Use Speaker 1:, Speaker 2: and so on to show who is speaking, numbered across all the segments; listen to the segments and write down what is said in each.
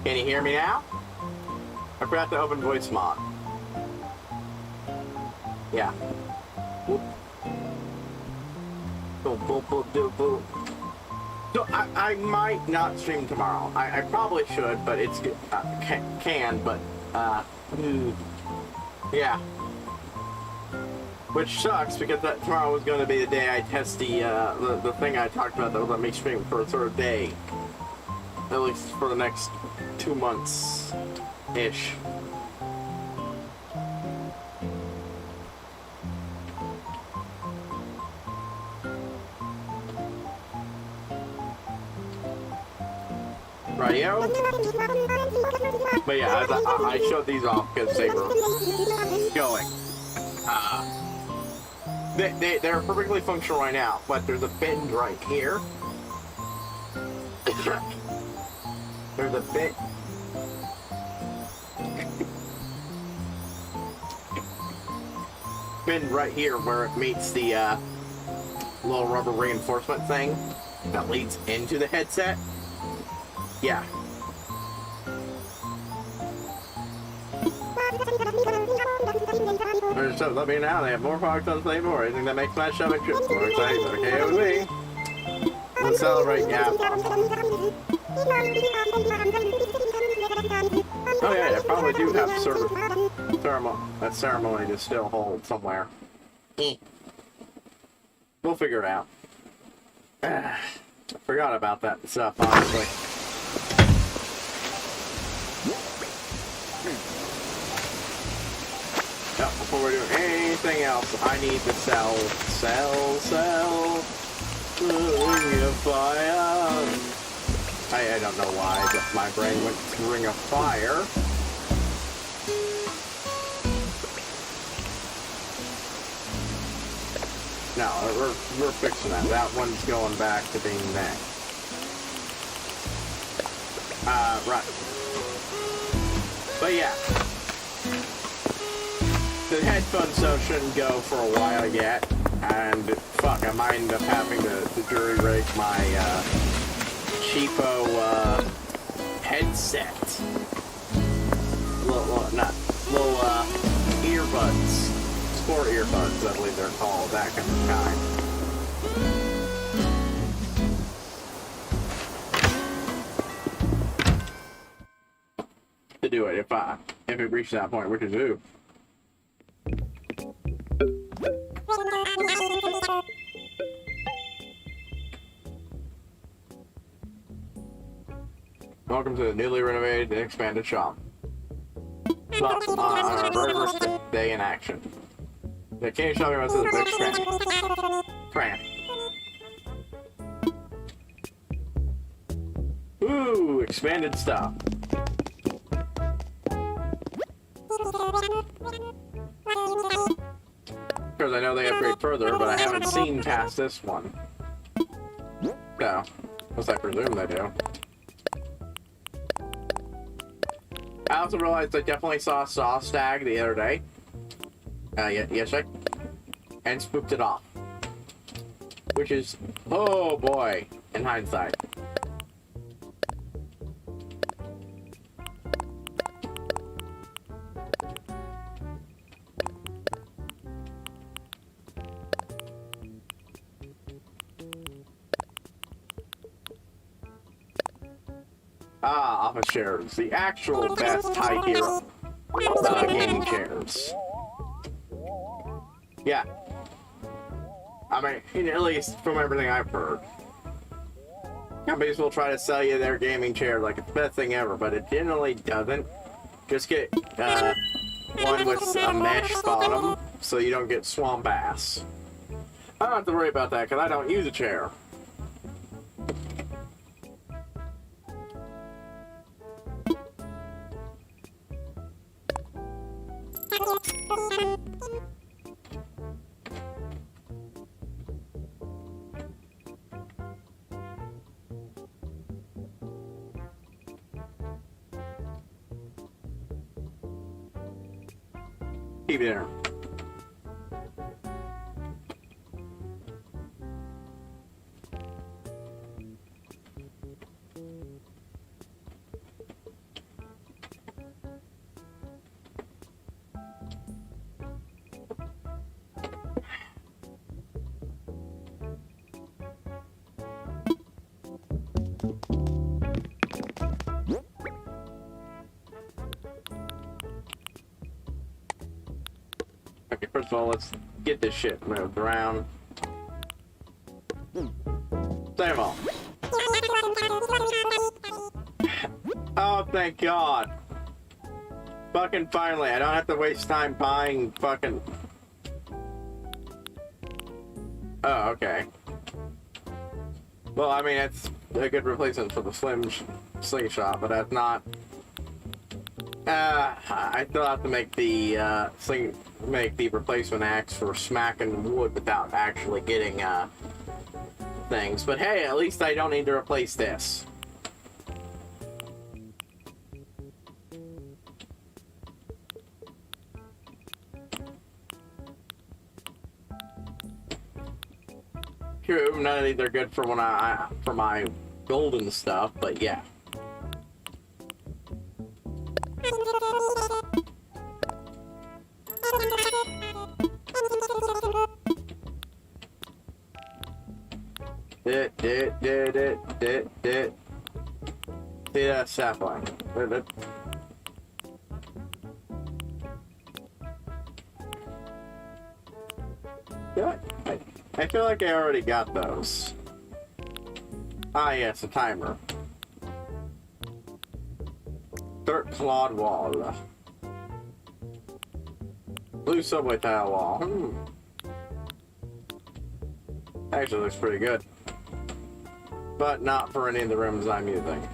Speaker 1: Can you hear me now? I forgot to open voice mod. Yeah. Boop. Boom, boom, boom, boom, boom. So I might not stream tomorrow. I probably should, but it's can, but yeah. Which sucks because that tomorrow was going to be the day I test the thing I talked about that would let me stream for a sort of day, at least for the next 2 months ish. Radio? But yeah, I showed these off because they were going. They're perfectly functional right now, but there's a bend right here. There's a bit. Bend right here where it meets the little rubber reinforcement thing that leads into the headset. Yeah. So let me know, they have more products on Play More. Anything that makes my stomach trip more exciting. Okay, with me. Let's celebrate, yeah. Oh yeah, I probably do have that ceremony to still hold somewhere. We'll figure it out. I forgot about that stuff, honestly. Now, before we're doing anything else, I need to sell. Ring of Fire. I don't know why, but my brain went to Ring of Fire. No, we're fixing that. That one's going back to being that. Right. But yeah. The headphones though shouldn't go for a while yet, and fuck, I might end up having to jury rig my cheapo headset. Little earbuds, sport earbuds, I believe they're called, that kind of kind. To do it if it reaches that point, which is ooh. Welcome to the newly renovated and expanded shop. Well, on our very first day in action. The candy shop runs to the big screen. Ooh, expanded stuff. Because I know they upgrade further, but I haven't seen past this one. So, unless I presume they do. I also realized I definitely saw a saw stag the other day. Yesterday. And spooked it off. Which is, oh boy, in hindsight. Ah, office chairs. The actual best type here. Gaming chairs. Yeah. I mean, at least from everything I've heard. Companies will try to sell you their gaming chair like it's the best thing ever, but it generally doesn't. Just get one with a mesh bottom so you don't get swamp ass. I don't have to worry about that because I don't use a chair. Keep it there. Okay, first of all, let's get this shit moved around. Same all. Oh, thank God. Fucking finally, I don't have to waste time buying fucking... Oh, okay. Well, I mean, it's a good replacement for the slingshot, but that's not... I still have to make the, make the replacement axe for smacking wood without actually getting, things. But hey, at least I don't need to replace this. True, none of these are good for for my golden stuff, but yeah. See that sapling? Good. I feel like I already got those. Ah, yes, a timer. Dirt clawed wall. Blue subway tile wall. Actually looks pretty good. But not for any of the rooms I'm using.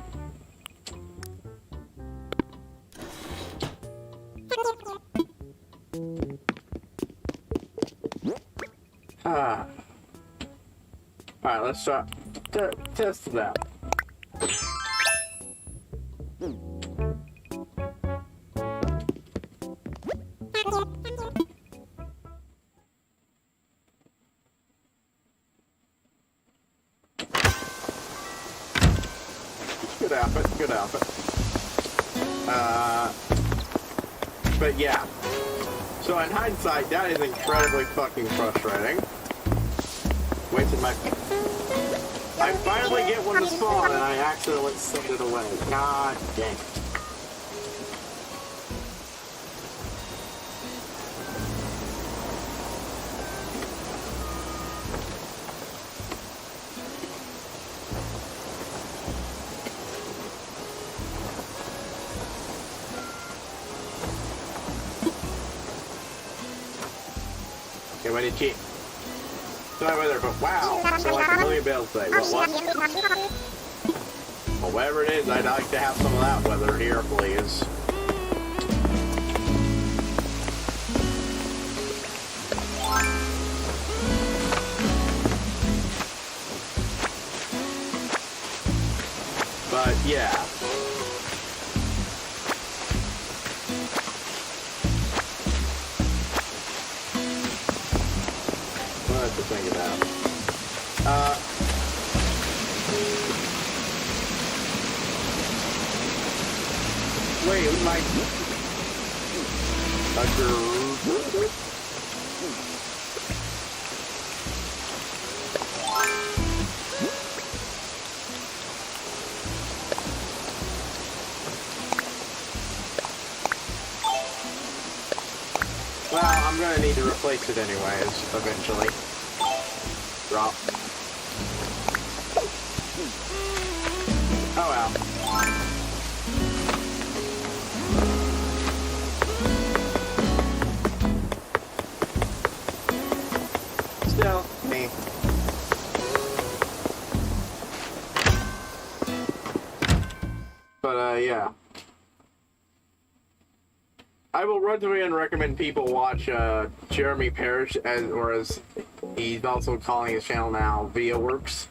Speaker 1: Alright, let's try test it out. Good outfit, good outfit. But yeah. So in hindsight, that is incredibly fucking frustrating. Wasted my... I finally get one to spawn and I accidentally send it away. God dang it. Okay, when you cheat. Sorry weather, but wow, so like a million bells say. What? Well, whatever it is, I'd like to have some of that weather here, please. But yeah. To think about. Wait, my well, I'm gonna need to replace it anyways, eventually. Drop. Oh well. Still, me. But, yeah. I will run through and recommend people watch, Jeremy Parrish, as he's also calling his channel now, ViaWorks.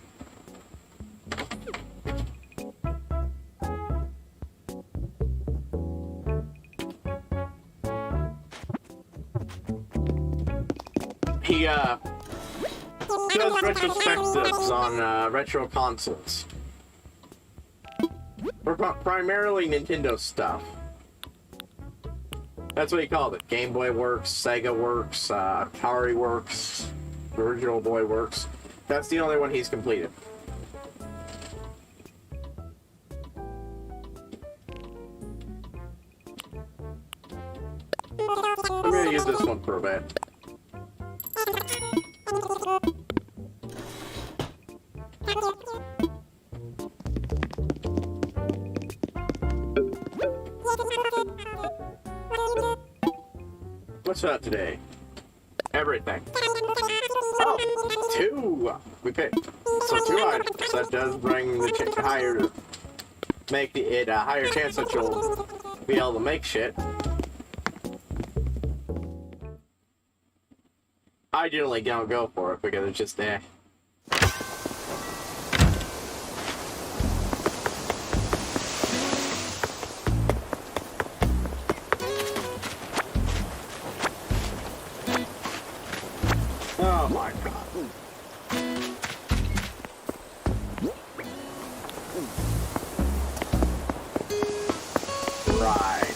Speaker 1: He, does retrospectives on, retro consoles. Or primarily Nintendo stuff. That's what he called it. Game Boy Works, Sega Works, Atari Works, Virtual Boy Works. That's the only one he's completed. I'm gonna use this one for a bit. What's up today? Everything. Oh, 2! We picked. So 2 items. That does bring the higher, make it a higher chance that you'll be able to make shit. I generally don't go for it because it's just eh. Oh my god. Right.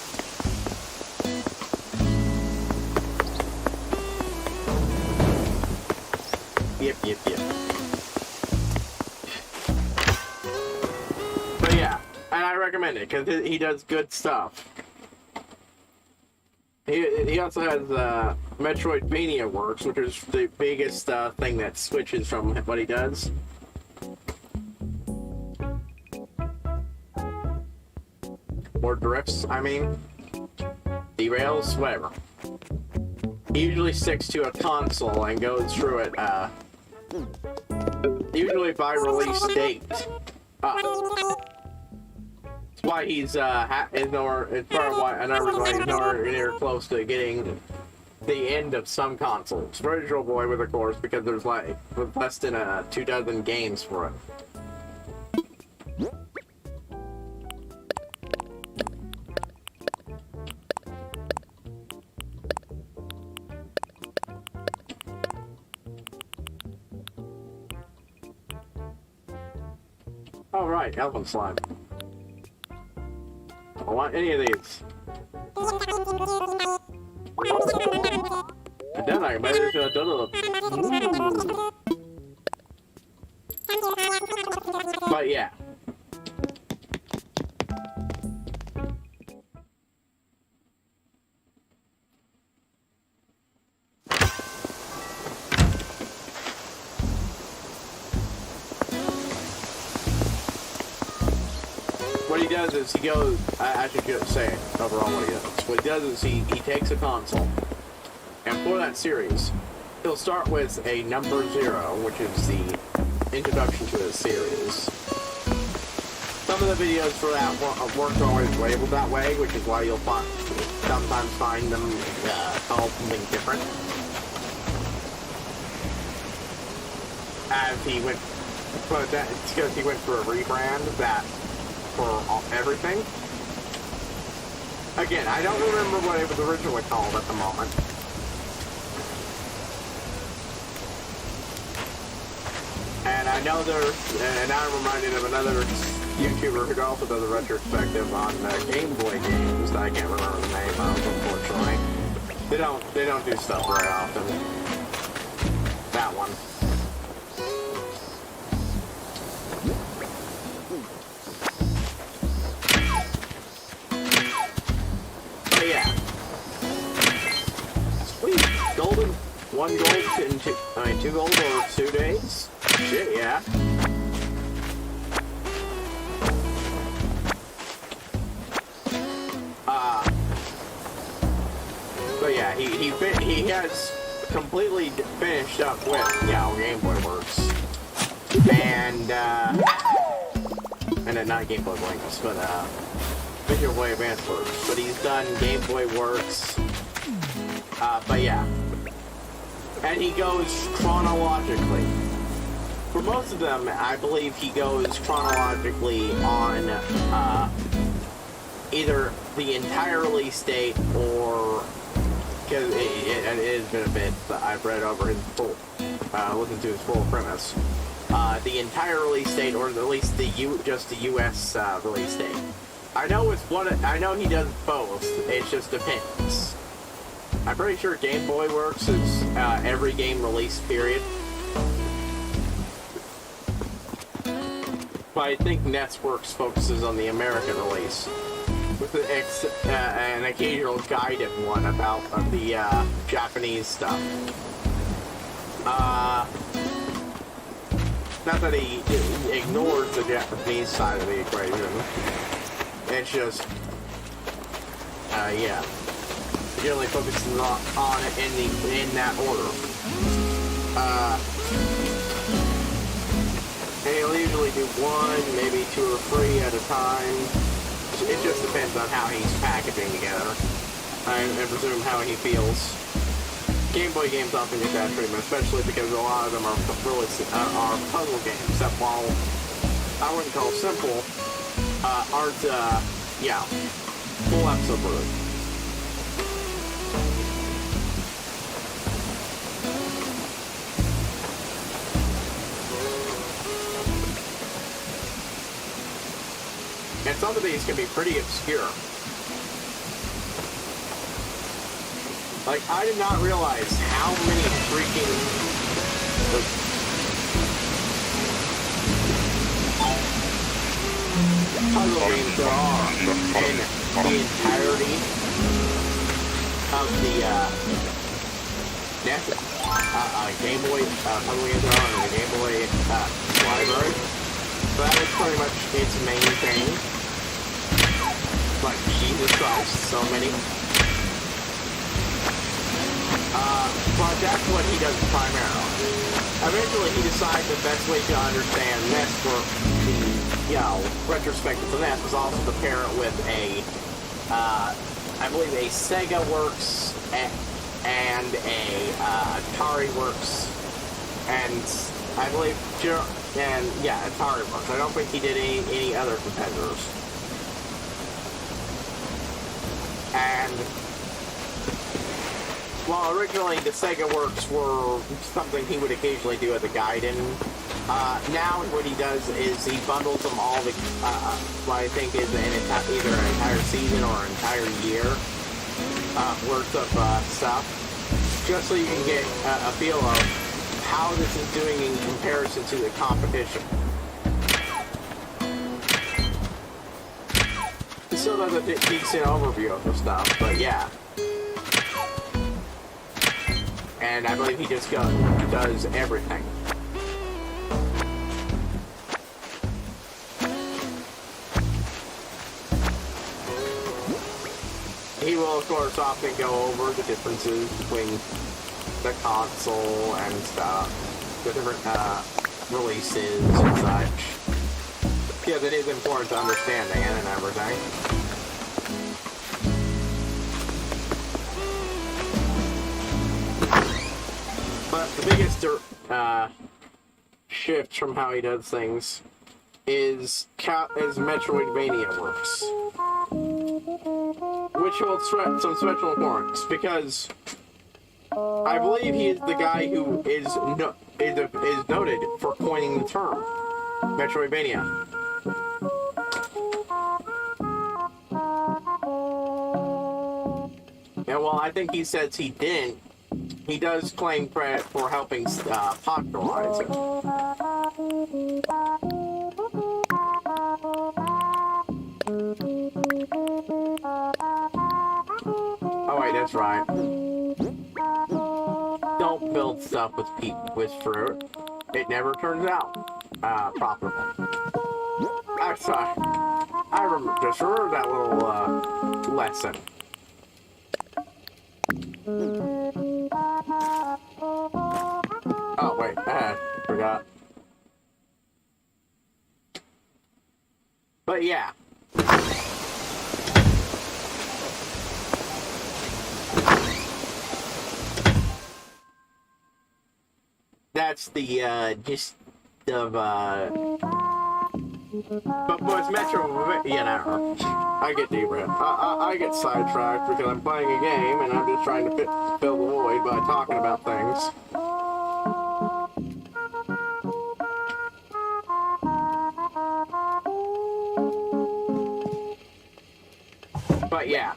Speaker 1: Yep. But yeah, and I recommend it because he does good stuff. He also has Metroidvania Works, which is the biggest thing that switches from what he does. Or drifts, I mean. Derails, whatever. He usually sticks to a console and goes through it, usually by release date. It's why he's, it's part of why, another reason why he's nowhere near close to getting the end of some consoles. Virtual Boy with, of course, because there's like less than 24 games for it. Oh right, elephant slime. I don't want any of these. And then I might as well do it. But yeah. What he does is he goes, I should just say it overall what he does. What he does is he takes a console, and for that series, he'll start with a number 0, which is the introduction to the series. Some of the videos for that weren't always labeled that way, which is why you'll sometimes find them called something different. As he went, but it's because he went for a rebrand that for everything. Again, I don't remember what it was originally called at the moment. And I know and I'm reminded of another YouTuber who also does a retrospective on Game Boy games. I can't remember the name of, unfortunately. They don't do stuff very often. That one. Yeah. Sweet. Golden. 1 gold in 2 gold over 2 days? Shit, yeah. But yeah, he has completely finished up with, Game Boy Works. And then not Game Boy Works, but, Visual Boy Advance Works, but he's done Game Boy Works, but yeah. And he goes chronologically. For most of them, I believe he goes chronologically on, either the entire release date or, because it has been a bit, but I've read over his full, listened to his full premise. The entire release date, or at least just the US, release date. I know he does both, it just depends. I'm pretty sure Game Boy Works is every game release period. But I think NES Works focuses on the American release. with an occasional guided one about the Japanese stuff. Not that he ignores the Japanese side of the equation. It's just, yeah. Generally focuses on it in that order. And he'll usually do one, maybe 2 or 3 at a time. It just depends on how he's packaging together. I presume how he feels. Game Boy games often get that treatment, especially because a lot of them are really are puzzle games that, while I wouldn't call simple, aren't, yeah, full episode worth. And some of these can be pretty obscure. Like, I did not realize how many freaking puzzle games there are in the entirety of the Game Boy puzzle games there are in the Game Boy library. So that is pretty much its main thing. Like, Jesus Christ, so many. But that's what he does primarily. Eventually, he decides the best way to understand this for the, you know, retrospective to that was also to pair it with a, I believe a Sega Works and a Atari Works, and I believe, and yeah, Atari Works. I don't think he did any other competitors. And while originally the Sega Works were something he would occasionally do as a guide-in, now what he does is he bundles them all, what I think is either an entire season or an entire year worth of stuff, just so you can get a feel of how this is doing in comparison to the competition. It still does a decent overview of the stuff, but yeah. And I believe he just does everything. He will, of course, often go over the differences between the console and stuff, the different releases and such. Because it is important to understand it and everything. But the biggest shift from how he does things is Metroidvania Works, which holds some special importance because I believe he is the guy who is noted for coining the term Metroidvania. And while I think he says he didn't, he does claim credit for helping popularize it. Oh wait, that's right. Don't build stuff with fruit. It never turns out profitable. I just remember that little lesson. Oh wait, I forgot. But yeah. That's the gist of but with Metro, you know, I get debriefed. I get sidetracked because I'm playing a game and I'm just trying to fill the void by talking about things. But yeah.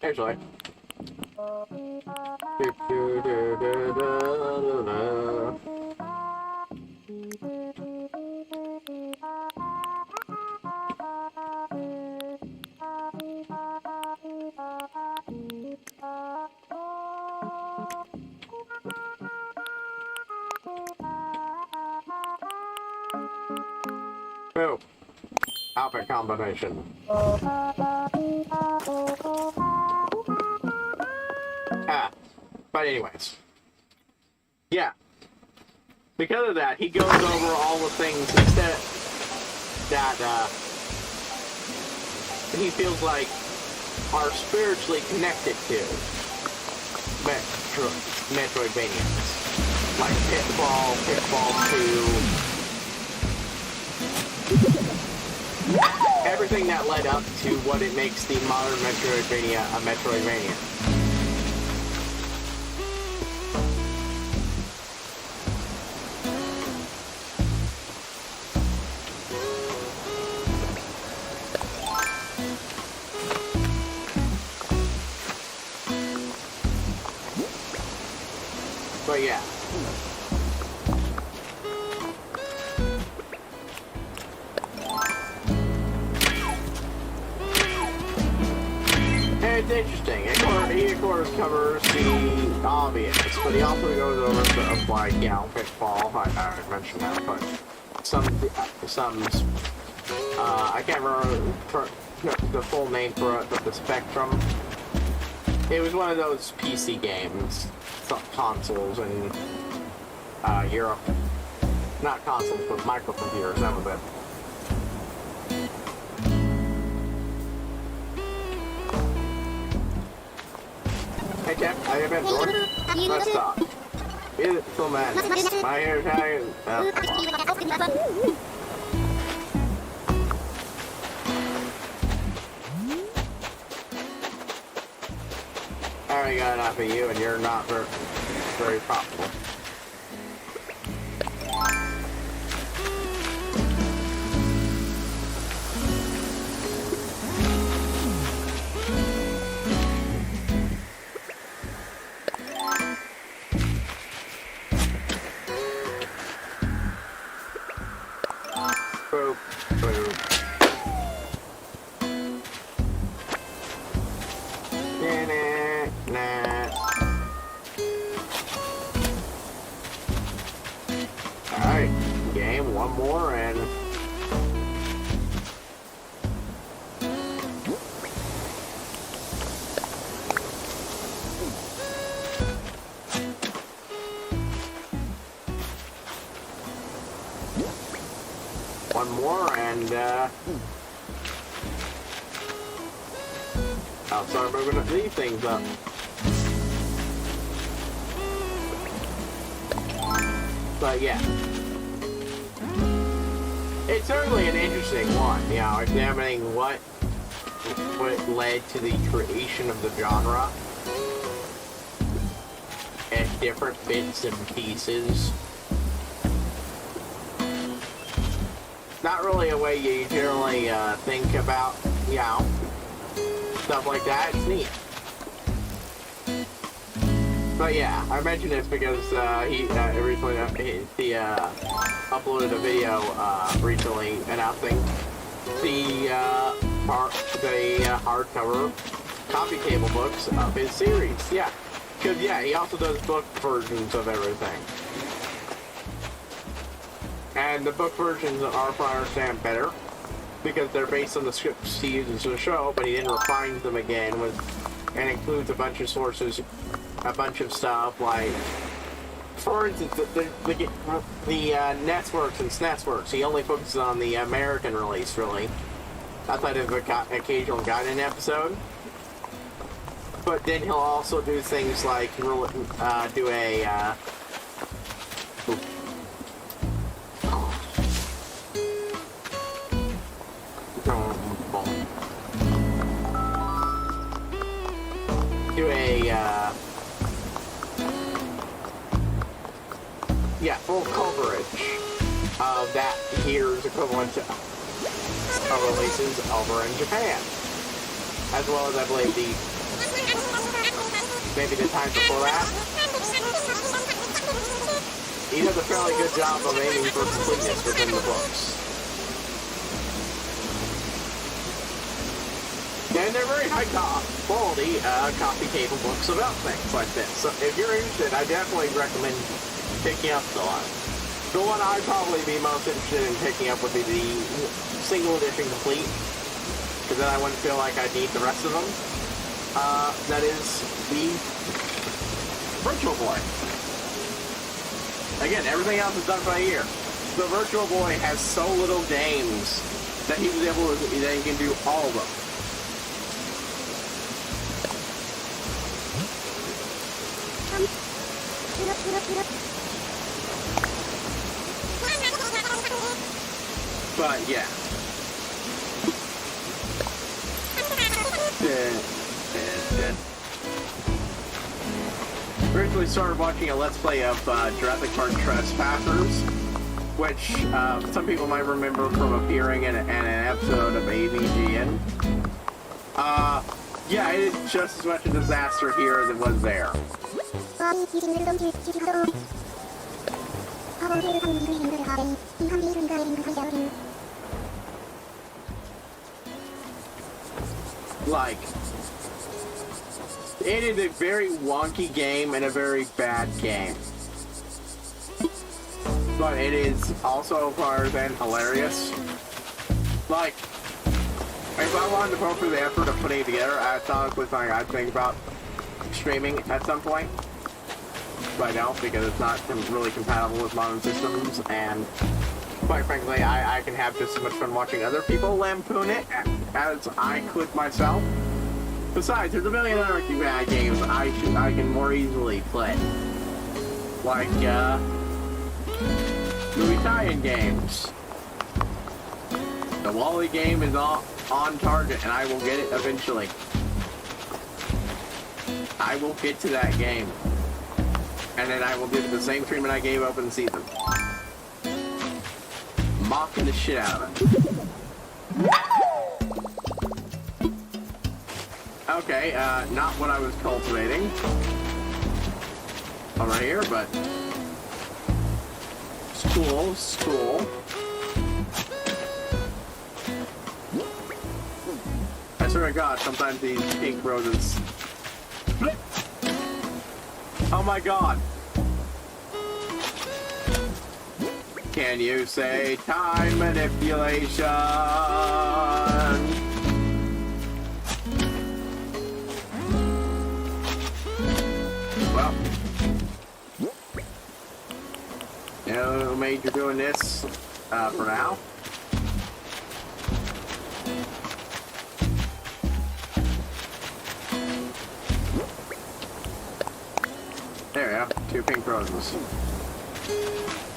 Speaker 1: Actually. Boom. Outfit combination. But anyways. Yeah. Because of that, he goes over all the things that he feels like are spiritually connected to Metroidvanias. Like Pitfall 2. Everything that led up to what it makes the modern Metroidvania a Metroidvania. But yeah. And it's interesting. He of course covers the obvious, but he also goes over stuff like, you know, Pitfall. I mentioned that, but some I can't remember the full name for it, but the Spectrum. It was one of those PC games, consoles in Europe. Not consoles, but microcomputers, that was it. Hey Jeff, how you been, George? Let's talk. Beautiful man. My hair is hanging. I already got enough of you, and you're not very profitable. Boop, boop. Alright, game, one more, and one more, and I'll start moving these things up. But yeah, it's certainly an interesting one, you know, examining what led to the creation of the genre and different bits and pieces. Not really a way you generally think about, you know, stuff like that. It's neat. But yeah, I mentioned this because he recently uploaded a video recently announcing the hardcover coffee table books of his series. Yeah, because yeah, he also does book versions of everything. And the book versions are, if I understand, better because they're based on the scripts he uses in the show, but he then refines them again and includes a bunch of sources, a bunch of stuff like, for instance, the NESworks and SNESworks. He only focuses on the American release, really, outside of an occasional Gaiden episode. But then he'll also do things like do a full coverage of that year's equivalent of releases over in Japan, as well as I believe the maybe the times before that. He does a fairly good job of aiming for completeness within the books. And they're very high quality coffee table books about things like this. So if you're interested, I definitely recommend picking up the one. The one I'd probably be most interested in picking up would be the single edition complete, because then I wouldn't feel like I'd need the rest of them. That is the Virtual Boy. Again, everything else is done by ear. The Virtual Boy has so little games that he was able to, that he can do all of them. But yeah. Originally started watching a Let's Play of Jurassic Park Trespassers, which some people might remember from appearing in an episode of AVGN. Yeah, it is just as much a disaster here as it was there. Like, it is a very wonky game and a very bad game. But it is also far than hilarious. Like, if I wanted to go through the effort of putting it together, that's honestly something I'd think about streaming at some point. But I don't, because it's not really compatible with modern systems, and quite frankly, I can have just as much fun watching other people lampoon it as I could myself. Besides, there's a million other bad games I can more easily play. Like, the Italian games. The Wally game is on target, and I will get it eventually. I will get to that game. And then I will give it the same treatment I gave open season. Mocking the shit out of it. Okay, not what I was cultivating over here, but it's cool, it's cool. I swear to God, sometimes these pink roses. Oh my God! Can you say time manipulation? Well, no major doing this for now. There we go, 2 pink roses.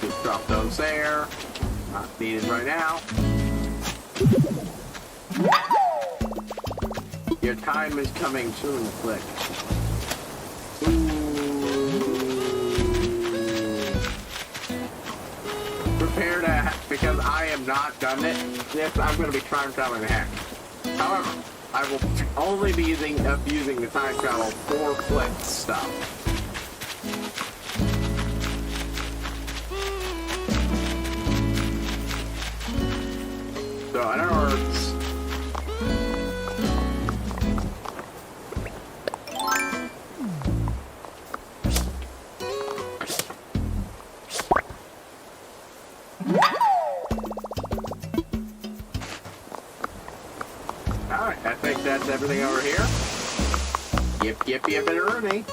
Speaker 1: Just drop those there. Not needed right now. Your time is coming soon, Click. Prepare to, because I have not done it, this I'm going to be time traveling the heck. However, I will only be using the time travel for Click stuff. So, in other words, alright, I think that's everything over here. Yip, and Ernie.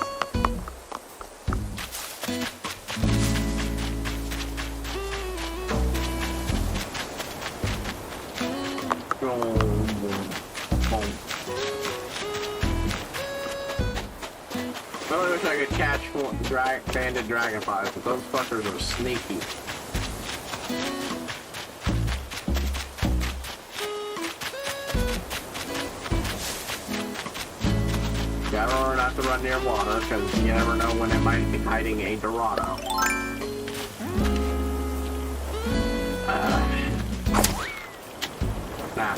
Speaker 1: I wish I could catch banded dragonflies, but those fuckers are sneaky. Gotta remember not to run near water, because you never know when it might be hiding a Dorado. Nah.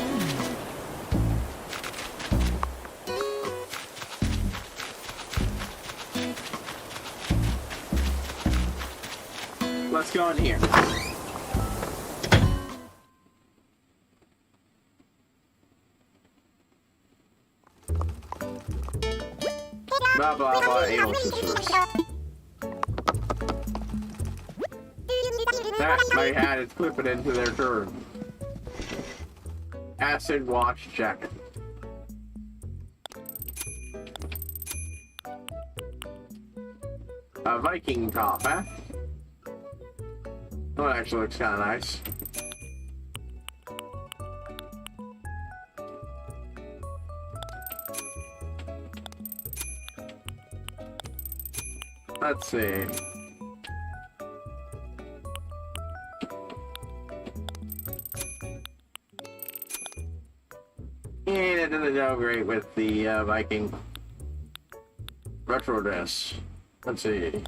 Speaker 1: let's go in here. Blah blah blah, anal scissors. That's my hat is clipping into their turn. Acid wash jacket. A Viking top, huh? Oh, that actually looks kind of nice. Let's see. And it doesn't go great with the Viking retro dress. Let's see.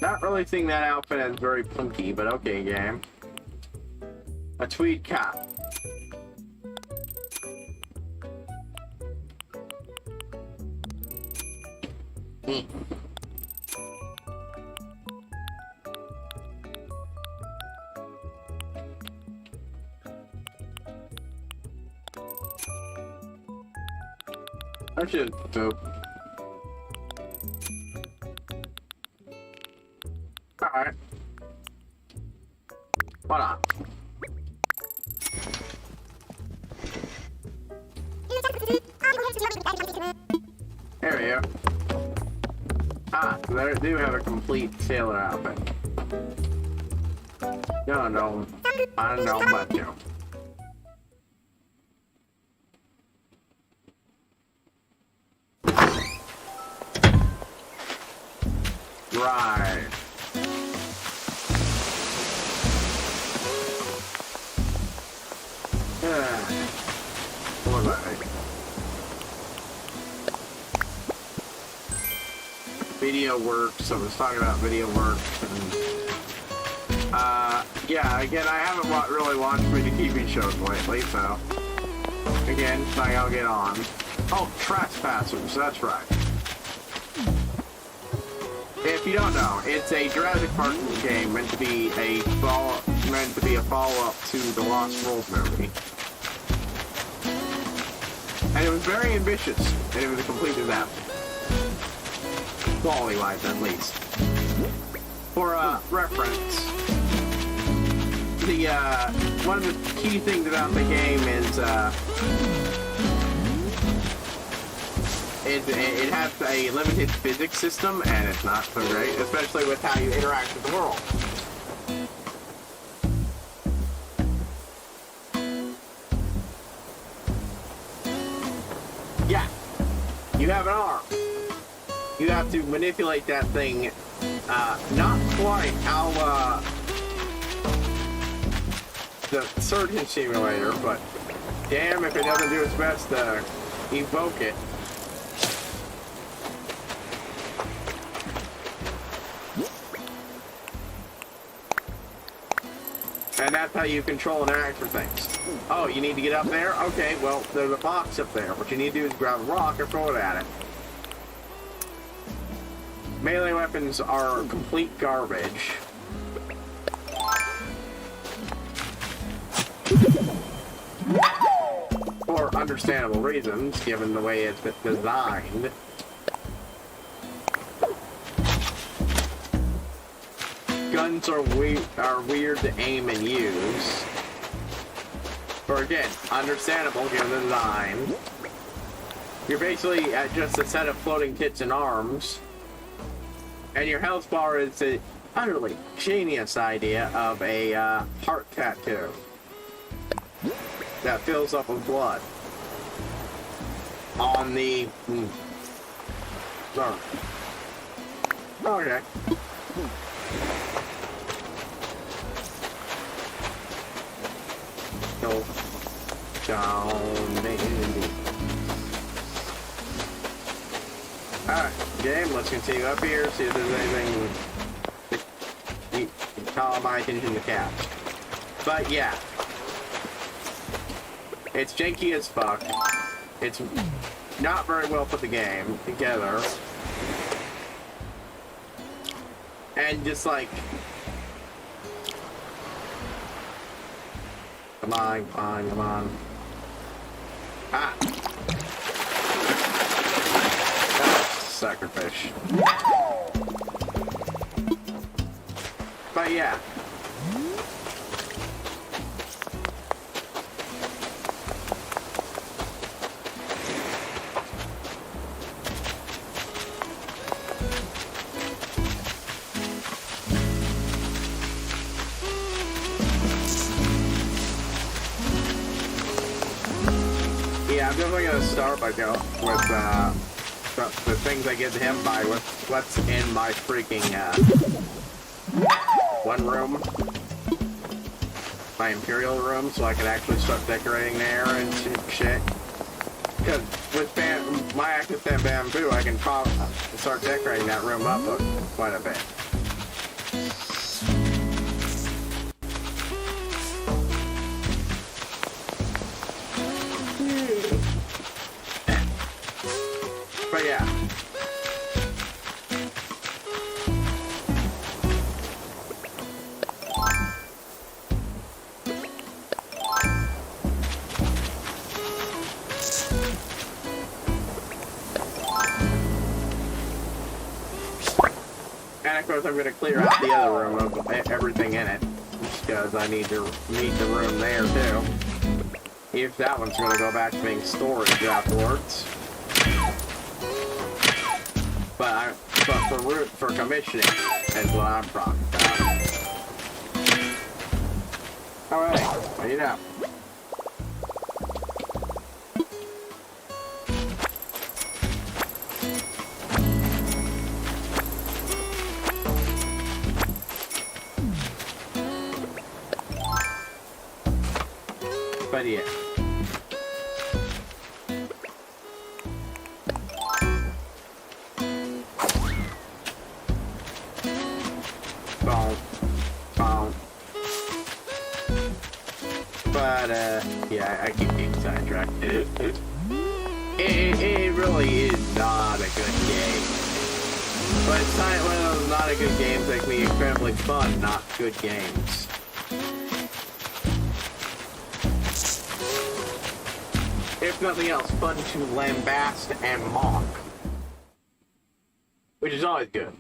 Speaker 1: Not really seeing that outfit as very punky, but okay, game. A tweed cap. I should dope. Alright. Why not? There we go. Ah, so they do have a complete sailor outfit. No, I don't know about you. Right. What about it? Video works. I was talking about video works, and yeah. Again, I haven't really watched many TV shows lately, so again, so I'll get on. Oh, Trespassers. That's right. If you don't know, it's a Jurassic Park game meant to be a follow-up to the Lost World movie. And it was very ambitious, and it was a complete disaster. Quality-wise, at least. For reference, the one of the key things about the game is it has a limited physics system, and it's not so great, especially with how you interact with the world. Yeah, you have an arm. You have to manipulate that thing, not quite how the surgeon simulator, but damn if it doesn't do its best to evoke it. And that's how you control and interact with things. Oh, you need to get up there? Okay, well, there's a box up there. What you need to do is grab a rock and throw it at it. Melee weapons are complete garbage. For understandable reasons, given the way it's been designed. Guns are weird to aim and use. For again, understandable given the design. You're basically at just a set of floating tits and arms. And your health bar is the utterly genius idea of a heart tattoo that fills up with blood on the sorry. Okay. Go down maybe. Alright, game, let's continue up here, see if there's anything that call my attention to catch. But yeah, It's janky as fuck. It's not very well put the game together. And just like... Come on, come on, come on. Ah! Suckerfish. But yeah. Yeah, I'm definitely gonna start by going with the things I give him by what's in my freaking one room, my Imperial room, so I can actually start decorating there and shit. Because with my active bamboo, I can start decorating that room up quite a bit. But yeah. And of course I'm going to clear out the other room of everything in it. Just because I need the room there too. If that one's going to go back to being storage afterwards. But for commissioning is what I'm talking about. Alright, what do you know? But yeah. But, yeah, I keep getting sidetracked. It really is not a good game. But it's not one of those not a good games that can be incredibly fun, not good games. If nothing else, fun to lambast and mock. Which is always good.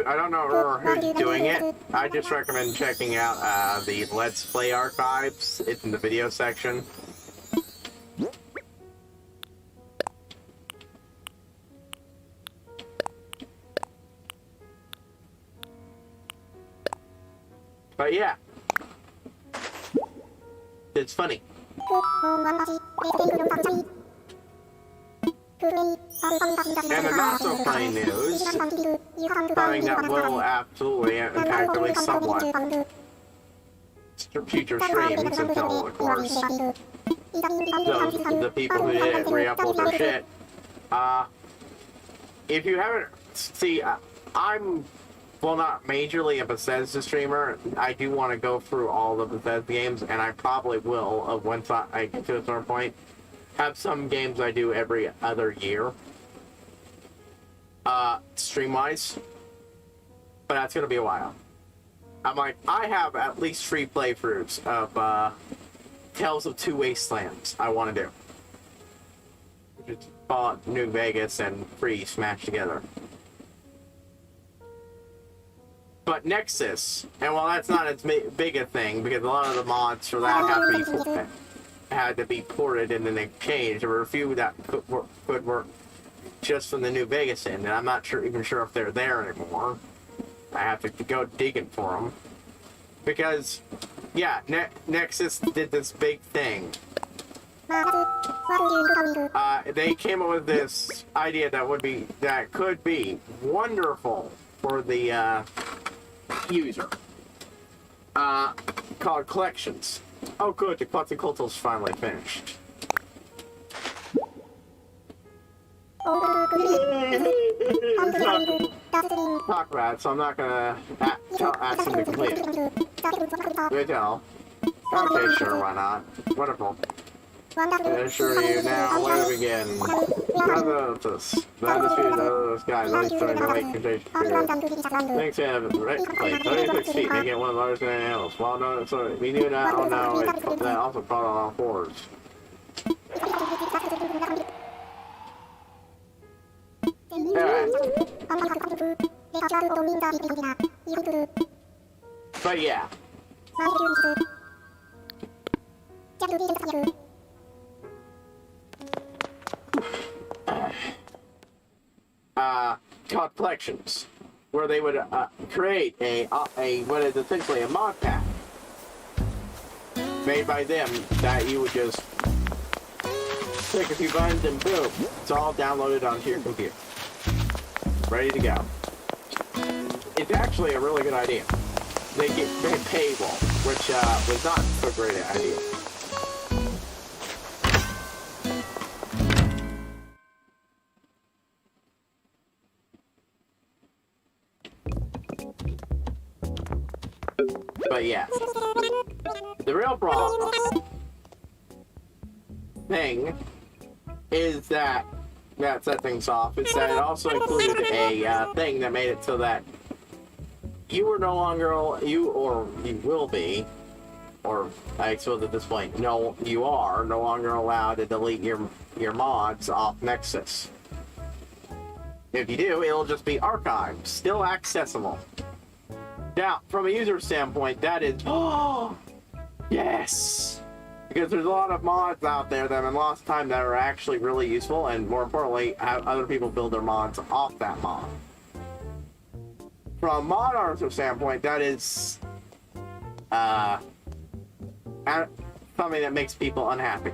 Speaker 1: I don't know who's doing it. I just recommend checking out the Let's Play archives. It's in the video section. But yeah, it's funny. And the not so funny news, something that will absolutely impact at least somewhat future streams until, of course, the people who did it re-upload their shit. If you haven't, see, I'm, well, not majorly a Bethesda streamer. I do want to go through all the Bethesda games, and I probably will, once I get to a certain point. Have some games I do every other year, stream-wise, but that's gonna be a while. I'm like, I have at least 3 playthroughs of Tales of Two Wastelands I want to do. Just Fallout New Vegas and 3 smashed together. But Nexus, and while that's not as big a thing, because a lot of the mods for that had to be ported and then they changed. There were a few that could work just from the New Vegas end, and I'm not even sure if they're there anymore. I have to go digging for them. Because, yeah, Nexus did this big thing. They came up with this idea that could be wonderful for the user. Called collections. Oh good, the Quetzalcoatl's finally finished. Talk about it, so I'm not gonna ask him to complete it. Good tell. Okay, sure, why not? Wonderful. I assure you now, where to begin? None of this. None of those guys, only throwing the late condition. Thanks to have right place. 36 feet, making it one of the largest animals. Well, no, sorry, we knew that. Oh no, it's also crawled on all fours. But yeah. Called collections, where they would create a what is essentially a mod pack made by them that you would just click a few buttons and boom, it's all downloaded onto your computer, ready to go. It's actually a really good idea. They paywall, which was not so great an idea. But yeah, the real problem thing is that set things off. Is that it also included a thing that made it so that you were no longer you will be, or I suppose at this point, no, you are no longer allowed to delete your mods off Nexus. If you do, it'll just be archived, still accessible. Now, from a user standpoint, that is, oh, yes! Because there's a lot of mods out there that have been lost time that are actually really useful, and more importantly, have other people build their mods off that mod. From a mod artist standpoint, that is, something that makes people unhappy.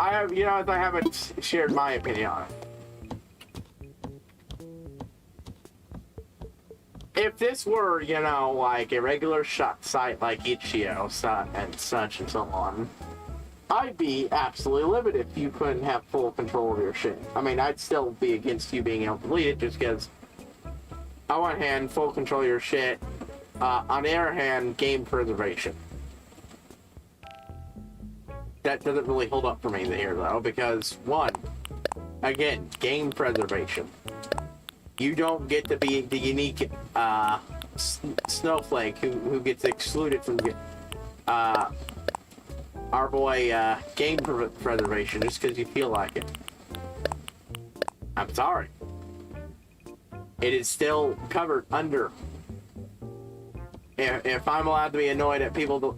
Speaker 1: I haven't shared my opinion on it. If this were, like a regular site like Itch.io and such and so on, I'd be absolutely livid if you couldn't have full control of your shit. I mean, I'd still be against you being able to delete it just because, on one hand, full control of your shit, on the other hand, game preservation. That doesn't really hold up for me here, though, because, one, again, game preservation. You don't get to be the unique snowflake who gets excluded from our boy game preservation just because you feel like it. I'm sorry. It is still covered under. If I'm allowed to be annoyed at people,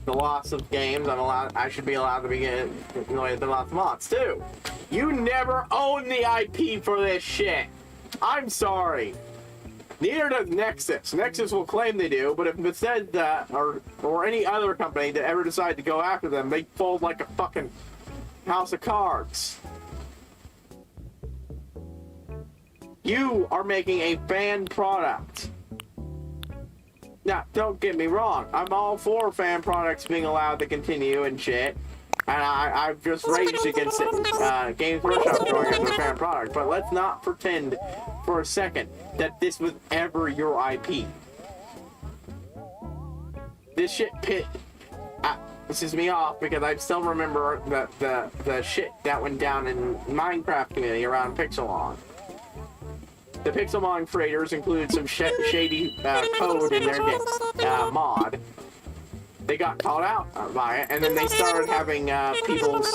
Speaker 1: the loss of games, I should be allowed to be annoyed at the loss of mods too. You never own the IP for this shit. I'm sorry. Neither does Nexus. Nexus will claim they do, but if Bethesda or any other company that ever decide to go after them, they fold like a fucking house of cards. You are making a fan product. Now, don't get me wrong. I'm all for fan products being allowed to continue and shit. And I've just raged against it, Games Workshop going after fan product. But let's not pretend for a second that this was ever your IP. This shit pisses me off because I still remember the shit that went down in Minecraft community around Pixelon. The Pixelmon creators included some shady code in their mod. They got called out by it, and then they started having people's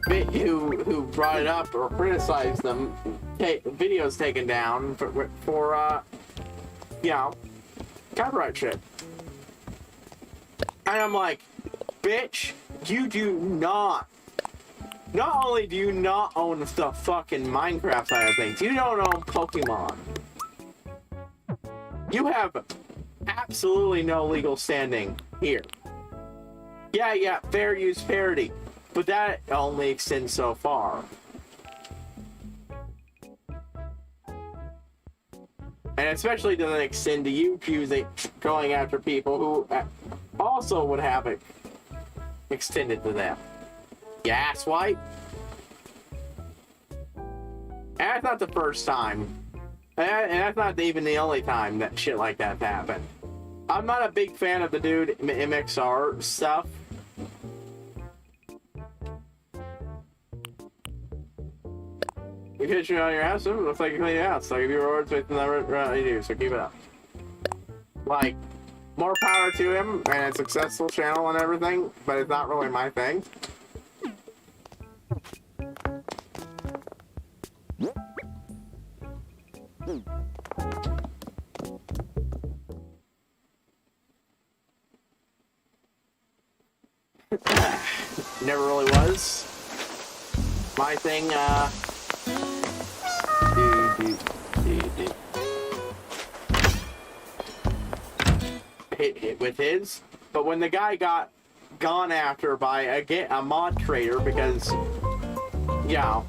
Speaker 1: who brought it up or criticized them, videos taken down for copyright shit. And I'm like, bitch, you do not. Not only do you not own the fucking Minecraft side of things, you don't own Pokemon. You have absolutely no legal standing here. Yeah, fair use parity, but that only extends so far. And especially doesn't extend to you going after people who also would have it extended to them. You asswipe. And that's not the first time. And that's not even the only time that shit like that happened. I'm not a big fan of the dude MXR stuff. You pitch me on your house, it looks like you clean your house. So give you rewards based on that you do, so keep it up. Like, more power to him, and a successful channel and everything, but it's not really my thing. Never really was. My thing, hit with his, but when the guy got gone after by a mod trader because, you know,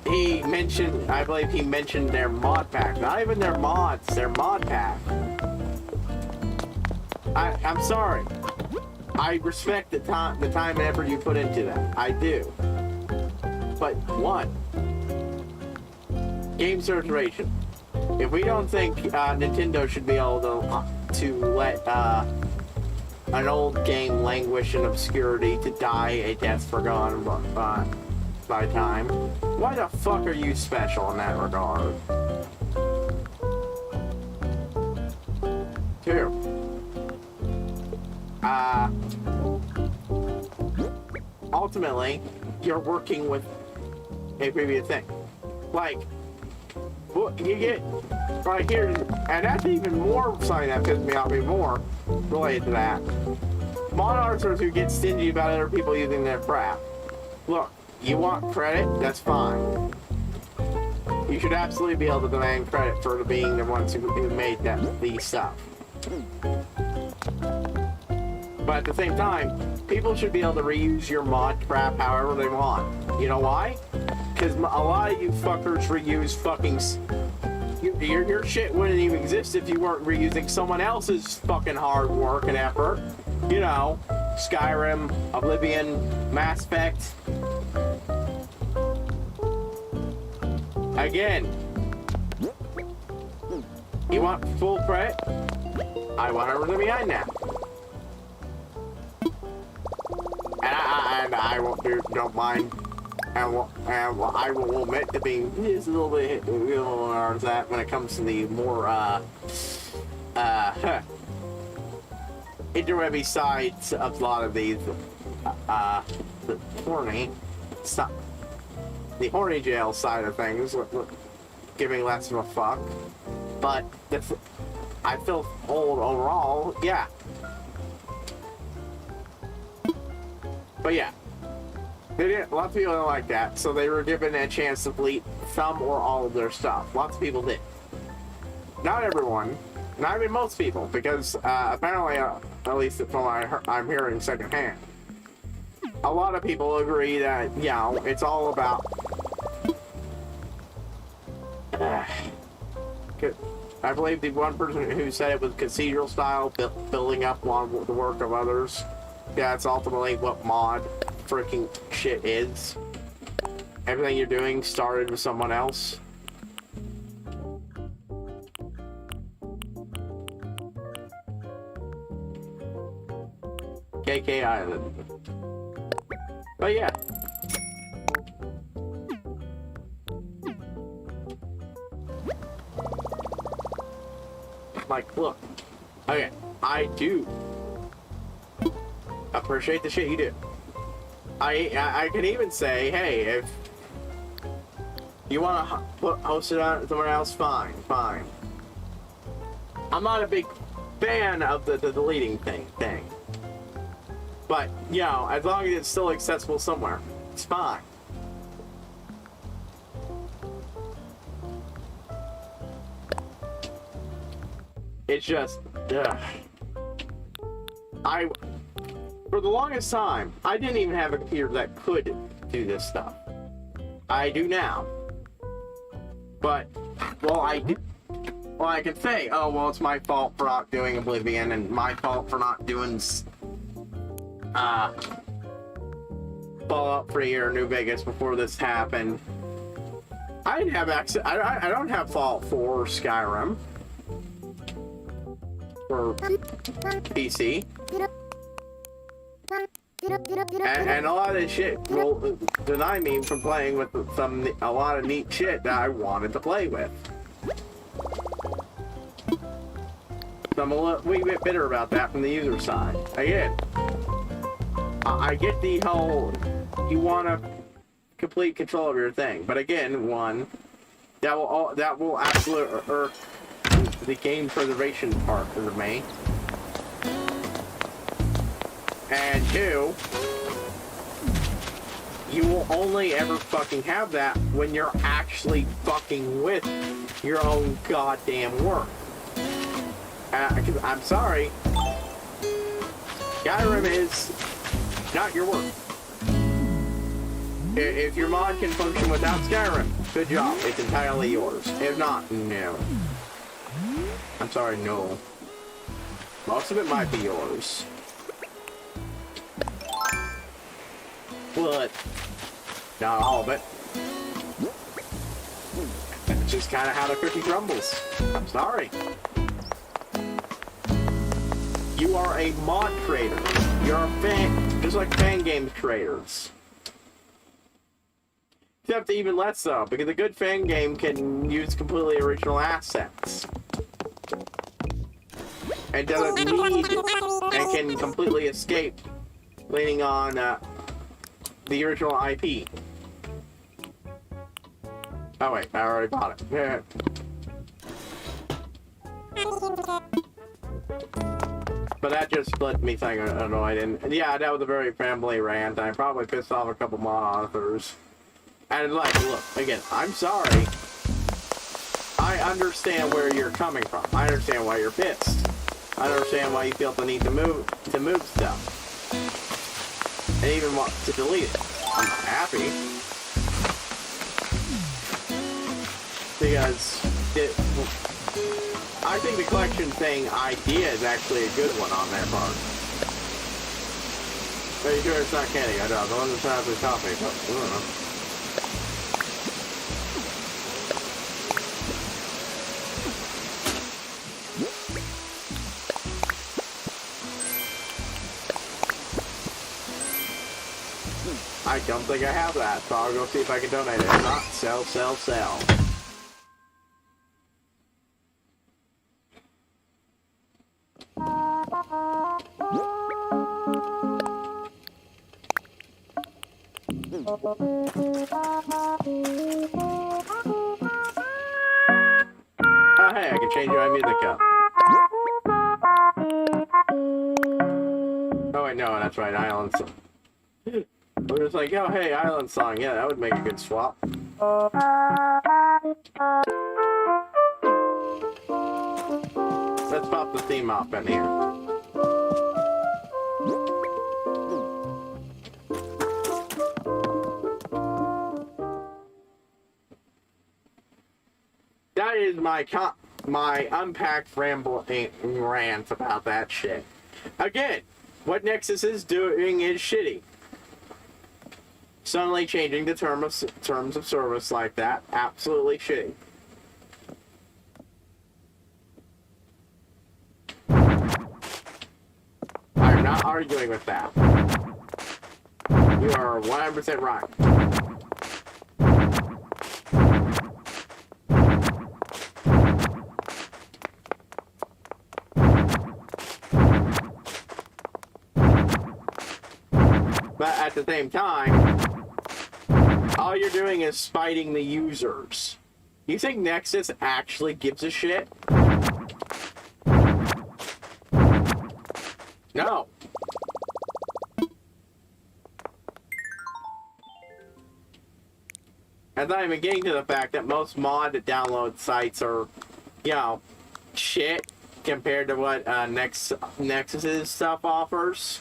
Speaker 1: he mentioned, I believe he mentioned their mod pack, not even their mods, their mod pack. I'm sorry. I respect the time and effort you put into that. I do. But one, game certification. If we don't think Nintendo should be able to let an old game languish in obscurity to die a death forgotten by time, why the fuck are you special in that regard? Two. Ultimately, you're working with a previous thing. Like, well, you get right here, and that's even more something that pisses me off even more related to that. Mod artists who get stingy about other people using their crap. Look, you want credit? That's fine. You should absolutely be able to demand credit for being the ones who made these stuff. But at the same time, people should be able to reuse your mod crap however they want. You know why? Because a lot of you fuckers reuse fucking... Your shit wouldn't even exist if you weren't reusing someone else's fucking hard work and effort. You know, Skyrim, Oblivion, Mass Effect. Again, you want full credit? I want everything behind that. And I don't mind. And I will admit to being just a little bit on that when it comes to the more interwebby sides of a lot of these the horny jail side of things, giving less of a fuck. But I feel old overall, yeah. But yeah. Lots of people don't like that, so they were given a chance to delete some or all of their stuff. Lots of people did. Not everyone. Not even most people, because apparently, at least from what I'm hearing secondhand, a lot of people agree that, you know, it's all about... I believe the one person who said it was cathedral style, building up on the work of others. Yeah, it's ultimately what mod freaking shit is. Everything you're doing started with someone else. KK Island. But yeah. Like, look. Okay, I do appreciate the shit you do. I can even say, hey, if you want to host it on somewhere else, fine. I'm not a big fan of the deleting thing. But, you know, as long as it's still accessible somewhere, it's fine. It's just, for the longest time, I didn't even have a computer that could do this stuff. I do now. But, well, I Well, I could say, oh, well, it's my fault for not doing Oblivion, and my fault for not doing, Fallout 3 or New Vegas before this happened. I didn't have access. I don't have Fallout 4 or Skyrim for PC. And a lot of this shit will deny me from playing with a lot of neat shit that I wanted to play with. So I'm a wee bit bitter about that from the user side. Again, I get the whole you want to complete control of your thing, but again, one that will absolutely irk the game preservation part of me. And two, you will only ever fucking have that when you're actually fucking with your own goddamn work. I'm sorry, Skyrim is not your work. If your mod can function without Skyrim, good job. It's entirely yours. If not, no. I'm sorry, no. Most of it might be yours. But not all of it. That's just kind of how the cookie crumbles. I'm sorry. You are a mod creator. You're a fan, just like fan game creators. Except even less so, because a good fan game can use completely original assets. And doesn't need, and can completely escape leaning on the original IP. Oh wait, I already bought it. But that just left me saying annoyed, and yeah, that was a very family rant. I probably pissed off a couple mod authors. And like, look, again, I'm sorry. I understand where you're coming from. I understand why you're pissed. I understand why you feel the need to move stuff. And even want to delete it. I'm not happy. Because I think the collection thing idea is actually a good one on their part. Are you sure it's not candy? I don't know. The one that's not the coffee. I don't know. I don't think I have that, so I'll go see if I can donate it. If not, sell, sell, sell. Oh, hey, I can change my music up. Oh, wait, no, that's right, Island Song. We're just like, oh, hey, Island Song. Yeah, that would make a good swap. Let's pop the theme up in here. That is my unpacked rambling rant about that shit. Again, what Nexus is doing is shitty. Suddenly changing the terms of service like that, absolutely shitty. I'm not arguing with that. You are 100% right. But at the same time, all you're doing is spiting the users. You think Nexus actually gives a shit? No. I'm not even getting to the fact that most mod download sites are, you know, shit compared to what Nexus's stuff offers.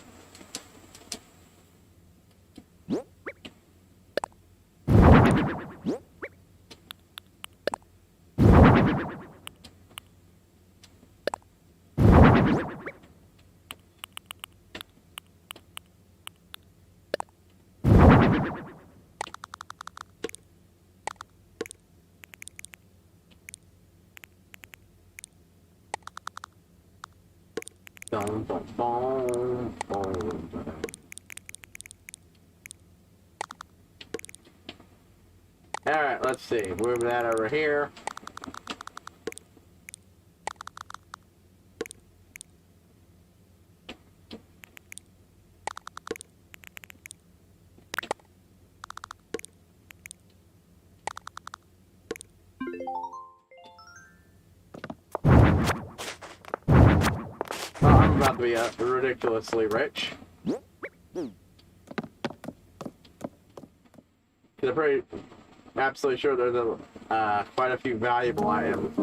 Speaker 1: Dun, dun, dun, dun. Alright, let's see. Move that over here. I'm about to be ridiculously rich. I'm pretty absolutely sure there's quite a few valuable items,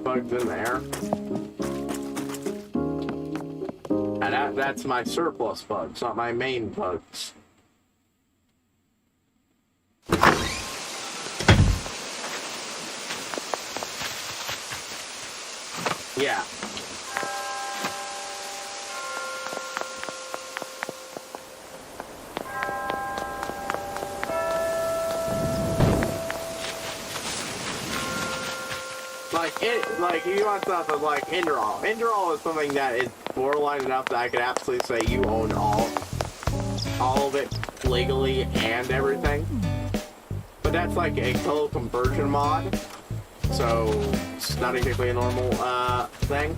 Speaker 1: bugs in there. And that's my surplus bugs, not my main bugs. Yeah. Like you want stuff of like Enderall. Enderall is something that is borderline enough that I could absolutely say you own all of it legally and everything. But that's like a total conversion mod, so it's not exactly a normal thing.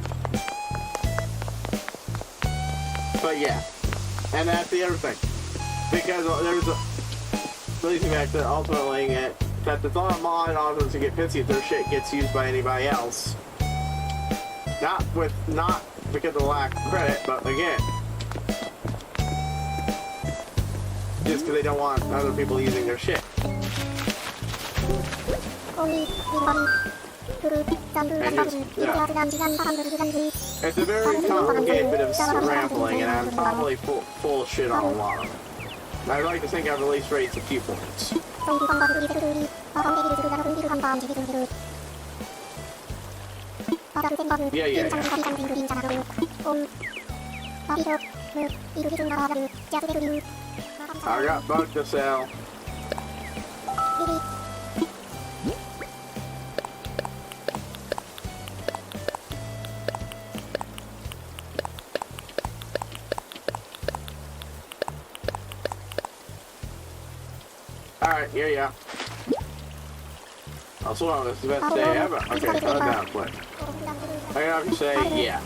Speaker 1: But yeah, and that's the other thing, because there's a leading back to ultimately that it's on a mod and authors to get pissy if their shit gets used by anybody else. Not because of lack of credit, but again, just because they don't want other people using their shit. It's a very complicated bit of rambling, and I'm probably full of shit on a lot of it. I'd like to think I've at least raised a few points. Yeah. I got bugs to sell. Alright, yeah. Also, this is the best day ever. Okay, slow down quick. I have to say, yeah.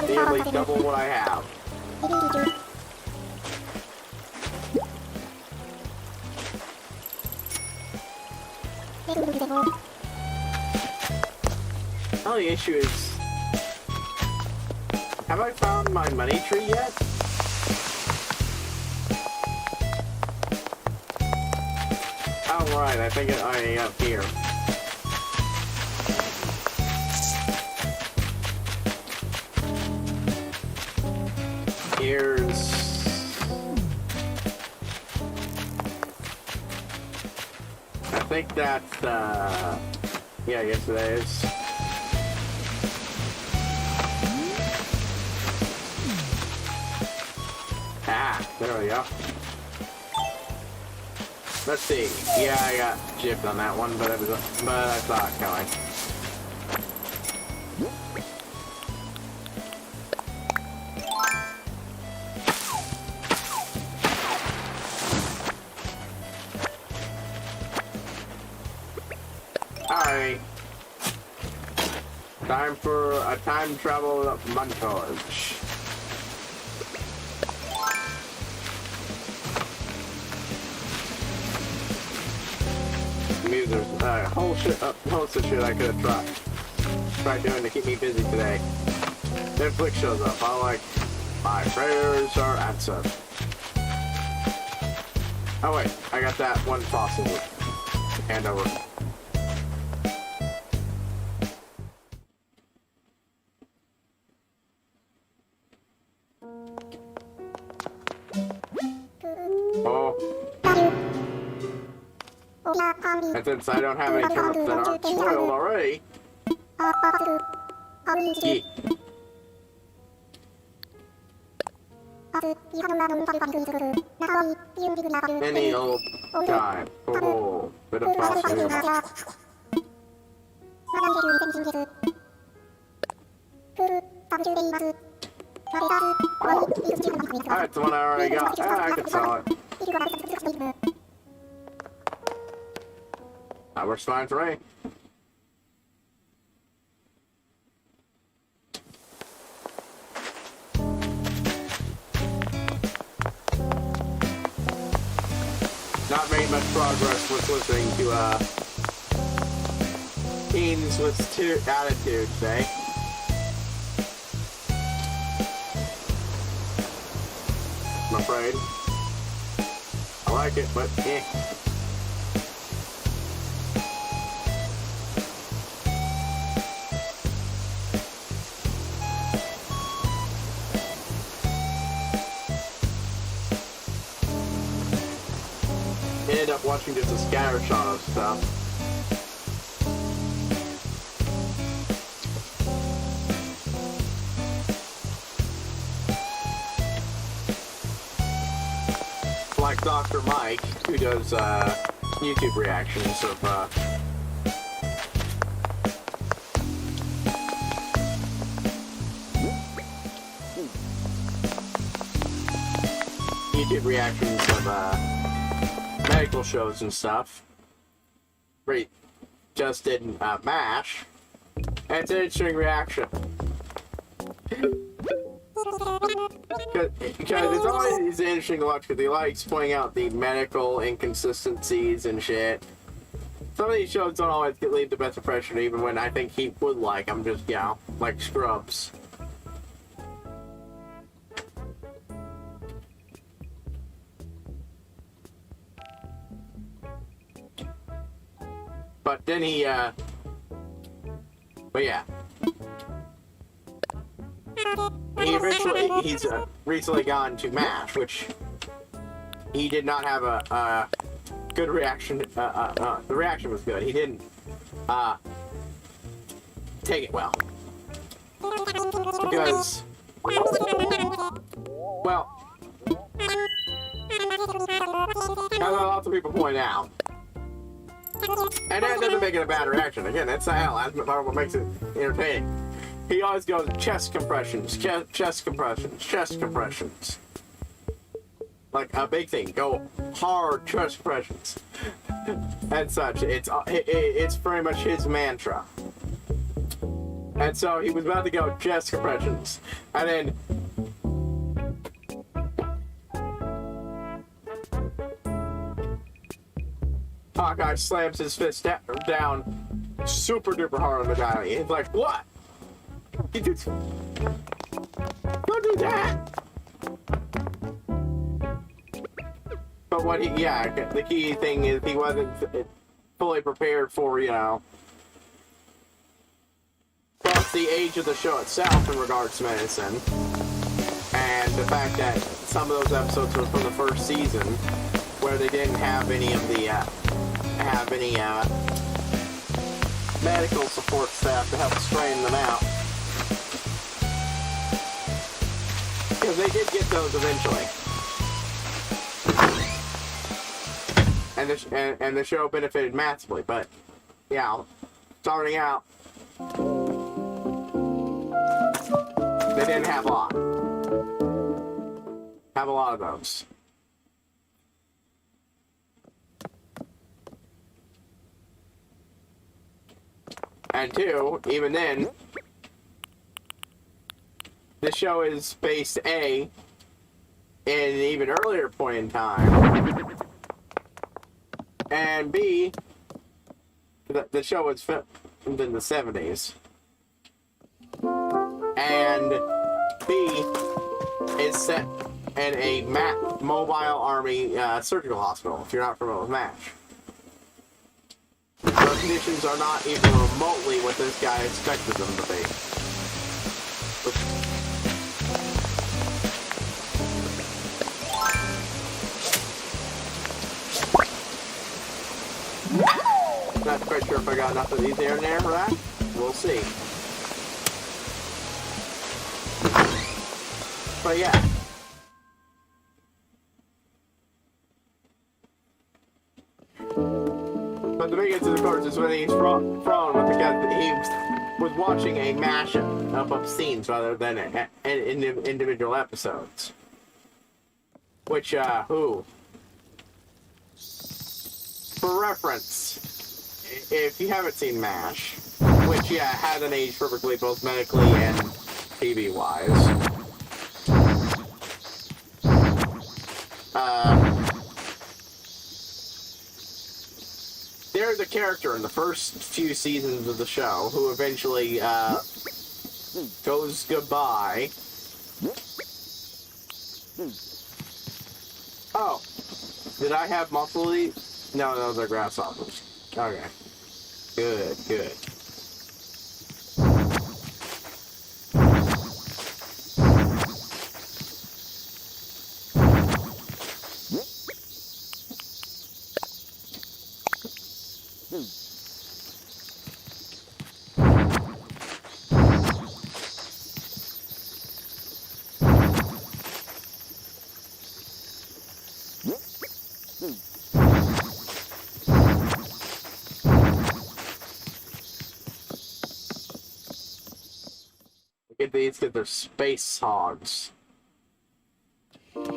Speaker 1: Nearly double what I have. The only issue is, have I found my money tree yet? Oh right, I think it's up here. Here's... I think that's, yeah, I guess it is. Ah, there we go. Let's see. Yeah, I got gypped on that one, but I saw it coming. Alright. Time for a time travel montage. There's a whole host of shit I could have tried doing to keep me busy today. Netflix shows up. I'm like, my prayers are answered. Oh wait, I got that one fossil to hand over. And since I don't have any turnips that aren't spoiled already, yeah. Any old time. Oh, bit of possible. Alright, the one I already got. I could sell it. That works fine for me. Not made much progress with listening to teens with attitude today. I'm afraid. I like it, but eh. Ended up watching just a scattershot of stuff. Like Dr. Mike, who does YouTube reactions of medical shows and stuff. Great. Just did MASH. And it's an interesting reaction. Because it's always interesting to watch because he likes pointing out the medical inconsistencies and shit. Some of these shows don't always leave the best impression, even when I think he would like them, just, you know, like Scrubs. But then he, but yeah. He's recently gone to MASH, which he did not have a good reaction. The reaction was good. He didn't take it well. Because, well, as lots of people point out, and that doesn't make it a bad reaction. Again, that's the hell. That's part of what makes it entertaining. He always goes chest compressions, chest compressions, chest compressions. Like a big thing. Go hard chest compressions and such. It's very much his mantra. And so he was about to go chest compressions, and then Hawkeye slams his fist down super duper hard on the guy. He's like, what? You do don't do that! But what he, yeah, the key thing is he wasn't fully prepared for, you know, both the age of the show itself in regards to medicine, and the fact that some of those episodes were from the first season, where they didn't have any of the, medical support staff to help straighten them out. Because they did get those eventually. And the show benefited massively, but, yeah, starting out, they didn't have a lot. Have a lot of those. And two, even then, this show is based A, in an even earlier point in time, and B, the show was filmed in the 70s, and B, is set in a mobile army surgical hospital, if you're not familiar with MASH. The conditions are not even remotely what this guy expected them to be. Not quite sure if I got enough of these in there for that. We'll see. But yeah. gets his course is when he's thrown with the guy. He was watching a mashup of scenes rather than individual episodes. Which, for reference, if you haven't seen MASH, which, yeah, hasn't aged perfectly both medically and TV-wise, there's a character in the first few seasons of the show who eventually goes goodbye. Oh, did I have muffly? No, those are grasshoppers. Okay, good. Look at these, because they're space hogs. And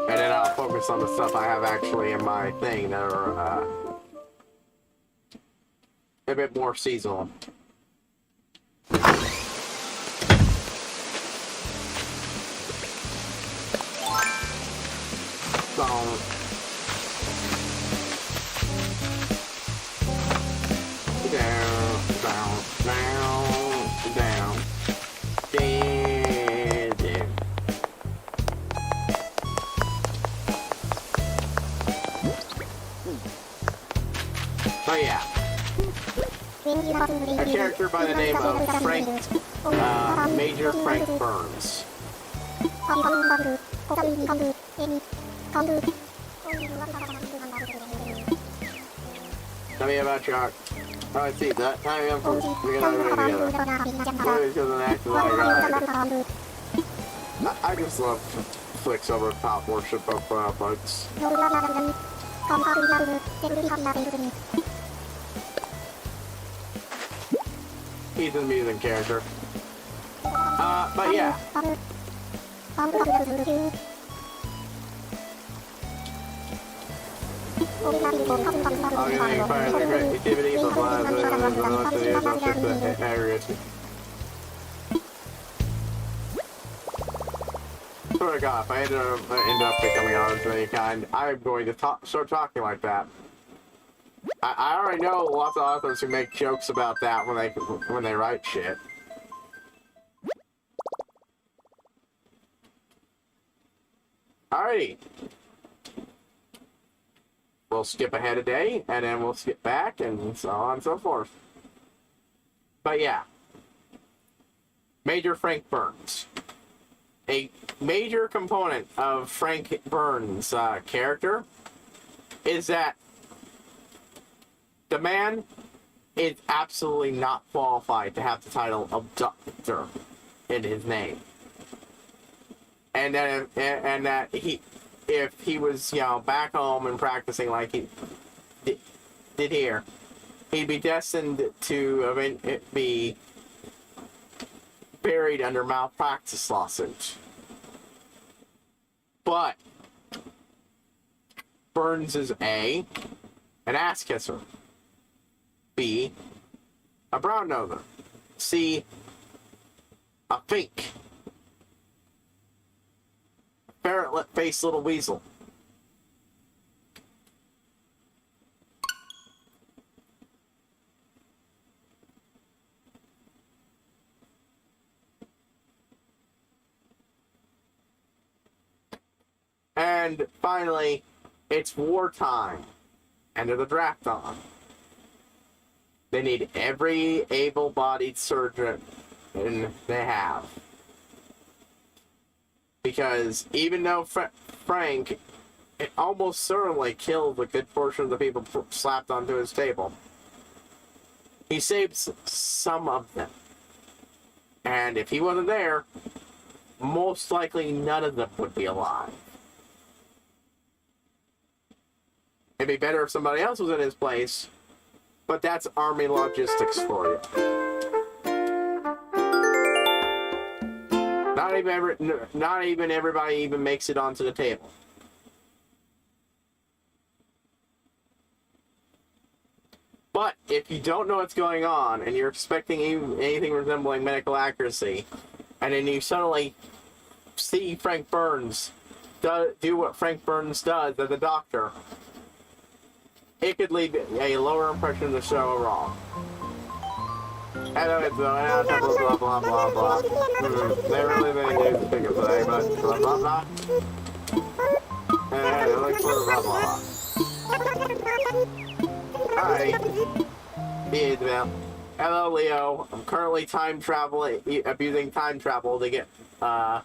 Speaker 1: then I'll focus on the stuff I have actually in my thing that are a bit more seasonal. Oh yeah. A character by the name of Frank, Major Frank Burns. Tell me about your art. Oh, I see that. I am from together. I just love flicks over the top worship of bugs. He's an amusing character. But yeah. Creativity, swear to God, if I end up becoming an artist of any kind, I'm going to start talking like that. I already know lots of authors who make jokes about that when they write shit. Alrighty. We'll skip ahead a day, and then we'll skip back, and so on and so forth. But yeah. Major Frank Burns. A major component of Frank Burns' character is that the man is absolutely not qualified to have the title of Doctor in his name. And that if he was, back home and practicing like he did here, he'd be destined to be buried under malpractice lawsuits. But Burns is A, an ass kisser. B, a brown noser. C, a fink. Ferret-faced little weasel. And finally, it's wartime. End of the draft on. They need every able-bodied surgeon they have. Because even though Frank almost certainly killed a good portion of the people slapped onto his table, he saved some of them. And if he wasn't there, most likely none of them would be alive. It'd be better if somebody else was in his place, but that's army logistics for you. Not even everybody even makes it onto the table. But if you don't know what's going on and you're expecting anything resembling medical accuracy, and then you suddenly see Frank Burns do what Frank Burns does as a doctor, it could leave a lower impression of the show overall. Hello, it's blah blah blah blah blah. They really didn't do the today, but blah blah blah. And it looks blah blah blah. Hi. Hello, Leo. I'm currently abusing time travel to get a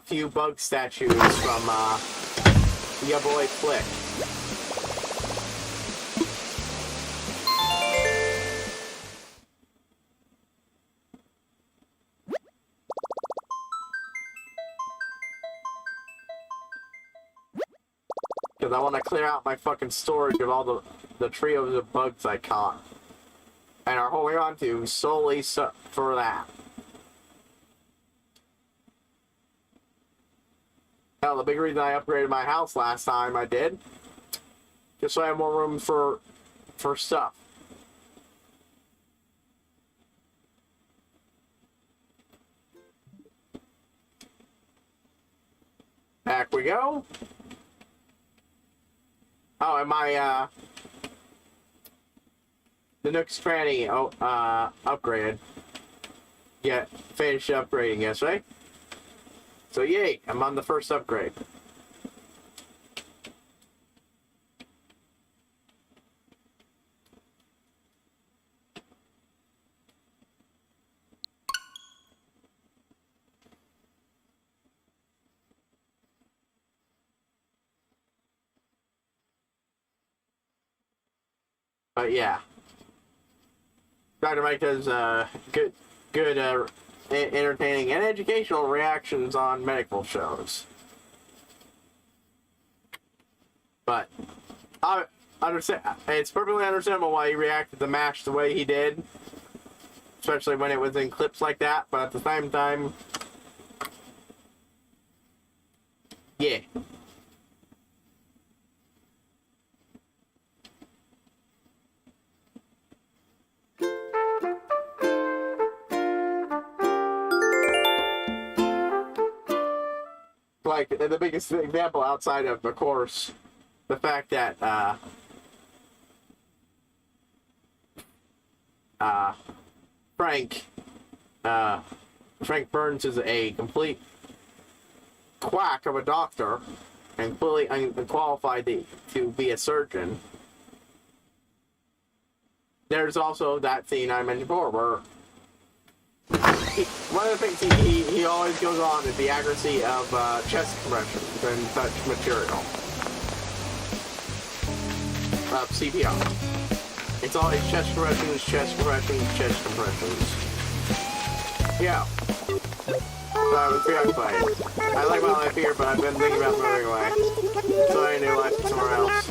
Speaker 1: few bug statues from your boy Flick. Because I want to clear out my fucking storage of all the trios of bugs I caught and are holding on to solely for that. Now, the big reason I upgraded my house last time I did, just so I have more room for stuff. Back we go. Oh, and my, the Nook's Cranny, upgraded. Yeah, finished upgrading yesterday. So yay, I'm on the first upgrade. But yeah, Dr. Mike does good entertaining and educational reactions on medical shows. But I understand, it's perfectly understandable why he reacted to MASH the way he did, especially when it was in clips like that. But at the same time, yeah. Like, the biggest example outside of course, the fact that, Frank Burns is a complete quack of a doctor and completely unqualified to be a surgeon. There's also that scene I mentioned before where one of the things he always goes on is the accuracy of chest compressions and such material. CPR. It's always chest compressions, chest compressions, chest compressions. Yeah. So I was preoccupied. I like my life here, but I've been thinking about moving away. So I knew life somewhere else.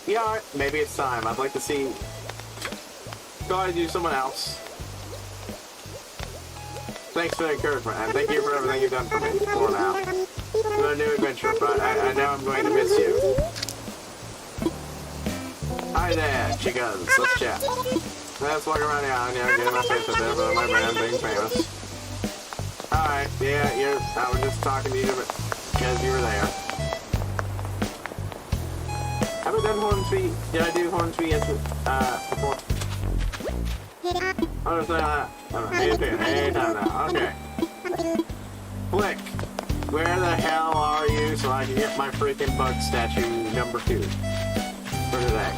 Speaker 1: Yeah, maybe it's time. I'd like to see. Go ahead and do someone else. Thanks for the encouragement, and thank you for everything you've done for me for now. It's a new adventure, but I know I'm going to miss you. Hi there, chicas. Let's chat. Let's walk around here and get my face up there, but my brand being famous. Alright, yeah, I was just talking to you because you were there. Have I done Hornsby? Did I do Hornsby before? Oh, it's not that. Anytime now. Okay. Flick, where the hell are you so I can get my freaking bug statue number 2 for today?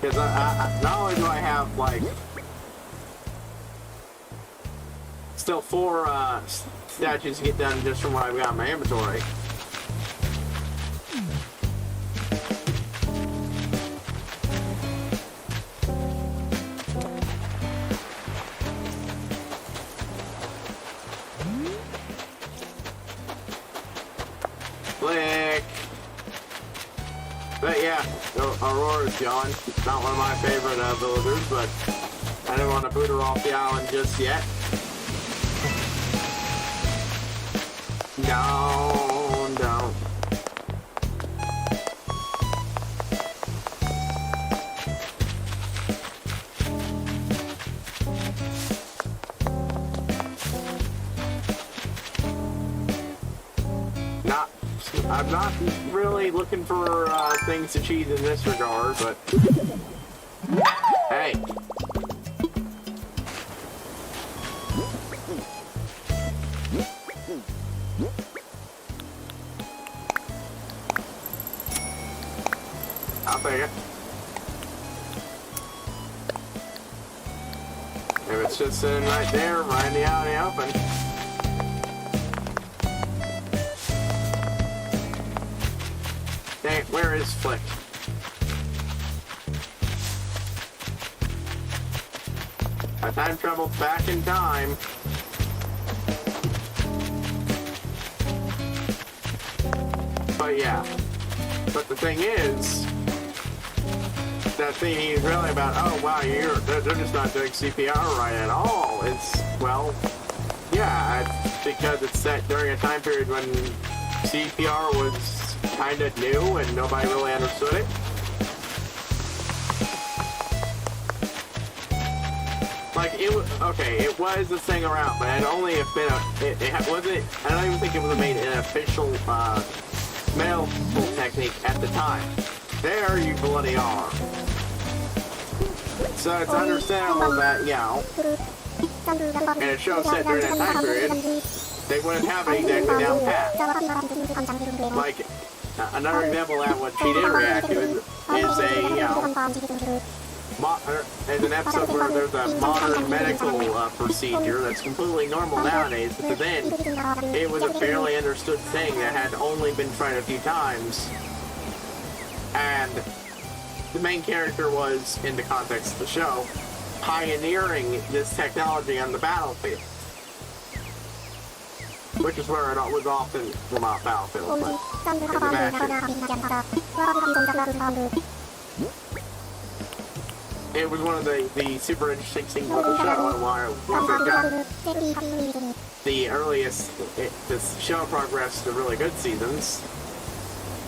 Speaker 1: Because not only do I have, like, still 4 statues to get done just from what I've got in my inventory. Click. But yeah, Aurora's gone. Not one of my favorite villagers, but I didn't want to boot her off the island just yet. No, don't. I'm not really looking for things to cheese in this regard, but hey. I'll take it. If it's just sitting right there, right out in the open. Dang it, where is Flick? I time traveled back in time. But yeah. But the thing is, that thing he's really about, oh wow, they're just not doing CPR right at all. It's, well, yeah, because it's set during a time period when CPR was kind of new and nobody really understood it. Like, it was, okay, it was a thing around, but it only have been it wasn't, I don't even think it was made an official medical technique at the time. There you bloody are. So it's understandable that, you know, and a show set during that time period, they wouldn't have it exactly down pat. Like, another example of what she did react to is a, you know, there's an episode where there's a modern medical procedure that's completely normal nowadays, but then it was a barely understood thing that had only been tried a few times, and the main character was, in the context of the show, pioneering this technology on the battlefield. Which is where it was often, well, not battlefield, but in the matches. It was one of the super interesting things of the show, and why once it got the earliest, the show progressed to really good seasons,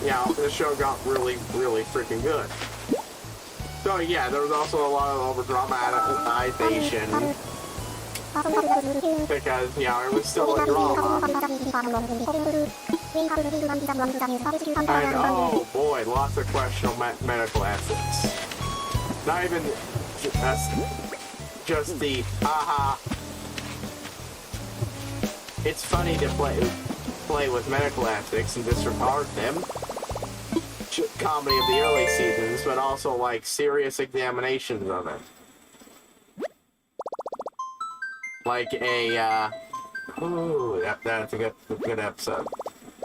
Speaker 1: you know, the show got really, really freaking good. So yeah, there was also a lot of over-dramatization, because, you know, it was still a drama. And oh boy, lots of questionable medical ethics. Not even just the haha. It's funny to play with medical ethics and disregard them. Comedy of the early seasons, but also like serious examinations of it. Like a ooh, that's a good episode.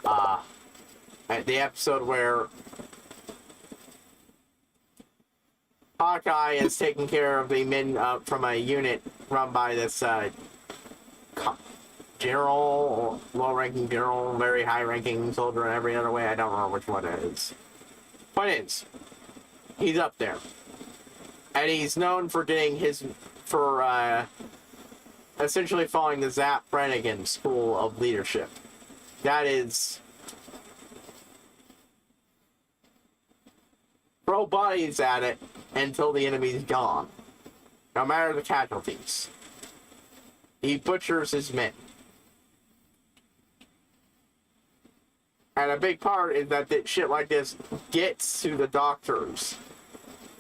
Speaker 1: The episode where Hawkeye is taking care of the men from a unit run by this general, low-ranking general, very high-ranking soldier in every other way. I don't remember which one it is. Point is, he's up there, and he's known for getting essentially following the Zap Brannigan school of leadership. That is, throw bodies at it until the enemy's gone, no matter the casualties. He butchers his men. And a big part is that shit like this gets to the doctors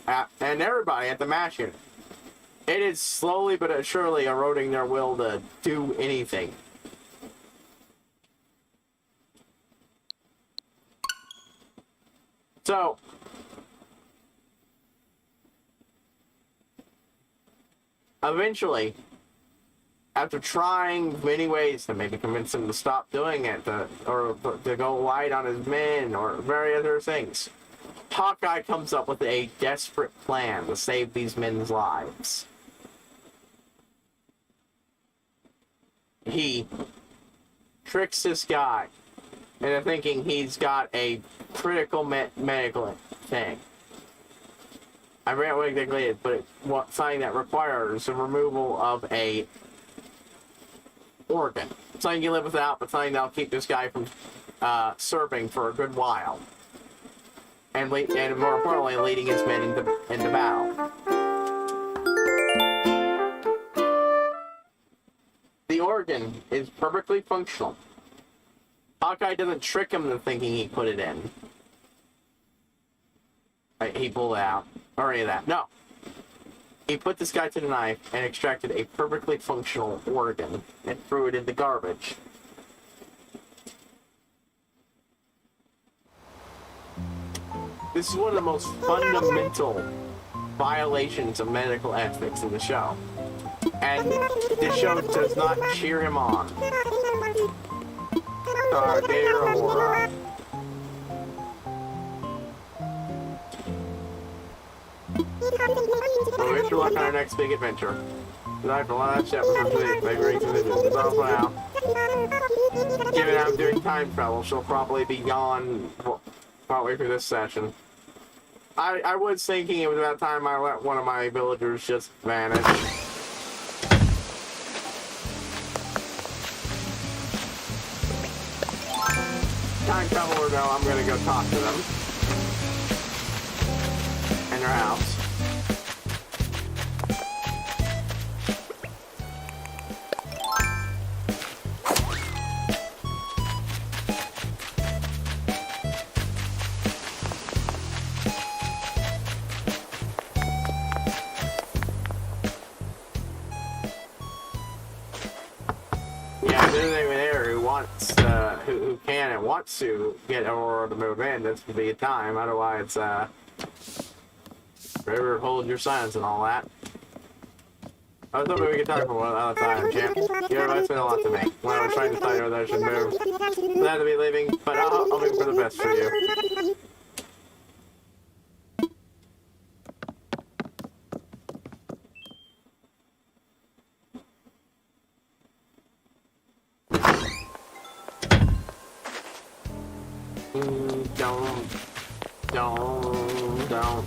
Speaker 1: and everybody at the MASH unit. It is slowly but surely eroding their will to do anything. So, eventually, after trying many ways to maybe convince him to stop doing it, or to go light on his men, or various other things, Hawkeye comes up with a desperate plan to save these men's lives. He tricks this guy into thinking he's got a critical medical thing. I forget what exactly it is, but it's something that requires the removal of a organ. Something you live without, but something that'll keep this guy from serving for a good while. And more importantly, leading his men into battle. The organ is perfectly functional. Hawkeye doesn't trick him into thinking he put it in. He pulled it out. Or any of that. No. He put this guy to the knife and extracted a perfectly functional organ and threw it in the garbage. This is one of the most fundamental violations of medical ethics in the show. And the show does not cheer him on. We wish you luck on our next big adventure. Tonight for last episode, big rings of the now. Given I'm doing time travel, she'll probably be gone partway through this session. I was thinking it was about time I let one of my villagers just vanish. Time travel or no, I'm gonna go talk to them. In their house. Who can and wants to get Aurora to move in, this would be a time. Otherwise, forever hold your silence and all that. I was hoping we could talk for one other time, champ. Your advice meant a lot to me. When I was trying to decide whether I should move, glad to be leaving, but I'll move for the best for you. Don't.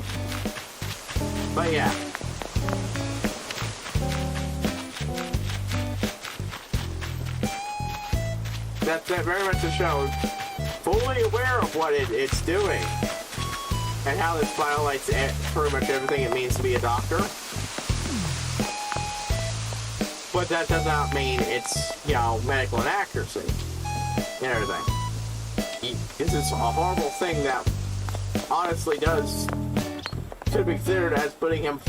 Speaker 1: But yeah. That's very much the show. Fully aware of what it's doing. And how this violates pretty much everything it means to be a doctor. But that does not mean it's, medical inaccuracy and everything. This is a horrible thing that honestly could be considered as putting him,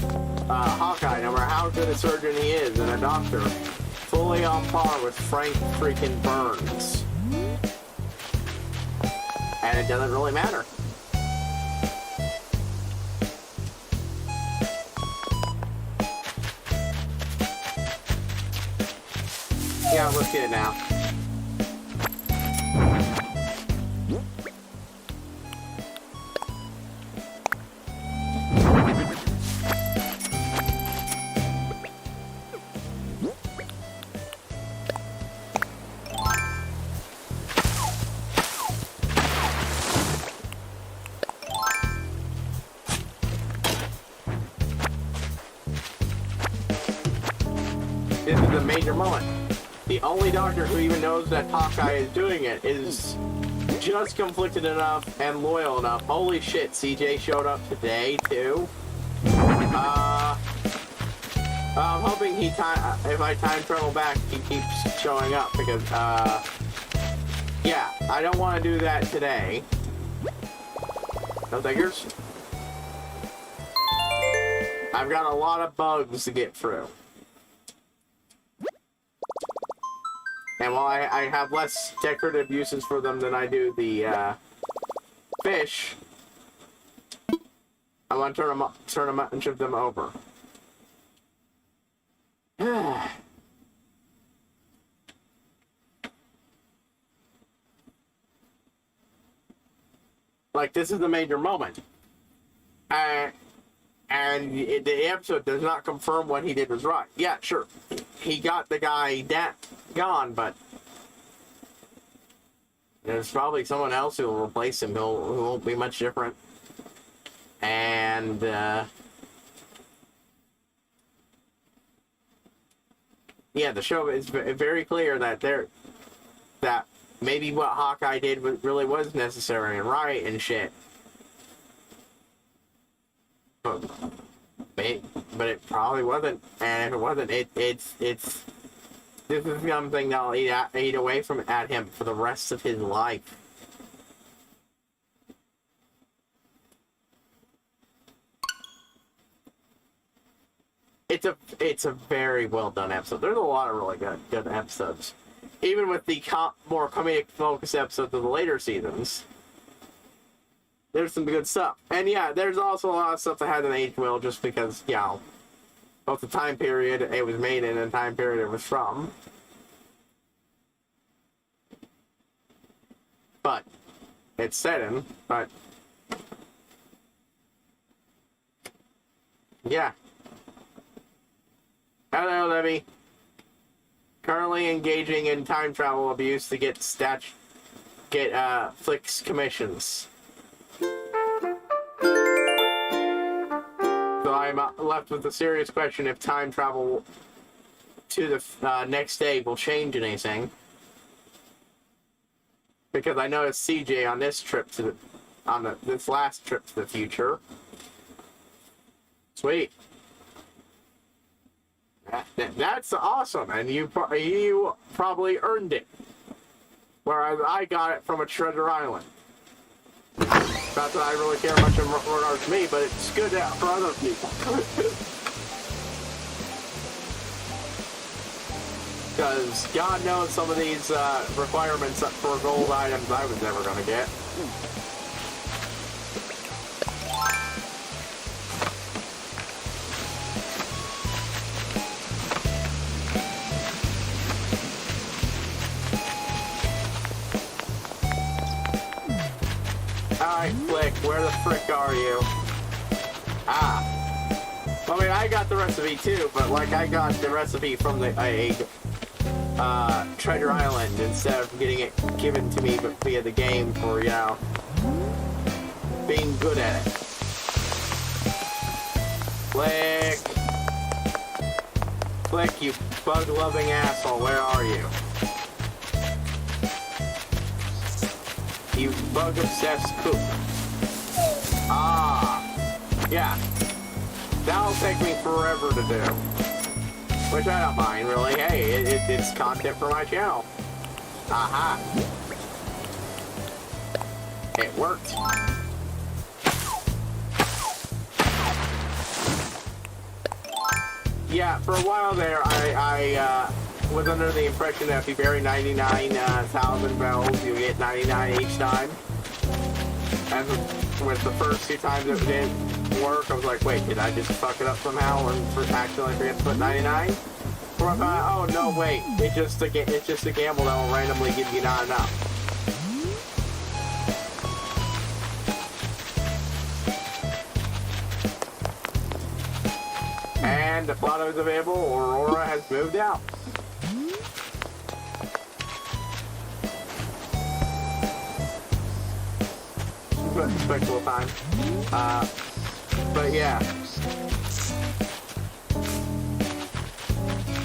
Speaker 1: Hawkeye, no matter how good a surgeon he is and a doctor, fully on par with Frank freaking Burns. And it doesn't really matter. Yeah, let's get it now. This is a major moment. The only doctor who even knows that Hawkeye is doing it is just conflicted enough and loyal enough. Holy shit, CJ showed up today too. I'm hoping if I time travel back, he keeps showing up because, yeah, I don't want to do that today. No takers. I've got a lot of bugs to get through. And while I have less decorative uses for them than I do the fish, I want to turn a bunch of them over. Like, this is a major moment. And the episode does not confirm what he did was right. Yeah, sure. He got the guy gone, but There's probably someone else who will replace him who won't be much different. And, yeah, the show is very clear that that maybe what Hawkeye did really was necessary and right and shit. But it probably wasn't. And if it wasn't, it's this is something that'll eat away from at him for the rest of his life. It's a very well done episode. There's a lot of really good episodes, even with the more comedic focused episodes of the later seasons. There's some good stuff, and yeah, there's also a lot of stuff that hasn't aged well, just because both the time period it was made in and the time period it was from. But it's set in. But yeah. Hello, Levy. Currently engaging in time travel abuse to get Flick's commissions. So I'm left with the serious question if time travel to the next day will change anything. Because I noticed CJ on this trip this last trip to the future. Sweet. That's awesome, and you probably earned it. Whereas I got it from a treasure island. Not that I really care much in regards to me, but it's good for other people. Because God knows some of these requirements for gold items I was never going to get. Alright, Flick, where the frick are you? Ah. I mean, I got the recipe too, but like I got the recipe from the Treasure Island instead of getting it given to me via the game for, being good at it. Flick! Flick, you bug-loving asshole, where are you? You bug-obsessed poop. Ah. Yeah. That'll take me forever to do. Which I don't mind, really. Hey, it's content for my channel. Aha. It worked. Yeah, for a while there, I was under the impression that if you bury 99,000 bells, you get 99 each time. And with the first two times it didn't work, I was like, wait, did I just fuck it up somehow and accidentally forget to put 99? Or I thought, oh no, wait, it's just a gamble that will randomly give you not enough. And the plot is available, Aurora has moved out. Respectable time. But yeah.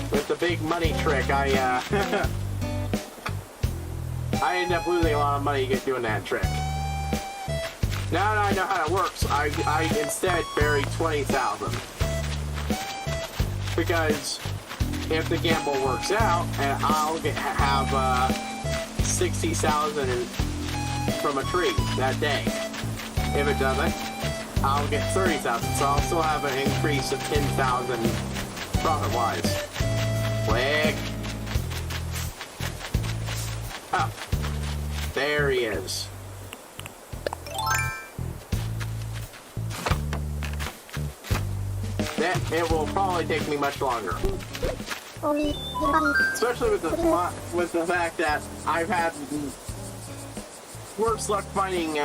Speaker 1: With the big money trick, I ended up losing a lot of money doing that trick. Now that I know how it works, I instead buried 20,000. Because if the gamble works out, and I'll have 60,000 from a tree that day. If it doesn't, I'll get 30,000. So I'll still have an increase of 10,000 profit-wise. Click. Oh, there he is. It will probably take me much longer. Especially with the fact that I've had worse luck finding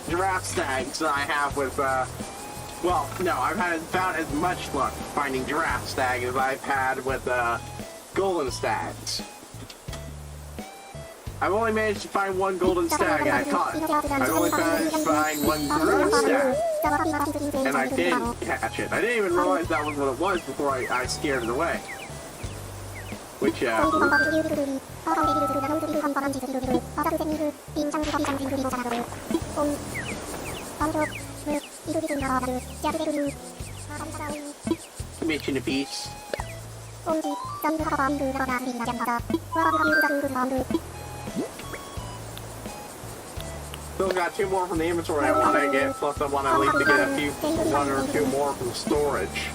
Speaker 1: giraffe stags than I have with well, no, I've had about as much luck finding giraffe stags as I've had with golden stags. I've only managed to find one golden stag and I caught it. I've only managed to find one green stag and I didn't catch it. I didn't even realize that was what it was before I scared it away. Which, mission of peace. Still got 2 more from the inventory I want to get, plus I want to at least to get one or two more from storage.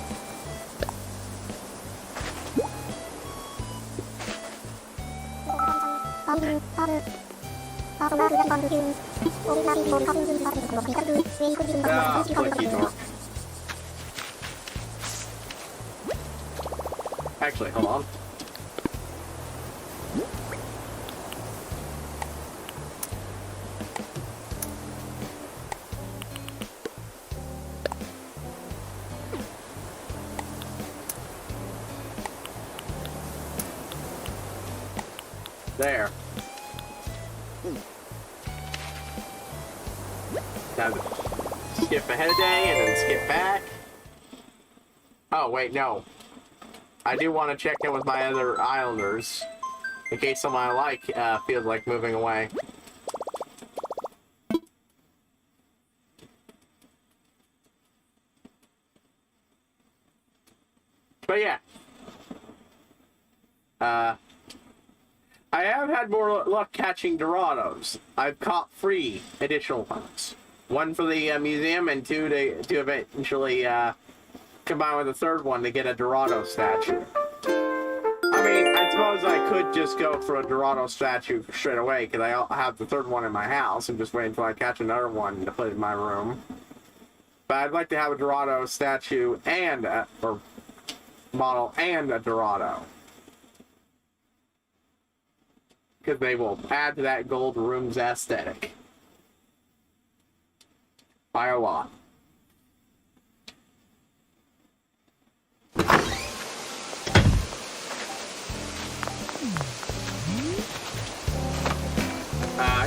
Speaker 1: Clicky door. Actually, hold on. There. Time to skip ahead a day and then skip back. Oh, wait, no. I do want to check in with my other islanders in case someone I like feels like moving away. But yeah. I have had more luck catching Dorados. I've caught 3 additional ones. 1 for the museum and 2 to eventually combine with the 3rd one to get a Dorado statue. I mean, I suppose I could just go for a Dorado statue straight away because I have the 3rd one in my house and just wait until I catch another one to put in my room. But I'd like to have a Dorado statue and or model and a Dorado. Because they will add to that gold room's aesthetic. By a lot.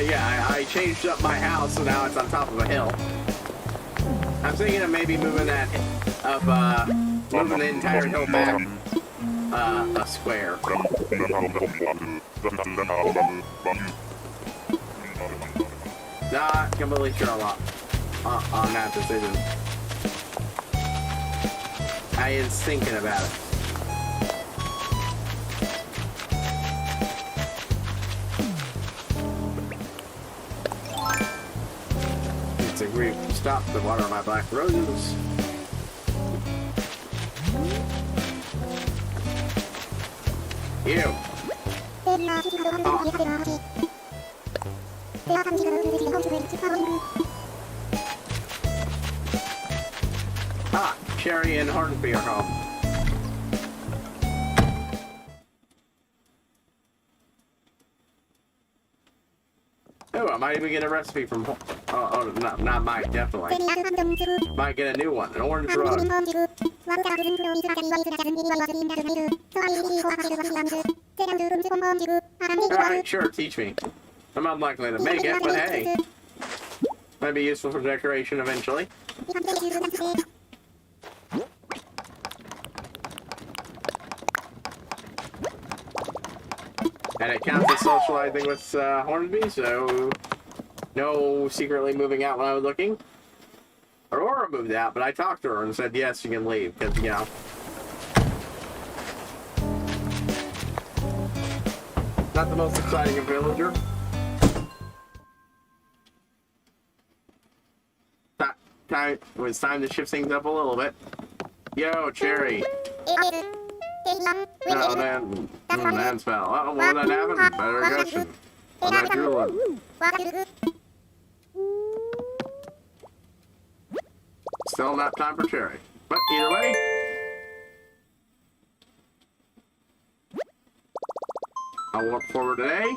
Speaker 1: Yeah, I changed up my house, so now it's on top of a hill. I'm thinking of maybe moving that moving the entire hill back a square. Not completely sure on that decision. I is thinking about it. It's a great stop to water my black roses. Ew. Ah, Cherry and Hornsby are home. Oh, I might even get a recipe from... Oh, not Mike, definitely. Might get a new one, an orange rug. Alright, sure, teach me. I'm unlikely to make it, but hey. Might be useful for decoration eventually. And it counts as socializing with Hornsby, so no secretly moving out when I was looking. Aurora moved out, but I talked to her and said, yes, you can leave, because, you know. Not the most exciting of villager. It was time to shift things up a little bit. Yo, Cherry. No, man spell. Oh, what that happened? Better aggression. On that drooling. Still not time for Cherry. But either way. I'll walk forward today.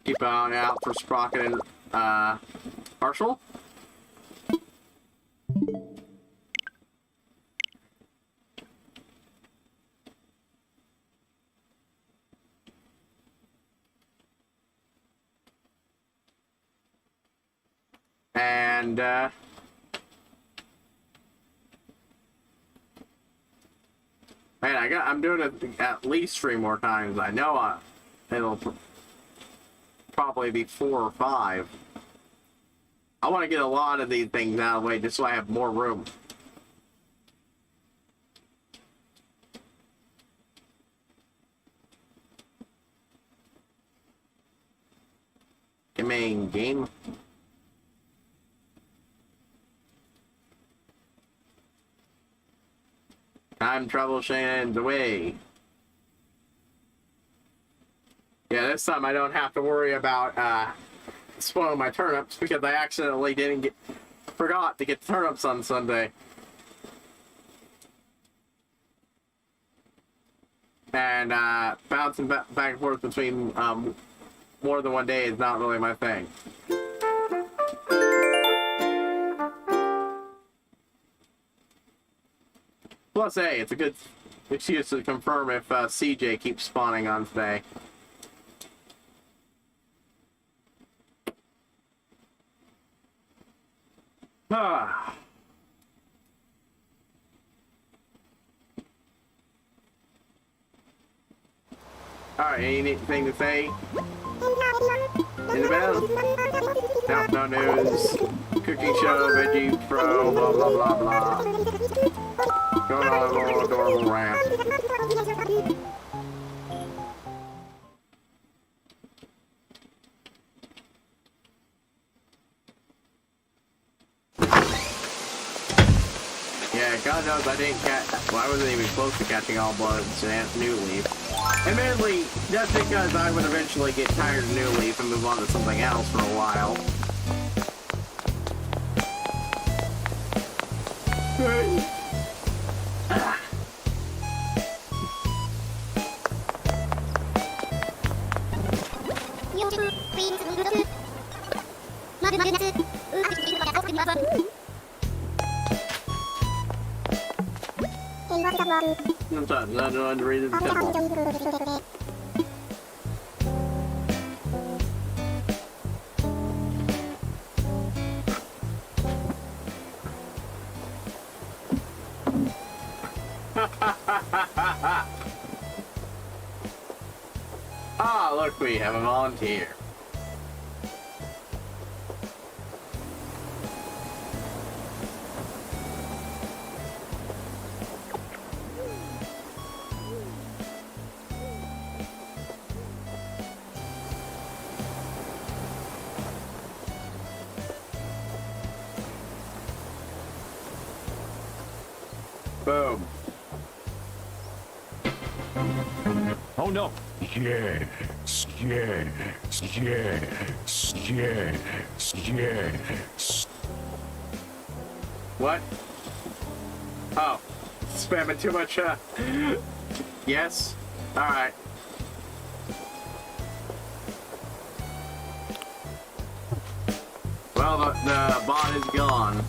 Speaker 1: Keep an eye out for Sprocket and Marshall. And, man, I'm doing it at least 3 more times. I know it'll probably be 4 or 5. I want to get a lot of these things out of the way just so I have more room. Main game. Time travel Shannon's away. Yeah, this time I don't have to worry about spoiling my turnips because I accidentally forgot to get turnips on Sunday. And bouncing back and forth between more than one day is not really my thing. Plus, hey, it's a good excuse to confirm if CJ keeps spawning on today. Ah. Alright, anything to say? Isabel? No news. Cooking show, veggie pro, blah blah blah blah. Going on a little adorable rant. Yeah, God knows I didn't catch. Well, I wasn't even close to catching all bloods and New Leaf. Admittedly, that's because I would eventually get tired of New Leaf and move on to something else for a while. Sometimes I don't underrate the temple. Ah, look, we have a volunteer. Boom.
Speaker 2: Oh no. Yes, yes, yes, yes, yes.
Speaker 1: What? Oh, spamming too much, yes? Alright. Well, the bot is gone.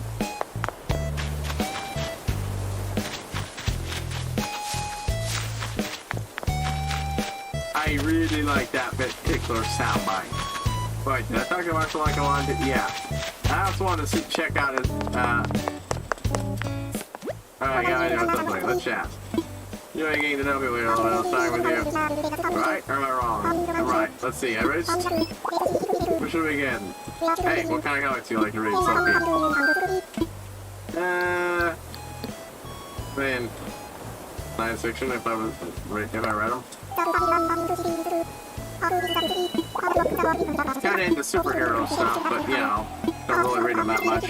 Speaker 1: I really like that particular soundbite. Wait, did I talk about it like I wanted to? Yeah. I also wanted to check out his, Alright, yeah, I know something. Let's chat. You're getting to know me later on. I'll start with you. Right? Or am I wrong? I'm right. Let's see. Erased? Where should we begin? Hey, what kind of comics do you like to read? Man. Science fiction, if I read them. Kinda into superhero stuff, but you know, don't really read them that much.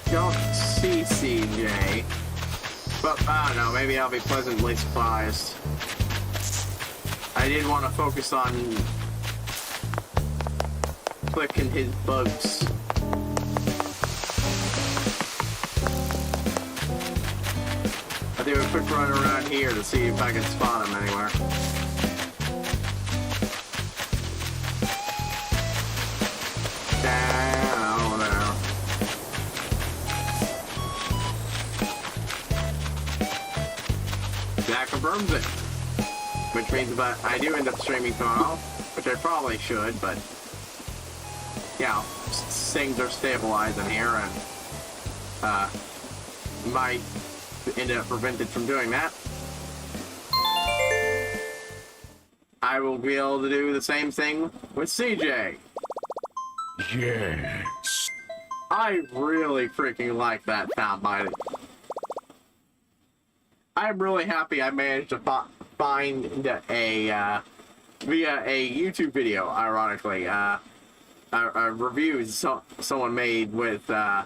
Speaker 1: Don't see CJ, but I don't know, maybe I'll be pleasantly surprised. I did want to focus on clicking his bugs. I'll do a quick run around here to see if I can spot him anywhere. Down there. That confirms it. which means that I do end up streaming tomorrow, which I probably should, but you know, things are stabilizing here, and might end up prevented from doing that. I will be able to do the same thing with CJ.
Speaker 2: Yes.
Speaker 1: I really freaking like that soundbite. I'm really happy I managed to find a via a YouTube video, ironically, a review someone made with a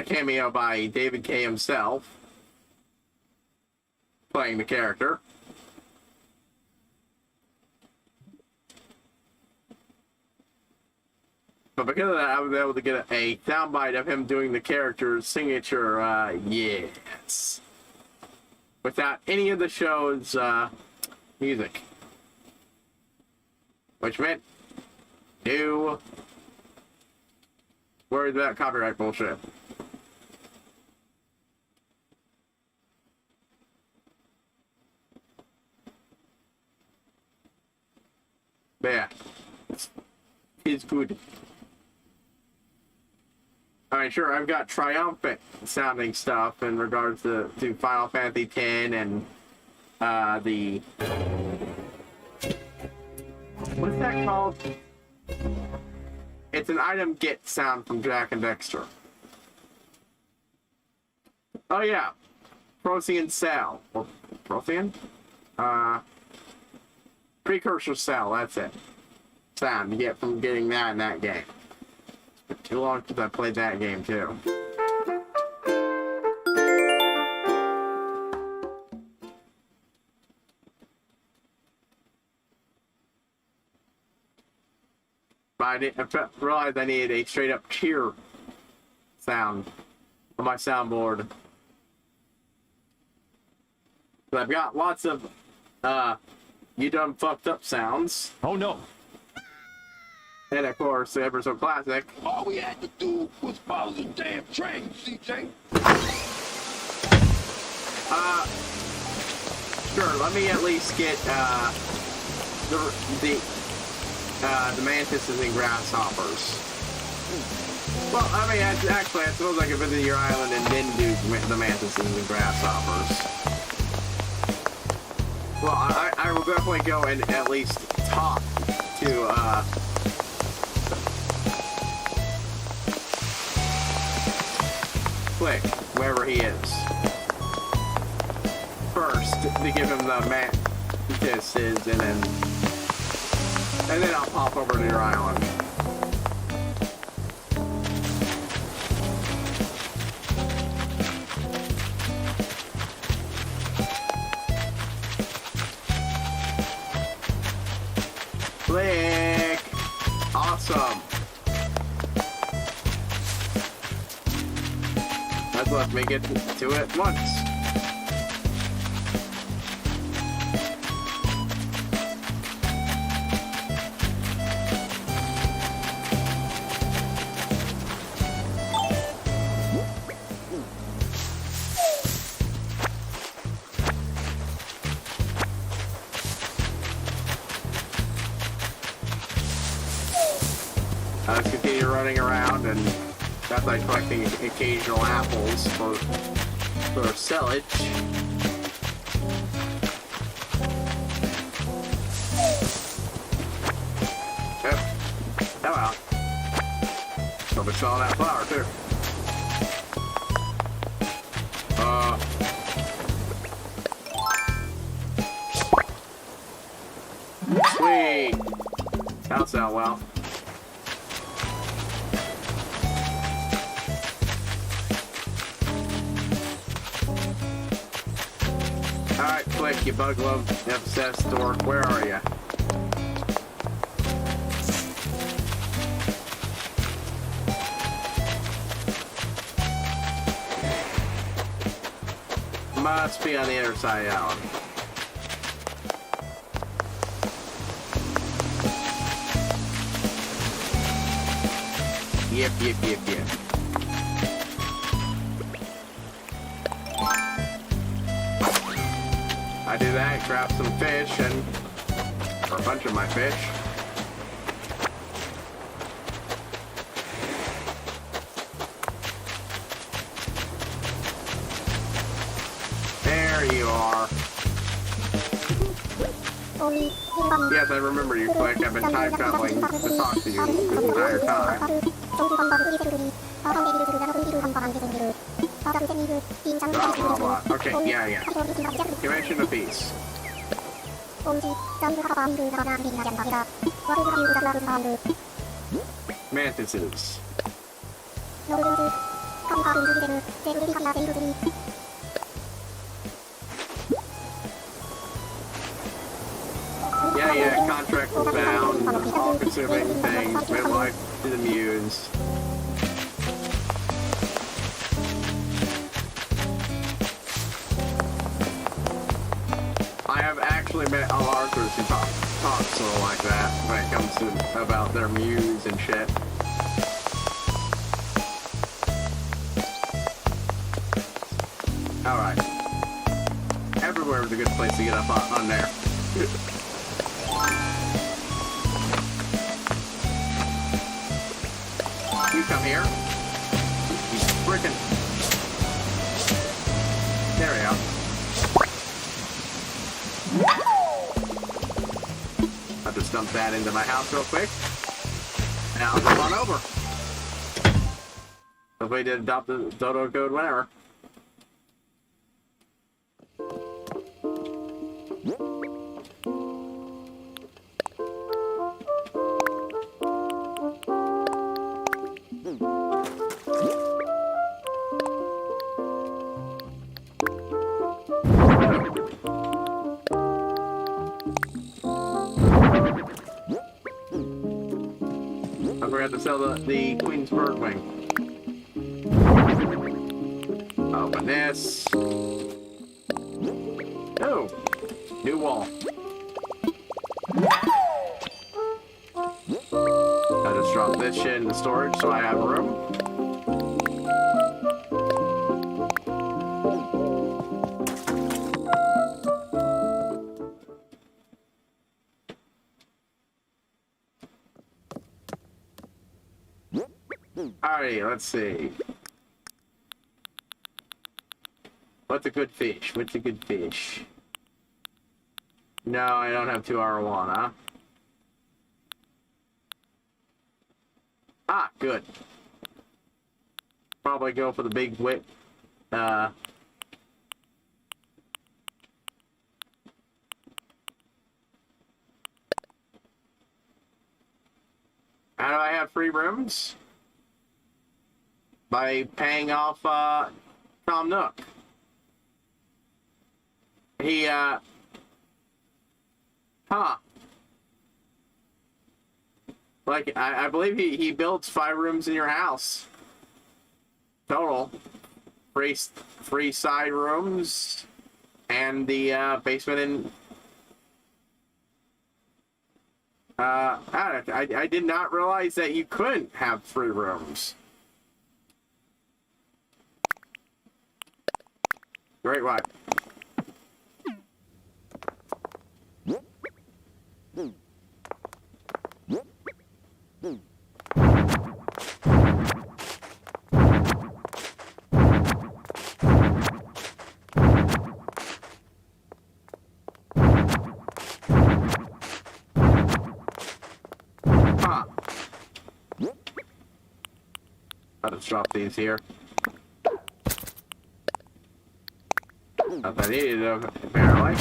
Speaker 1: cameo by David K himself playing the character. But because of that, I was able to get a soundbite of him doing the character's signature, yes, without any of the show's music. Which meant no worries about copyright bullshit. But yeah, it's good. I mean, sure, I've got triumphant sounding stuff in regards to Final Fantasy X and the... what's that called? It's an item get sound from Jack and Dexter. Oh yeah, Procyon Cell. Or Procyon? Precursor Cell, that's it. Sound you get from getting that in that game. It's been too long since I played that game too. But I realized I needed a straight up cheer sound on my soundboard. But I've got lots of you done fucked up sounds.
Speaker 2: Oh no.
Speaker 1: And of course, the ever so classic.
Speaker 3: All we had to do was follow the damn train, CJ.
Speaker 1: Sure, let me at least get the mantises and grasshoppers. Well, I mean, actually, I suppose I could visit your island and then do the mantises and grasshoppers. Well, I will definitely go and at least talk to, Click, wherever he is. First, to give him the mantises, and then I'll pop over to your island. Click! Awesome! That's left me get to it once. Let's continue running around, and that's like collecting occasional apples for sellage. Yep. Oh well. Hope it's all that flour too. Sweet. That'll sell well. Alright, Click, you bug love obsessed dork. Where are you? Must be on the other side of the island. Yep. I I do that, grab some fish and or a bunch of my fish. There you are. Yes, I remember you, Click. I've been time traveling to talk to you this entire time. Blah, blah, blah. Okay, yeah. Convention of Peace. Mantises. Yeah, contract was bound, all-consuming things, midlife to the muse. I have actually met all archers who talk sort of like that when it comes to about their muse and shit. Alright. Everywhere is a good place to get up on there. You come here. You frickin'. There we go. I'll just dump that into my house real quick. And I'll come on over. Hopefully did adopt the dodo code whenever. I forgot to sell the Queen's Bird Wing. Open this. Oh, new wall. I just dropped this shit in the storage so I have room. Alrighty, let's see. What's a good fish? What's a good fish? No, I don't have 2 arowana. Ah, good. Probably go for the big whip. How do I have free rooms? By paying off Tom Nook. He like I believe he builds 5 rooms in your house total, free side rooms and the basement in I did not realize that you couldn't have 3 rooms. Great wife. I'll just drop these here. Not that I needed them, apparently.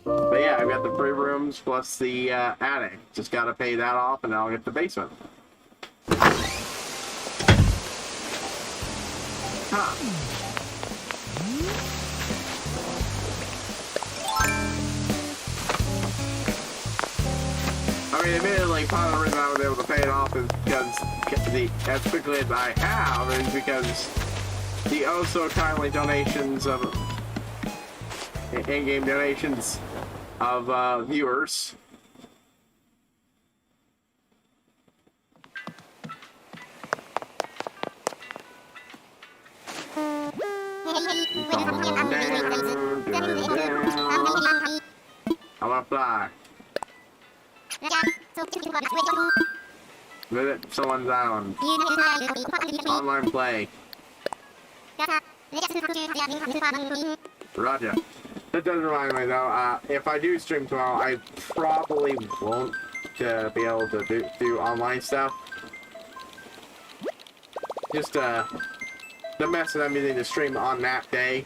Speaker 1: But yeah, I've got the 3 rooms plus the attic. Just gotta pay that off and I'll get the basement. Huh. I mean, admittedly, part of the reason I was able to pay it off is because as quickly as I have is because the oh so kindly donations of in-game donations of viewers. I wanna fly. Visit someone's island. Online play. Roger. That does remind me though, if I do stream tomorrow, I probably won't be able to do online stuff. Just the method I'm using to stream on that day.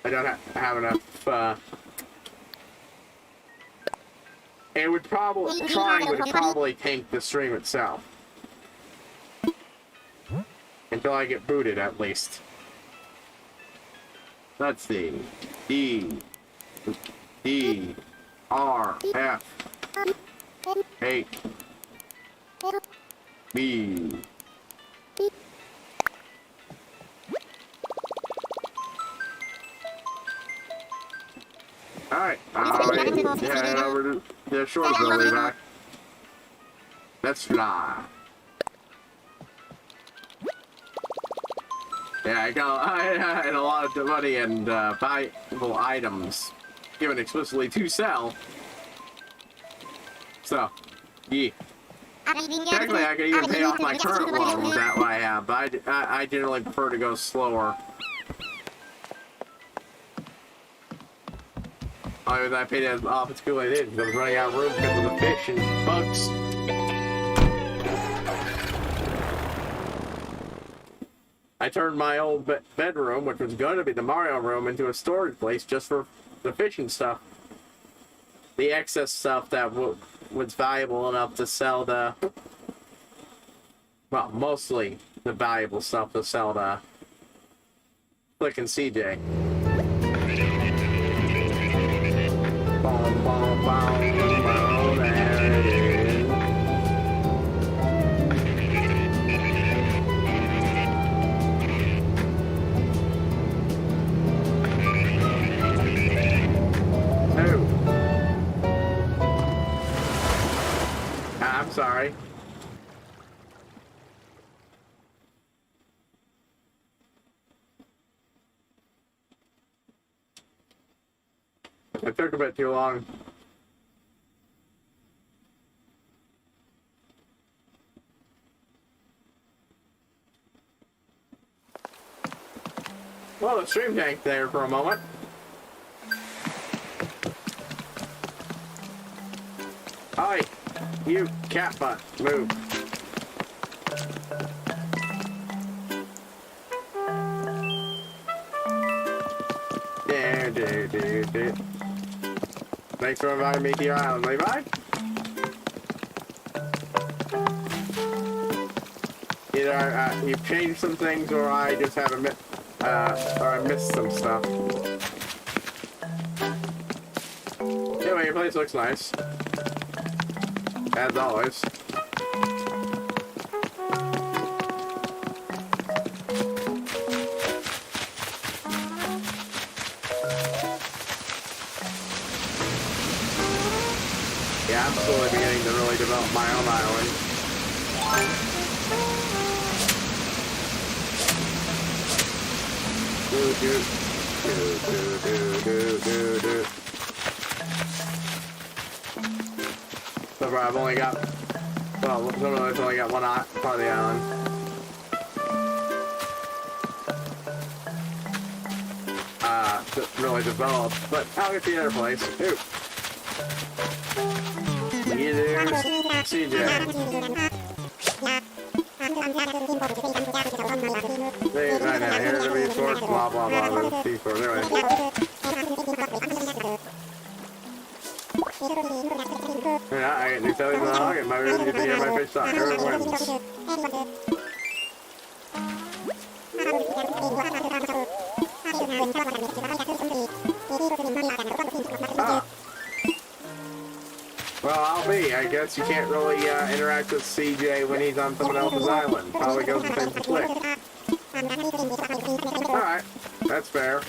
Speaker 1: I don't have enough, it would probably tank the stream itself. Until I get booted, at least. Let's see. D, R, F, H, B. Alright, head over to the shore building back. Let's fly. Yeah, I had a lot of money and valuable items given explicitly to sell. So, yeah. Technically, I could even pay off my current loans that way I have, but I generally prefer to go slower. I paid it off as cool as it is because I was running out of room because of the fish and bugs. I turned my old bedroom, which was going to be the Mario room, into a storage place just for the fishing stuff. The excess stuff that was valuable enough to sell the... Well, mostly the valuable stuff to sell to Flick and CJ. Boom, boom, boom, boom, there it is. Oh. I'm sorry. It took a bit too long. Well, the stream tanked there for a moment. Hi, you cat butt, move. Do. Thanks for inviting me to your island, Levi. Either you've changed some things, or I just haven't or I missed some stuff. Anyway, your place looks nice, as always. Yeah, I'm slowly beginning to really develop my own island. Do. So far, I've only got, well, some of those only got one part of the island. Really developed, but I'll get the other place. Ooh. There's CJ. Right now, here's the resource, blah, blah, blah, the resource, anyway. Yeah, I get new selling the hog, and my really get to hear my fish talk. Whoever wins. Oh. Well, I'll be. I guess you can't really interact with CJ when he's on someone else's island. Probably goes the same for Flick. Alright, that's fair.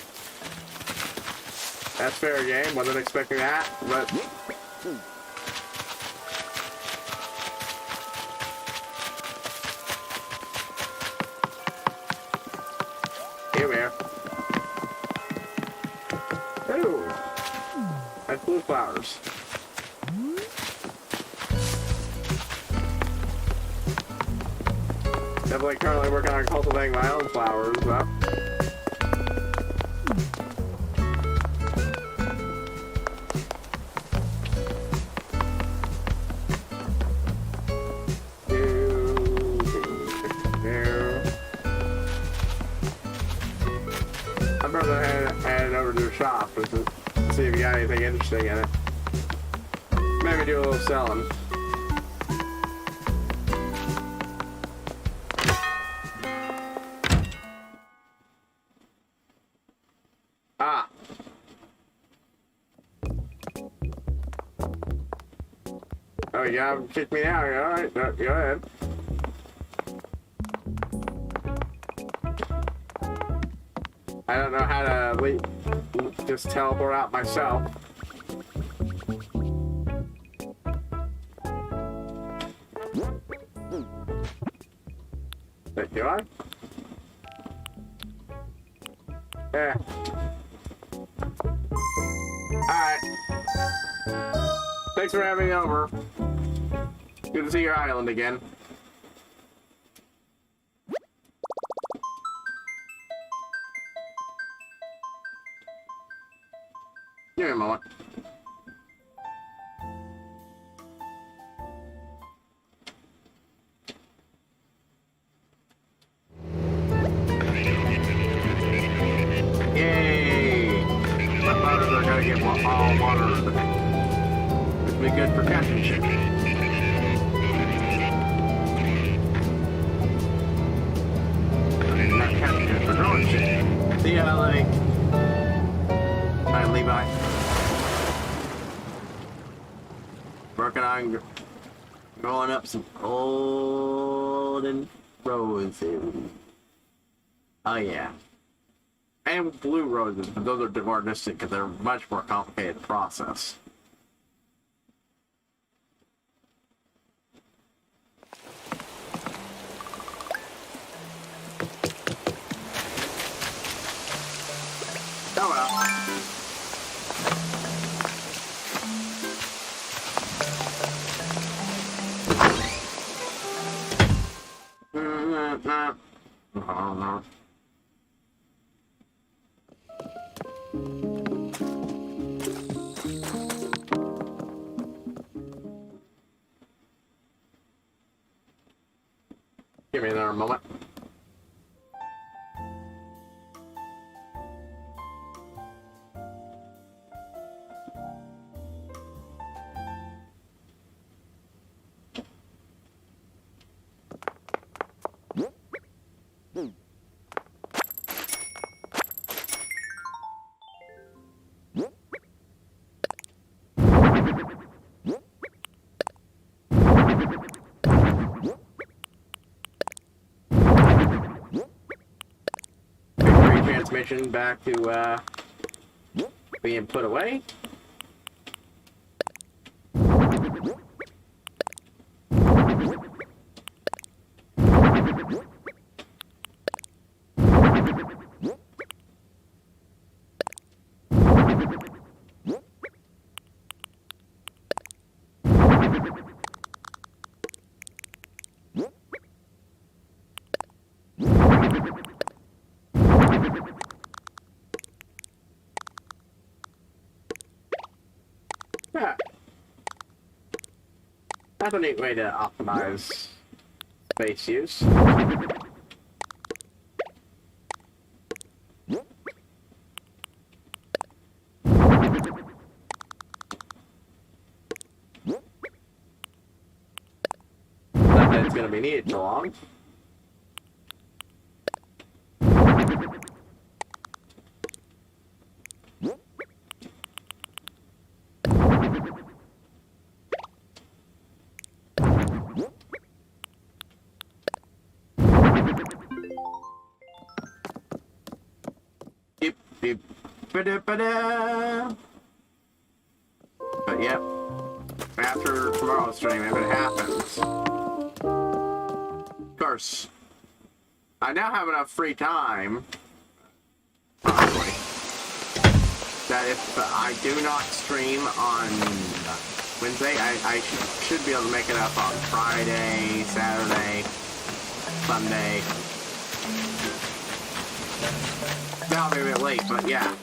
Speaker 1: That's fair game. Wasn't expecting that, but... Here we are. Ooh. That's blue flowers. Definitely currently working on cultivating my own flowers, but... I'm probably heading over to the shop to see if you got anything interesting in it. Maybe do a little selling. Ah. Oh, you gotta kick me out. Alright, go ahead. I don't know how to just teleport out myself. Wait, do I? Yeah. Alright. Thanks for having me over. Good to see your island again. Give me a moment. Yay! My butters are gonna get all water. This will be good for catching shit. Not catching it, for throwing shit. See ya, Lenny. Bye, Levi. Working on growing up some golden roses. Oh yeah. And blue roses, but those are more distant because they're much more complicated process. Oh well. No. Give me another moment. Transmission back to being put away. Yeah. That's a neat way to optimize space use. Not that it's going to be needed too long. Beep. Ba-da-ba-da. But yep, after tomorrow's stream, if it happens. Of course, I now have enough free time, probably, that if I do not stream on Wednesday, I should be able to make it up on Friday, Saturday, Sunday. That'll be a bit late, but yeah.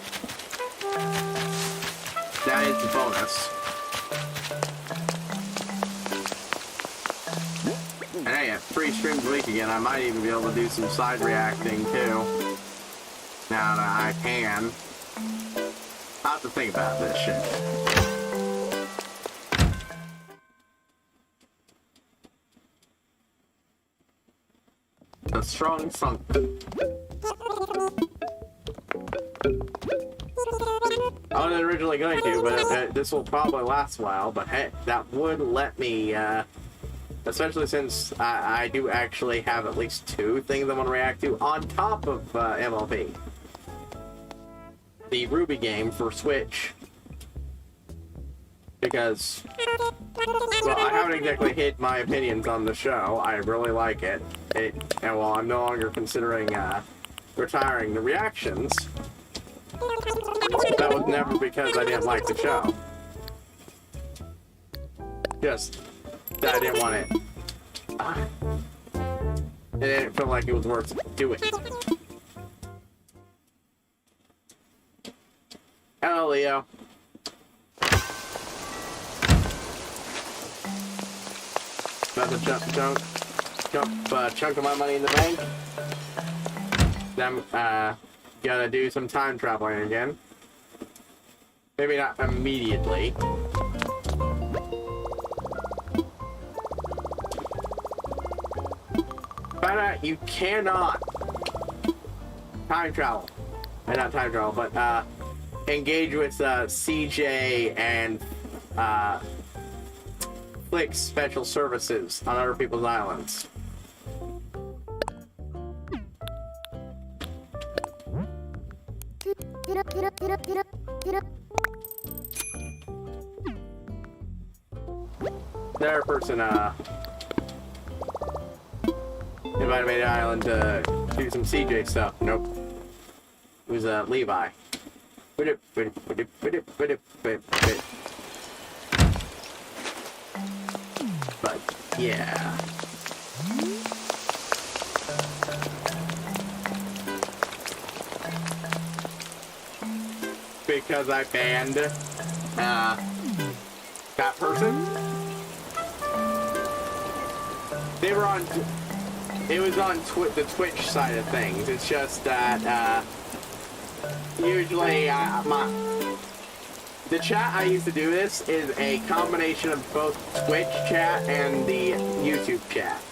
Speaker 1: That is the bonus. And hey, if free streams a week again, I might even be able to do some side reacting too. Now that I can. I'll have to think about this shit. A strong funk. I wasn't originally going to, but this will probably last a while. But hey, that would let me, especially since I do actually have at least 2 things I want to react to on top of MLB. The Ruby game for Switch. Because, well, I haven't exactly hid my opinions on the show. I really like it. And while I'm no longer considering retiring the reactions, that was never because I didn't like the show. Just that I didn't want it. It didn't feel like it was worth doing. Hello, Leo. Another chunk of my money in the bank. Then gotta do some time traveling again. Maybe not immediately. But you cannot time travel. Not time travel, but engage with CJ and Flick's special services on other people's islands. Their person invited me to the island to do some CJ stuff. Nope. It was Levi. But yeah. Because I banned that person. They were on. It was on the Twitch side of things. It's just that usually the chat I use to do this is a combination of both Twitch chat and the YouTube chat.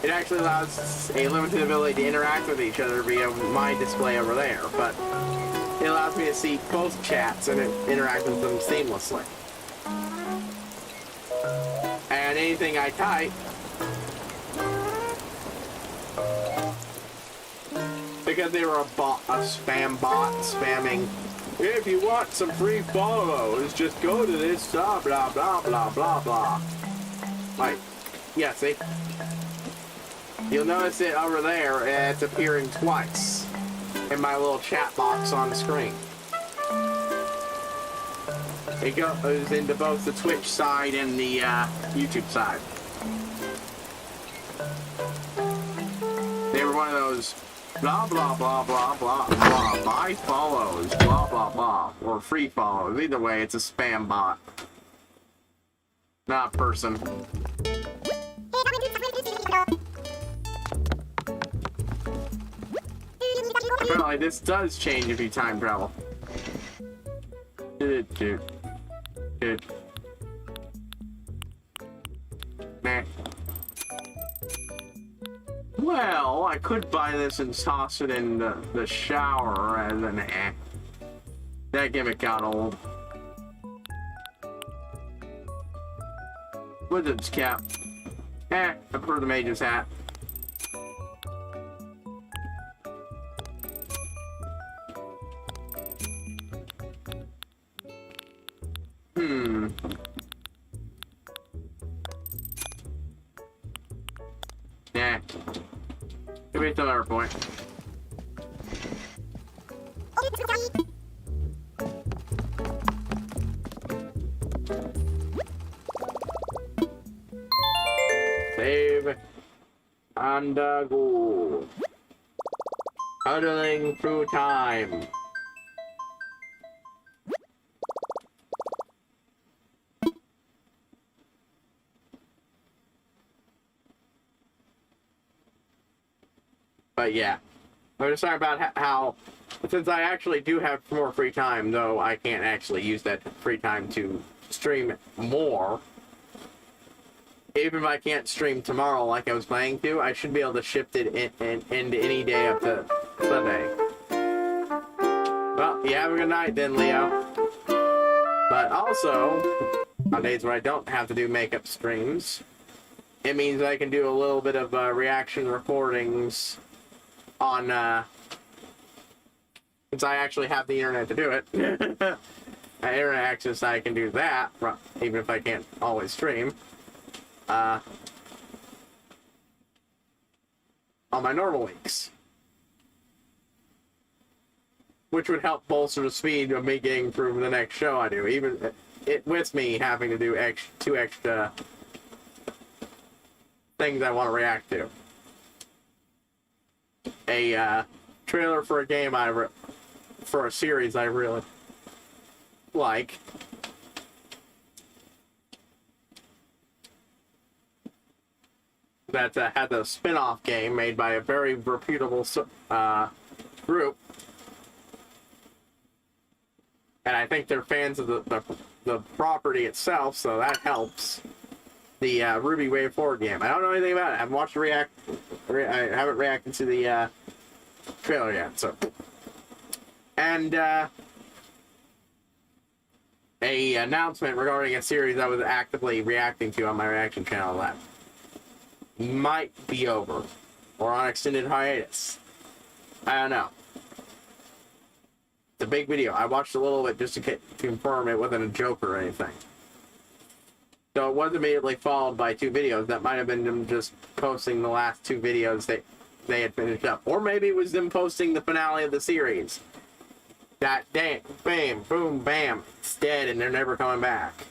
Speaker 1: It actually allows a limited ability to interact with each other via my display over there, but it allows me to see both chats and interact with them seamlessly. And anything I type, because they were a spam bot spamming, if you want some free follows, just go to this blah blah blah blah blah blah. Like, yeah, see? You'll notice it over there, it's appearing twice in my little chat box on the screen. It goes into both the Twitch side and the YouTube side. They were one of those blah blah blah blah blah blah buy follows blah blah blah or free follows. Either way, it's a spam bot, not a person. Apparently, this does change if you time travel. Nah. Well, I could buy this and toss it in the shower as an That gimmick got old. Wizard's cap. I prefer the mage's hat. Give me another point. Save and go. Huddling through time. But yeah, I was just talking about how, since I actually do have more free time, though I can't actually use that free time to stream more. Even if I can't stream tomorrow like I was planning to, I should be able to shift it into any day up to Sunday. Well, you have a good night then, Leo. But also, on days where I don't have to do makeup streams, it means I can do a little bit of reaction recordings on, since I actually have the internet to do it. Internet access, I can do that, even if I can't always stream. On my normal weeks. Which would help bolster the speed of me getting through the next show I do, even with me having to do two extra things I want to react to. A trailer for a game for a series I really like. That had a spin-off game made by a very reputable group. And I think they're fans of the property itself, so that helps. The Ruby Wave 4 game. I don't know anything about it. I haven't watched I haven't reacted to the trailer yet, so. And a announcement regarding a series I was actively reacting to on my reaction channel that might be over or on extended hiatus. I don't know. It's a big video. I watched a little bit just to confirm it wasn't a joke or anything. So it was immediately followed by 2 videos. That might have been them just posting the last 2 videos they had finished up. Or maybe it was them posting the finale of the series. That damn, bam, boom, bam, it's dead and they're never coming back.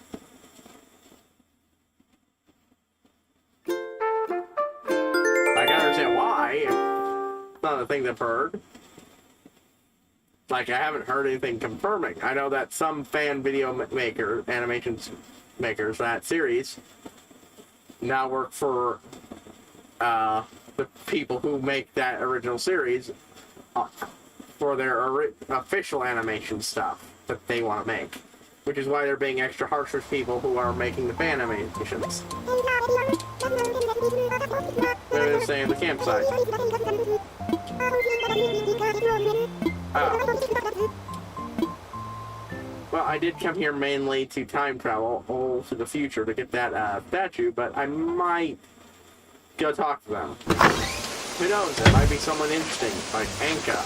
Speaker 1: I can understand why. It's not a thing I've heard. Like, I haven't heard anything confirming. I know that some fan video animation makers for that series now work for the people who make that original series for their official animation stuff that they want to make. Which is why they're being extra harsh with people who are making the fan animations. They're the same at the campsite. Well, I did come here mainly to time travel to the future to get that statue, but I might go talk to them. Who knows? There might be someone interesting, like Anka.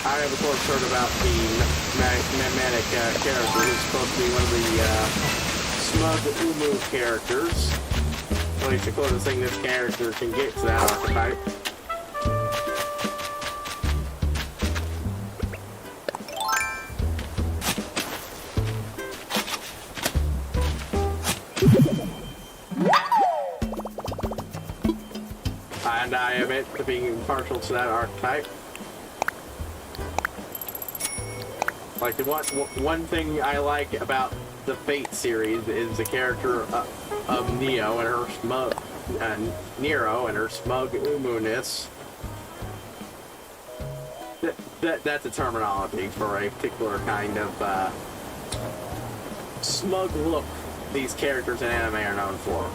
Speaker 1: I have, of course, heard about the mimetic character who's supposed to be one of the smug Umu characters. At least the closest thing this character can get to that archetype. And I admit to being partial to that archetype. Like, the one thing I like about the Fate series is the character of Nero and her smug Umu-ness. That's a terminology for a particular kind of smug look these characters in anime are known for.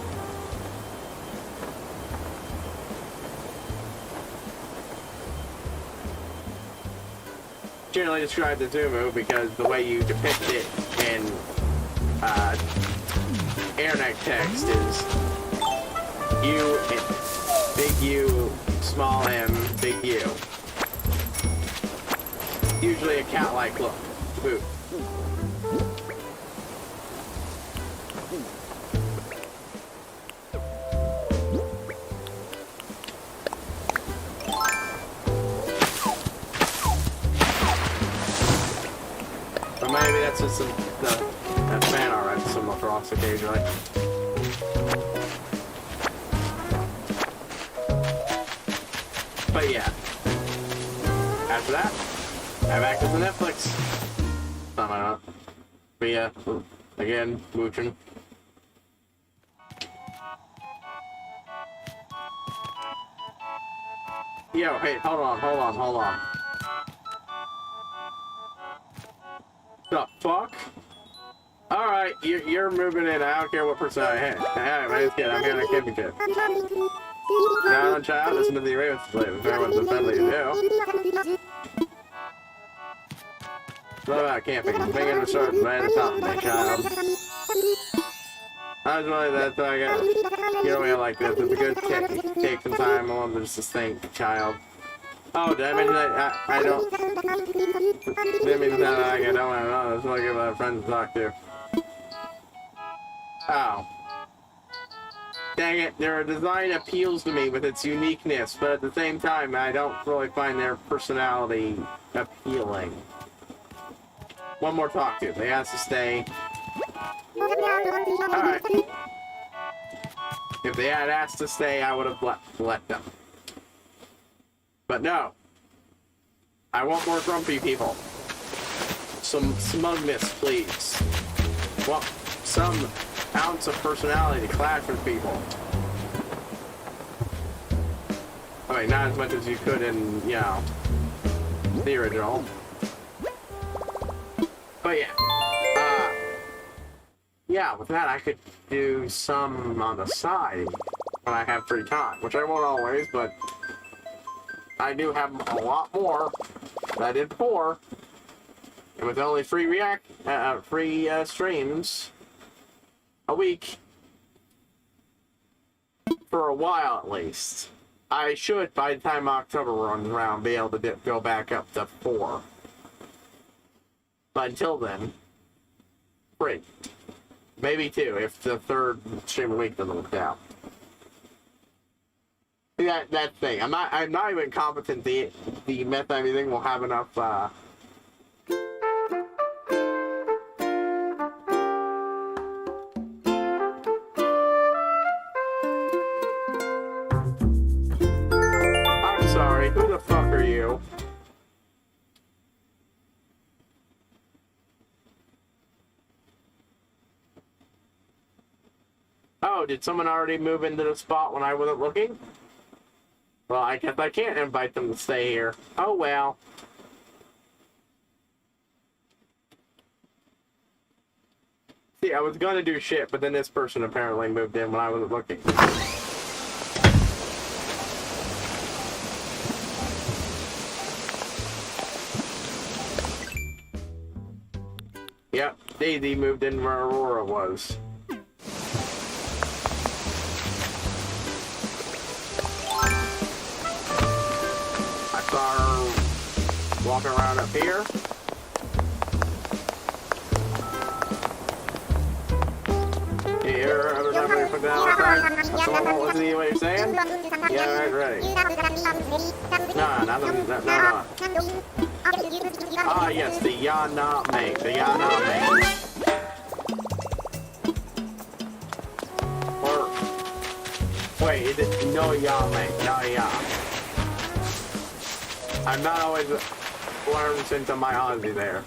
Speaker 1: Generally described as Umu because the way you depict it in internet text is U, big U, small m, big U. Usually a cat-like look. Boo. that's just that fan art I stumble across occasionally. But yeah. After that, I have access to Netflix. Something like that. But yeah, again, mooching. Yo, hey, hold on. The fuck? Alright, you're moving in. I don't care what person I hit. Hey, my name's Kid. I'm here on a camping trip. Now, child, listen to the Ravens play. If everyone's offended, you do. What about camping? Bringing the sword right at the top of me, child. I was really that's how I got. Get away like this. It's a good take some time on just to think, child. Oh, did I mention that I don't? Didn't mean that I don't want to know. That's what I give my friends to talk to. Oh. Dang it, their design appeals to me with its uniqueness, but at the same time, I don't really find their personality appealing. One more talk to. They asked to stay. Alright. If they had asked to stay, I would have let them. But no. I want more grumpy people. Some smugness, please. Well, some ounce of personality to clash with people. I mean, not as much as you could in, you know, the original. But yeah. Yeah, with that I could do some on the side when I have free time, which I won't always, but I do have a lot more than I did before. And with only free streams a week, for a while at least, I should, by the time October runs around, be able to go back up to 4. But until then, free. Maybe 2, if the third stream a week doesn't work out. That thing. I'm not even confident the method thing will have enough I'm sorry, who the fuck are you? Oh, did someone already move into the spot when I wasn't looking? Well, I guess I can't invite them to stay here. Oh, well. See, I was gonna do shit, but then this person apparently moved in when I wasn't looking. Yep, Daisy moved in where Aurora was. Saw her walking around up here. Here, other number put that outside. So what was he? What are you saying? Yeah, right, ready. No. Ah, yes, the ya not mate. The ya not mate. Or wait, is it no ya mate? No ya. I'm not always 100% on my honesty there.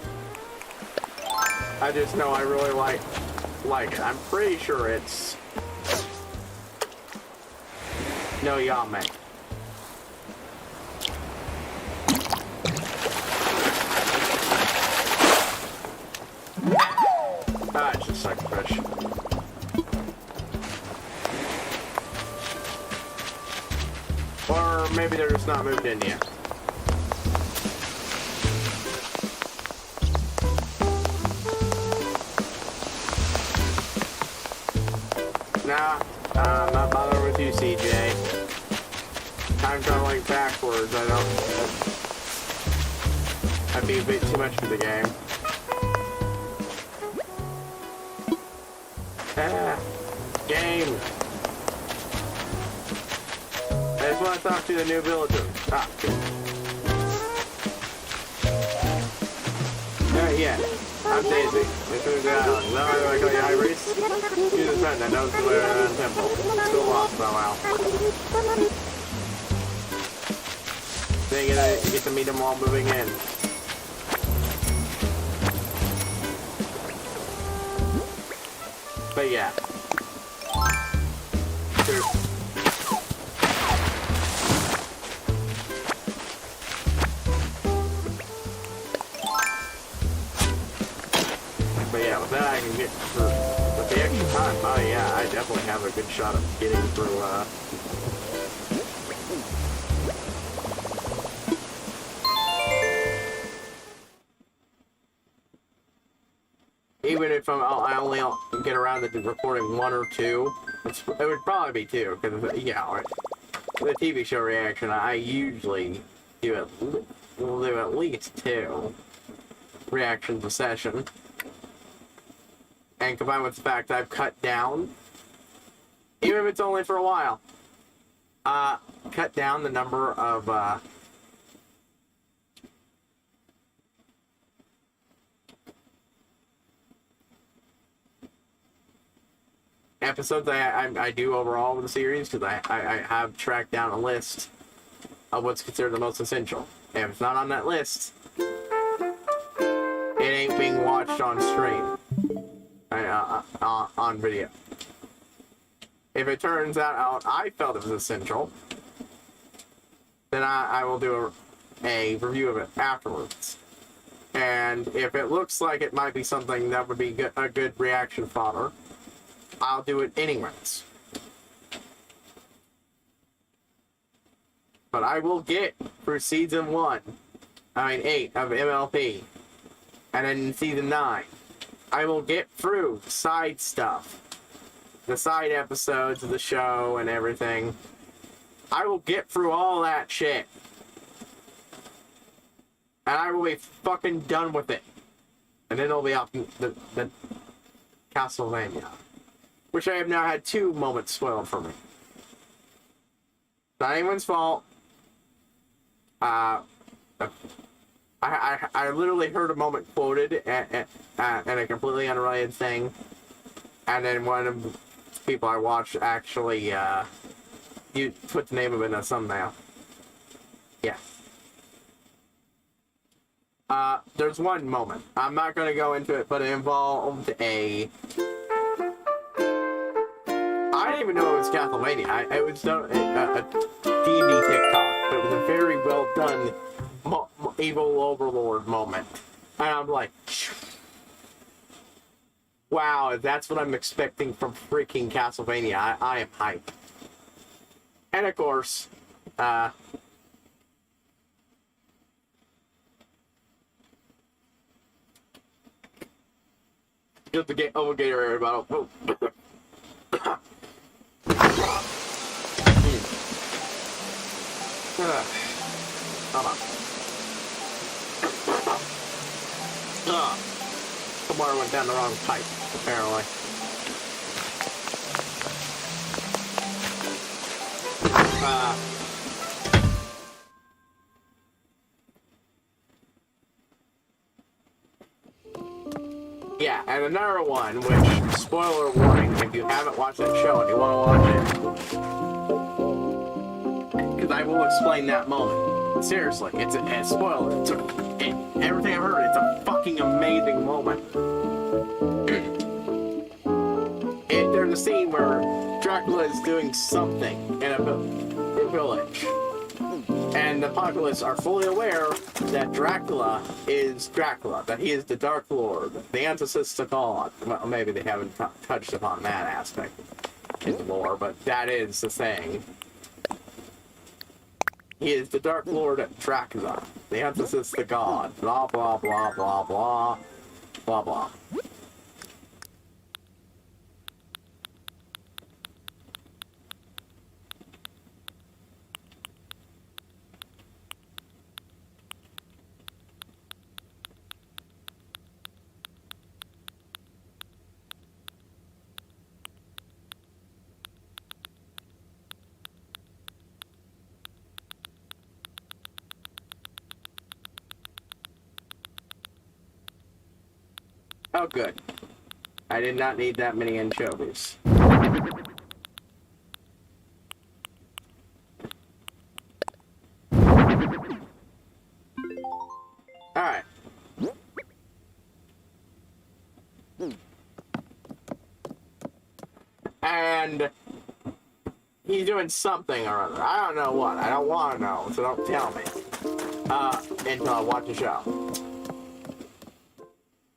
Speaker 1: I just know I really like it. I'm pretty sure it's no yame. Ah, it's just like fish. Or maybe they're just not moved in yet. Nah, I'm not bothering with you, CJ. Time traveling backwards, that'd be a bit too much for the game. Game. I just want to talk to the new villager. Ah, good. Yeah. I'm Daisy. This is the island. Is that right? I call you High Priest? She's a friend that knows the way around the temple. Still lost somehow. Then you get to meet them while moving in. But yeah. But yeah, with that I can get through. With the extra time, oh yeah, I definitely have a good shot of getting through, even if I only get around to recording 1 or 2, it would probably be 2, because, yeah, the TV show reaction, I usually will do at least 2 reactions a session. And combined with the fact I've cut down, even if it's only for a while, cut down the number of, episodes I do overall with the series, because I have tracked down a list of what's considered the most essential. And if it's not on that list, it ain't being watched on stream, on video. If it turns out I felt it was essential, then I will do a review of it afterwards. And if it looks like it might be something that would be a good reaction fodder, I'll do it anyways. But I will get through season 8 of MLP. And then in season 9, I will get through side stuff. The side episodes of the show and everything. I will get through all that shit. And I will be fucking done with it. And then it'll be off the Castlevania. Which I have now had 2 moments spoiled for me. Not anyone's fault. I literally heard a moment quoted and a completely unrelated thing. And then one of the people I watched actually you put the name of it in a thumbnail. Yeah. There's one moment. I'm not going to go into it, but it involved a... I didn't even know it was Castlevania. It was a D&D TikTok. It was a very well done evil overlord moment. And I'm like, wow, if that's what I'm expecting from freaking Castlevania, I am hyped. And of course, just to get Gatorade bottle. Oh. Hold on. The water went down the wrong pipe, apparently. Yeah, and another one, which, spoiler warning, if you haven't watched that show and you want to watch it, because I will explain that moment. Seriously, it's a spoiler. Everything I've heard, it's a fucking amazing moment. There's a scene where Dracula is doing something in a village. And the populace are fully aware that Dracula is Dracula, that he is the Dark Lord, the antithesis to God. Well, maybe they haven't touched upon that aspect in the lore, but that is the thing. He is the Dark Lord Dracula, the antithesis to God. Blah, blah, blah, blah, blah, blah, blah. Oh, good. I did not need that many anchovies. Alright. And he's doing something or other. I don't know what. I don't want to know, so don't tell me. Until I watch the show.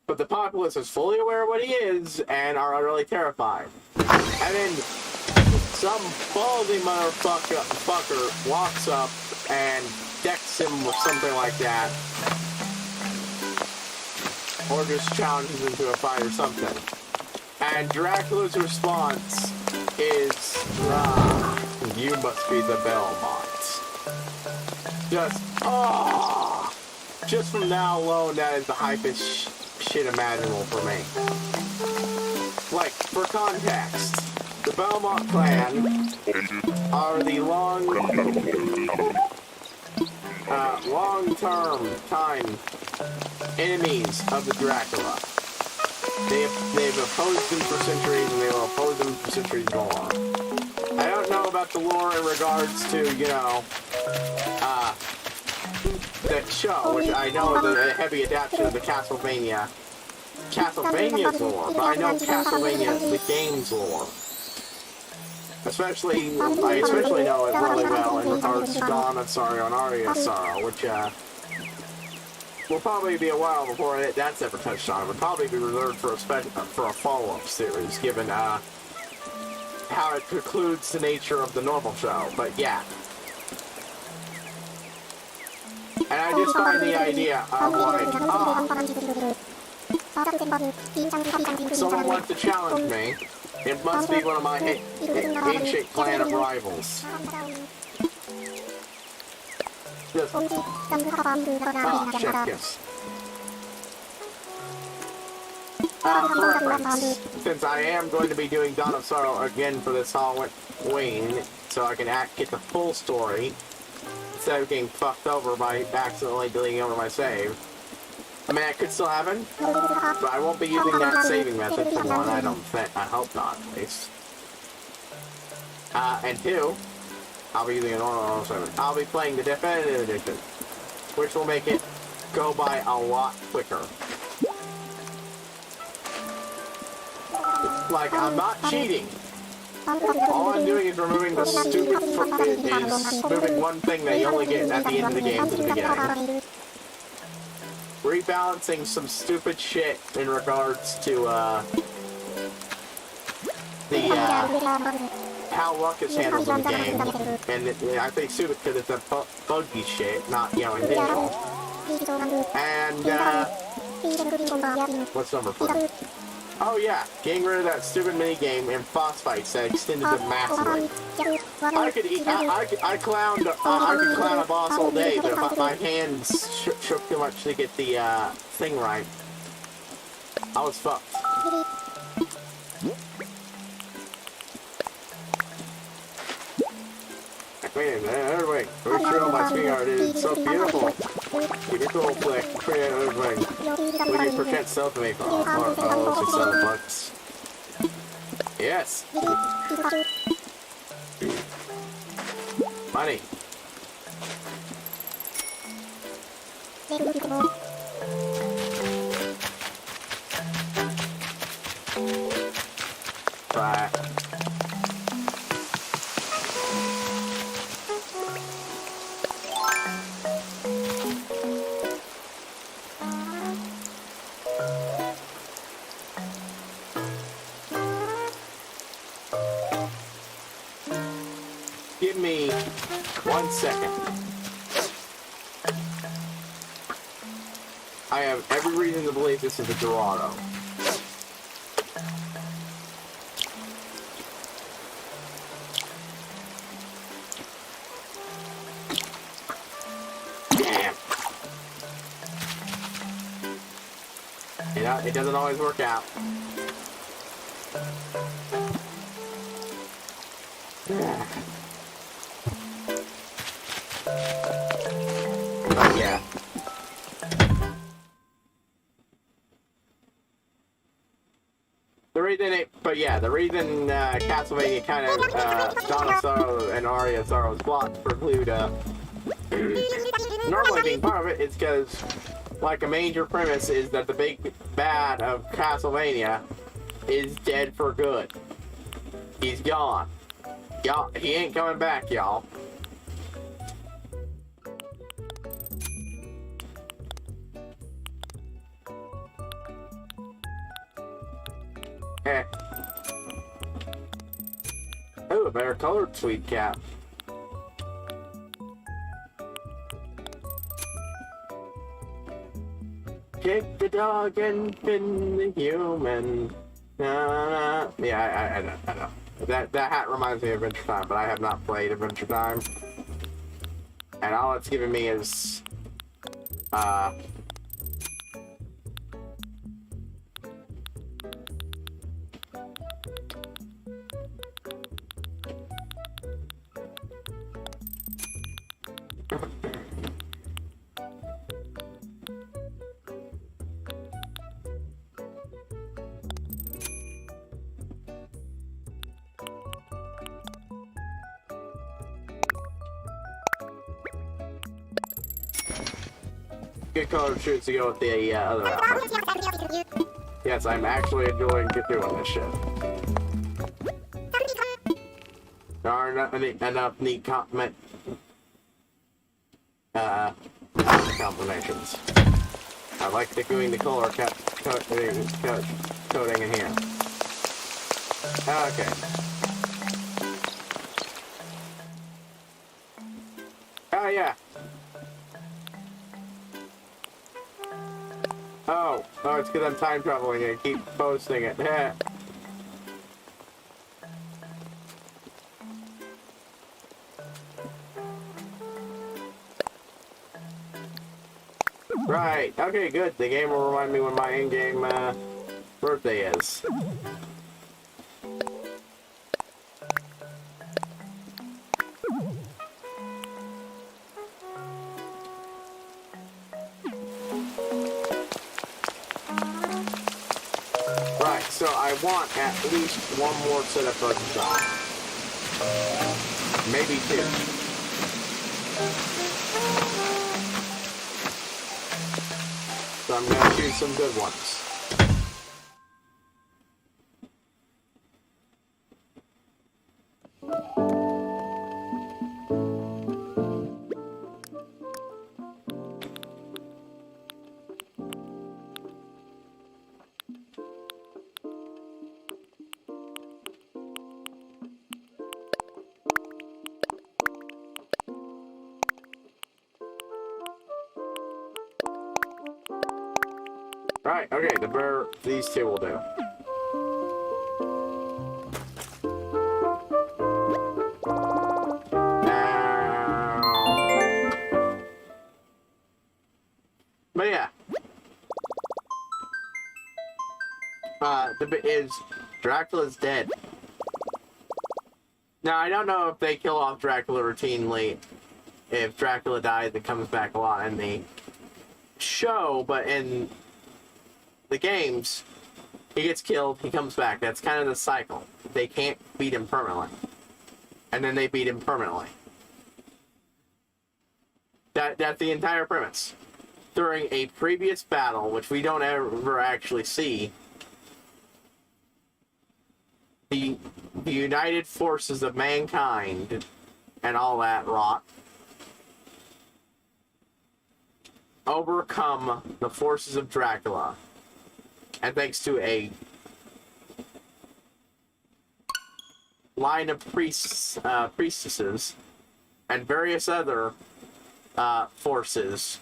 Speaker 1: But the populace is fully aware of what he is and are utterly terrified. And then some ballsy fucker walks up and decks him with something like that. Or just challenges him to a fight or something. And Dracula's response is, you must be the Belmont. Just from now alone, that is the hypest shit imaginable for me. Like, for context, the Belmont clan are the long-term enemies of the Dracula. They've opposed them for centuries, and they will oppose them for centuries more. I don't know about the lore in regards to, that show, which I know is a heavy adaptation of the Castlevania's lore, but I know Castlevania, the game's lore. I especially know it really well in regards to Dawn of Sorrow and Aria of Sorrow, which, will probably be a while before that's ever touched on. It would probably be reserved for a follow-up series, given, how it precludes the nature of the normal show, but yeah. And I just find the idea of someone wants to challenge me. It must be one of my ancient clan of rivals. Chef kiss. For reference, since I am going to be doing Dawn of Sorrow again for this Halloween, so I can get the full story, instead of getting fucked over by accidentally deleting over my save. I mean, it could still happen, but I won't be using that saving method for one, I hope not, at least. And two, I'll be using a normal 07. I'll be playing the Definitive Edition, which will make it go by a lot quicker. Like, I'm not cheating. All I'm doing is removing the moving one thing that you only get at the end of the game to the beginning. Rebalancing some stupid shit in regards to, how luck is handled in the game. And I think stupid because it's a buggy shit, not, intentional. And, what's number 4? Oh yeah, getting rid of that stupid minigame in boss fights that extended it massively. I could clown a boss all day, but if my hands shook too much to get the thing right, I was fucked. Man, everybody, very true, my sweetheart, it is so beautiful. Keep your cool, Flick. Everybody. Will you pretend stealth to me for $7? Yes. Money. Bye. Give me 1 second. I have every reason to believe this is a Dorado. Damn. It doesn't always work out. Yeah. the reason Castlevania kind of Dawn of Sorrow and Aria of Sorrow's plots preclude normally being part of it is because, like, a major premise is that the big bad of Castlevania is dead for good. He's gone. Y'all, he ain't coming back, y'all. Eh. Oh, a better colored sweet cap. Kick the dog and pin the human. Nah. Yeah, I know. That hat reminds me of Adventure Time, but I have not played Adventure Time. And all it's giving me is good color shoots to go with the other outfit. Yes, I'm actually enjoying doing this shit. There aren't enough neat combinations. I like doing the color coding in here. Okay. Oh yeah. Oh, it's because I'm time traveling and I keep posting it. Right, okay, good. The game will remind me when my in-game birthday is. So I want at least one more set of focus on. Maybe two. So I'm gonna choose some good ones. Right, okay, these two will do. But yeah. Dracula's dead. Now, I don't know if they kill off Dracula routinely. If Dracula dies, it comes back a lot in the show, but in the games, he gets killed, he comes back. That's kind of the cycle. They can't beat him permanently. And then they beat him permanently. That's the entire premise. During a previous battle, which we don't ever actually see, the united forces of mankind and all that rot overcome the forces of Dracula. And thanks to a line of priests, priestesses, and various other forces,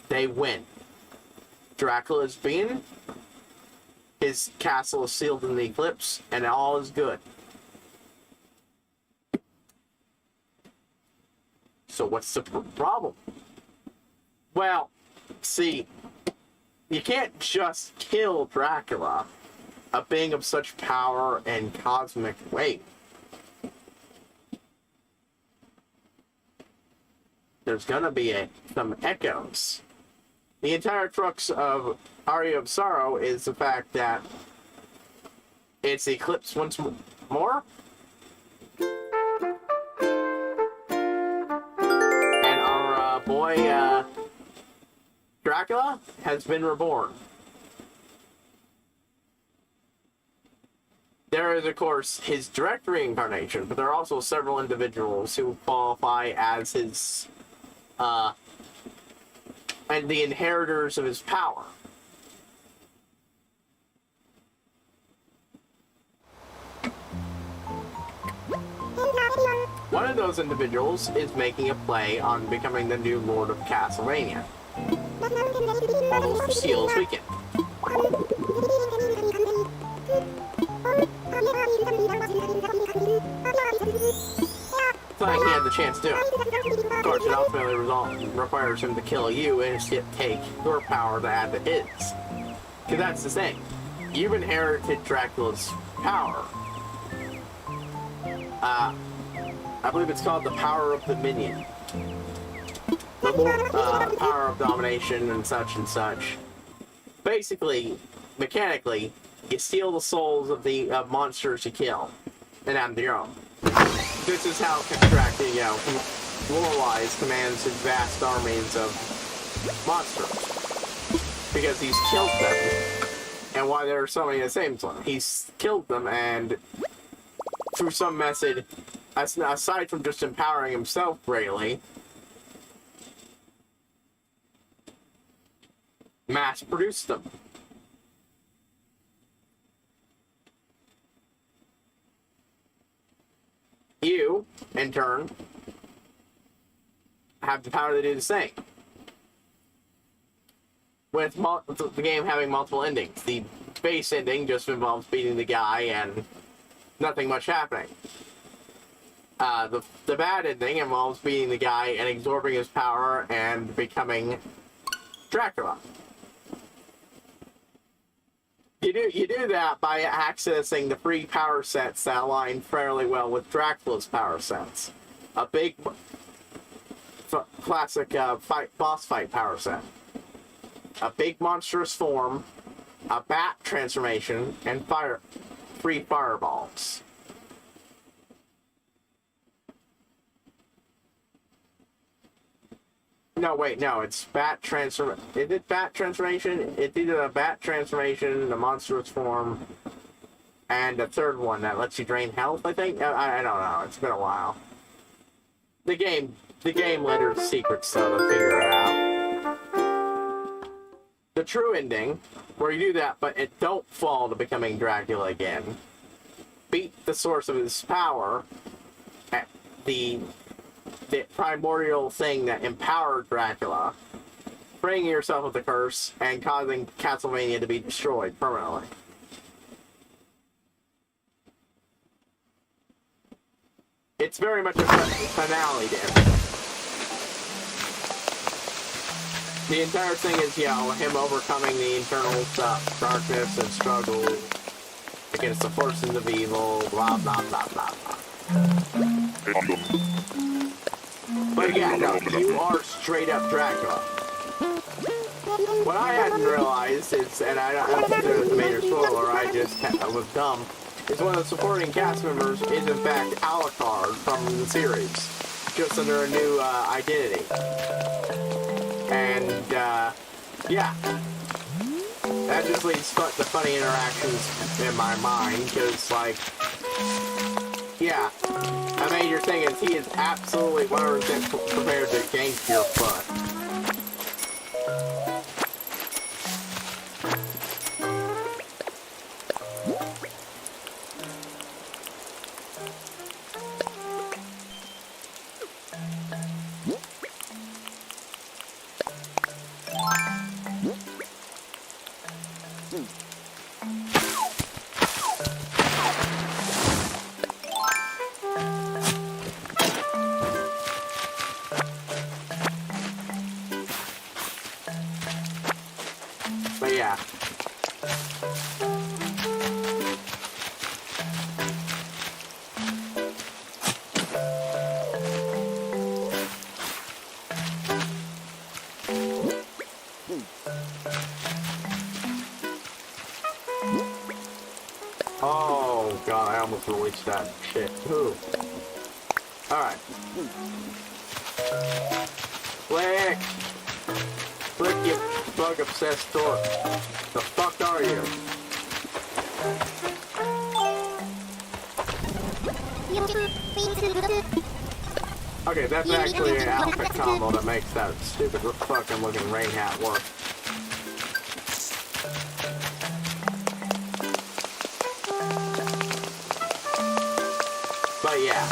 Speaker 1: they win. Dracula's being, his castle is sealed in the eclipse, and all is good. So what's the problem? Well, see, you can't just kill Dracula, a being of such power and cosmic weight. There's gonna be some echoes. The entire crux of Aria of Sorrow is the fact that it's eclipsed once more. And our boy, Dracula, has been reborn. There is, of course, his direct reincarnation, but there are also several individuals who qualify as his, and the inheritors of his power. One of those individuals is making a play on becoming the new Lord of Castlevania. All for Seals Weekend. Thought he had the chance to do it. Of course, it ultimately requires him to kill you and take your power to add to his. Because that's the thing. You've inherited Dracula's power. I believe it's called the power of Dominion. The power of domination and such and such. Basically, mechanically, you steal the souls of the monsters you kill and add them your own. This is how Dracula, lore-wise, commands his vast armies of monsters. Because he's killed them. And why there are so many of the same one. He's killed them, and through some method, aside from just empowering himself greatly, mass-produced them. You, in turn, have the power to do the same. With the game having multiple endings. The base ending just involves beating the guy and nothing much happening. The bad ending involves beating the guy and absorbing his power and becoming Dracula. You do that by accessing the free power sets that align fairly well with Dracula's power sets. A big classic boss fight power set. A big monstrous form, a bat transformation, and free fireballs. No, wait, no, it's bat transform. Is it bat transformation? It's either a bat transformation, a monstrous form, and a third one that lets you drain health, I think? I don't know, it's been a while. The game let her secrets, so to figure it out. The true ending, where you do that, but it don't fall to becoming Dracula again. Beat the source of his power, at the primordial thing that empowered Dracula, freeing yourself of the curse and causing Castlevania to be destroyed permanently. It's very much a finale to everything. The entire thing is, him overcoming the internal darkness and struggle against the forces of evil, blah, blah, blah, blah, blah. But yeah, no, you are straight up Dracula. What I hadn't realized is, and I don't consider it a major spoiler, I was dumb, is one of the supporting cast members is in fact Alucard from the series, just under a new identity. And, yeah. That just leads to funny interactions in my mind, because, like, yeah. A major thing is he is absolutely 100% prepared to gank your butt. But yeah. Oh. god, I almost released that shit. Ooh. Alright. Click! Click, you bug-obsessed dork. The fuck are you? Okay, that's actually an outfit combo that makes that stupid fucking looking rain hat work. But yeah.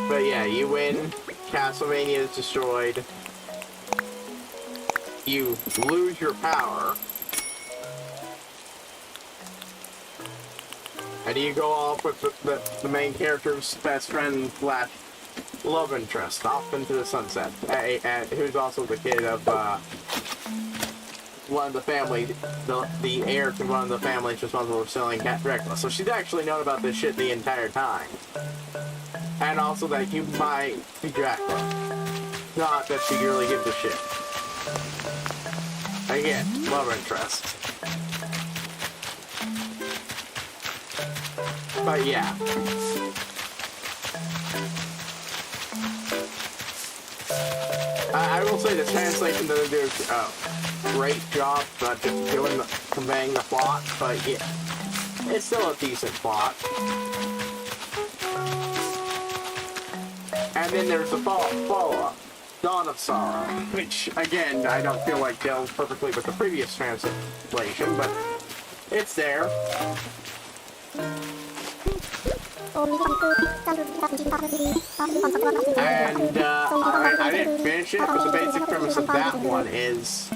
Speaker 1: But yeah, you win. Castlevania is destroyed. You lose your power. And you go off with the main character's best friend slash love interest off into the sunset. Who's also the kid of one of the family, the heir to one of the families responsible for selling Cat Dracula. So she's actually known about this shit the entire time. And also that you might be Dracula. Not that she really gives a shit. Again, love interest. But yeah. I will say the translation doesn't do a great job just conveying the plot, but yeah, it's still a decent plot. And then there's the follow-up, Dawn of Sorrow, which, again, I don't feel like deals perfectly with the previous translation, but it's there. And I didn't finish it, but the basic premise of that one is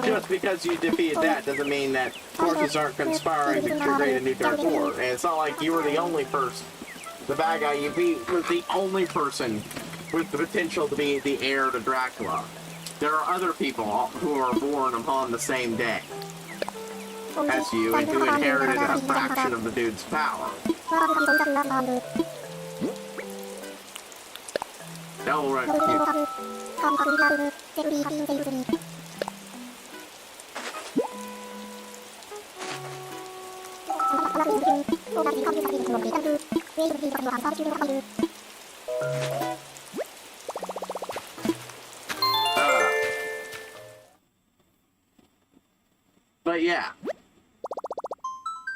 Speaker 1: just because you defeated that doesn't mean that forces aren't conspiring to create a new Dark Lord. And it's not like you were the only person. The bad guy you beat was the only person with the potential to be the heir to Dracula. There are other people who are born upon the same day as you and who inherited a fraction of the dude's power. Devil Retribution. But yeah,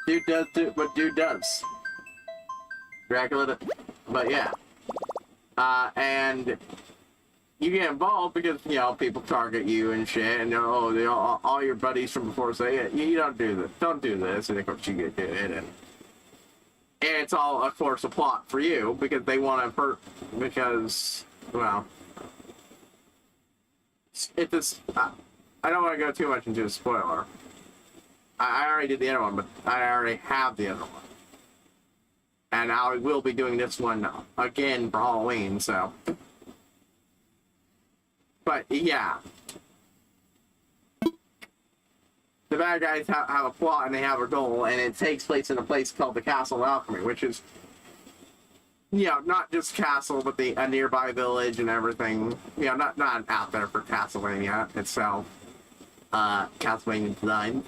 Speaker 1: dude does what dude does. Dracula, but yeah, and you get involved because, you know, people target you and shit, and all your buddies from before say, you don't do this, don't do this, and of course you get it, and it's all, of course, a plot for you because they want to hurt, because, well, it's just, I don't want to go too much into a spoiler. I already did the other one, but I already have the other one. And I will be doing this one again for Halloween, so. But, yeah. The bad guys have a plot and they have a goal, and it takes place in a place called the Castle of Alchemy, which is, you know, not just castle, but a nearby village and everything. You know, not out there for Castlevania itself. Castlevania design.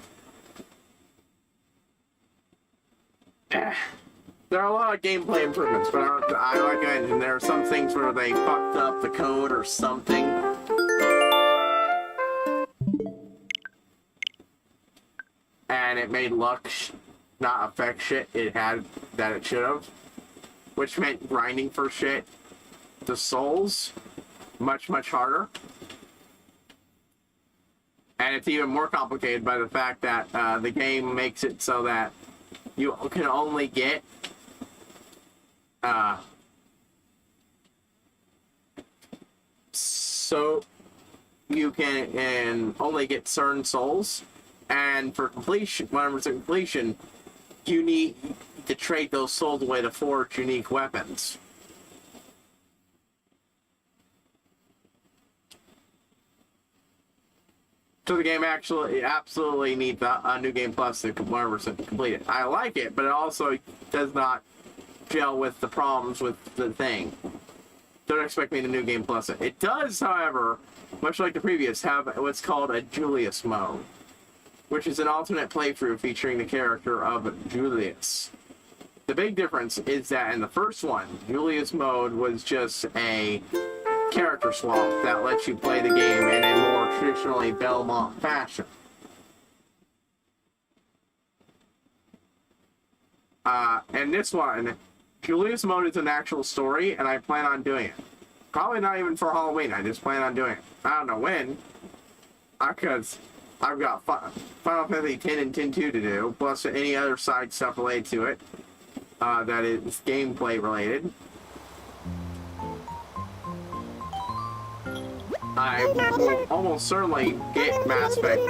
Speaker 1: There are a lot of gameplay improvements, but I like I mentioned, there are some things where they fucked up the code or something. And it made luck not affect shit it had that it should have. Which meant grinding for shit, the souls, much, much harder. And it's even more complicated by the fact that the game makes it so that you can only get so you can only get certain souls, and for completion, whenever it's a completion, you need to trade those souls away to forge unique weapons. So the game actually absolutely needs a new game plus to 100% complete it. I like it, but it also does not gel with the problems with the thing. Don't expect me to new game plus it. It does, however, much like the previous, have what's called a Julius mode, which is an alternate playthrough featuring the character of Julius. The big difference is that in the first one, Julius mode was just a character swap that lets you play the game in a more traditionally Belmont fashion. And this one, Julius mode is an actual story, and I plan on doing it. Probably not even for Halloween, I just plan on doing it. I don't know when, because I've got Final Fantasy 10 and 10-2 to do, plus any other side stuff related to it that is gameplay related. I will almost certainly get Mass Effect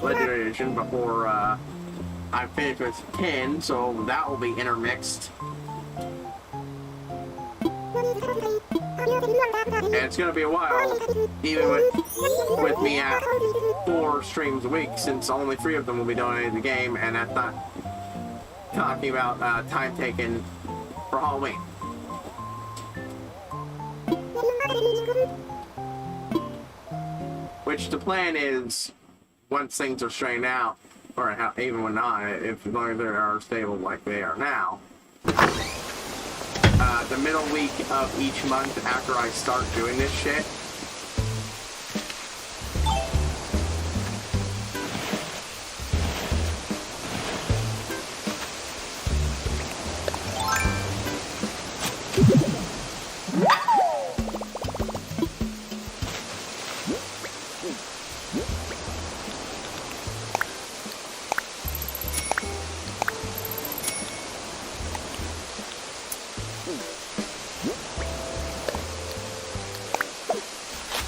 Speaker 1: Legendary Edition before I finish with 10, so that will be intermixed. And it's going to be a while, even with me at 4 streams a week, since only 3 of them will be donated to the game, and that's not talking about time taken for Halloween. Which the plan is, once things are straightened out, or even when not, if as long as they are stable like they are now, the middle week of each month after I start doing this shit,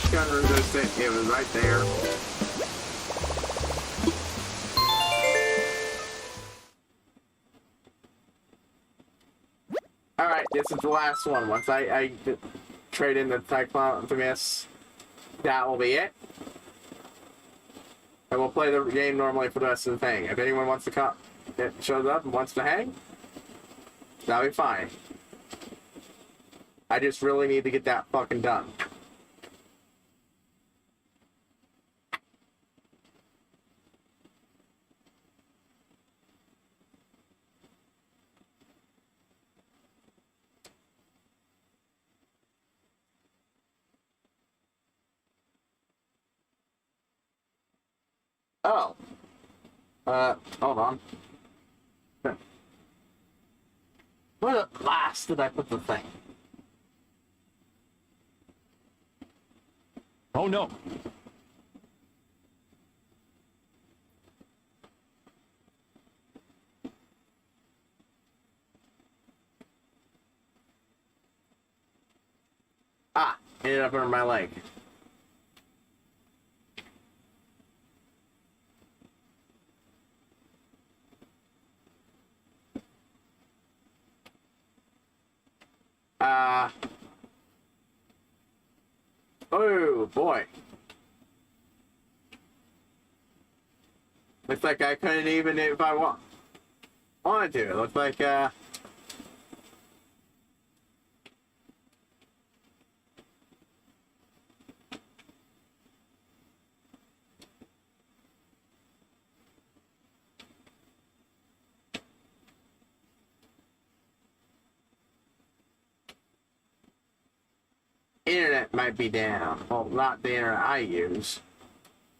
Speaker 1: gun-resistant, it was right there. Alright, this is the last one. Once I trade in the Cyclops, that will be it. And we'll play the game normally for the rest of the thing. If anyone wants to come, it shows up and wants to hang, that'll be fine. I just really need to get that fucking done. Oh. Hold on. Where the last did I put the thing?
Speaker 2: Oh no!
Speaker 1: Ah, ended up under my leg. Oh boy. Looks like I couldn't even if I wanted to. It looks like internet might be down. Well, not the internet I use.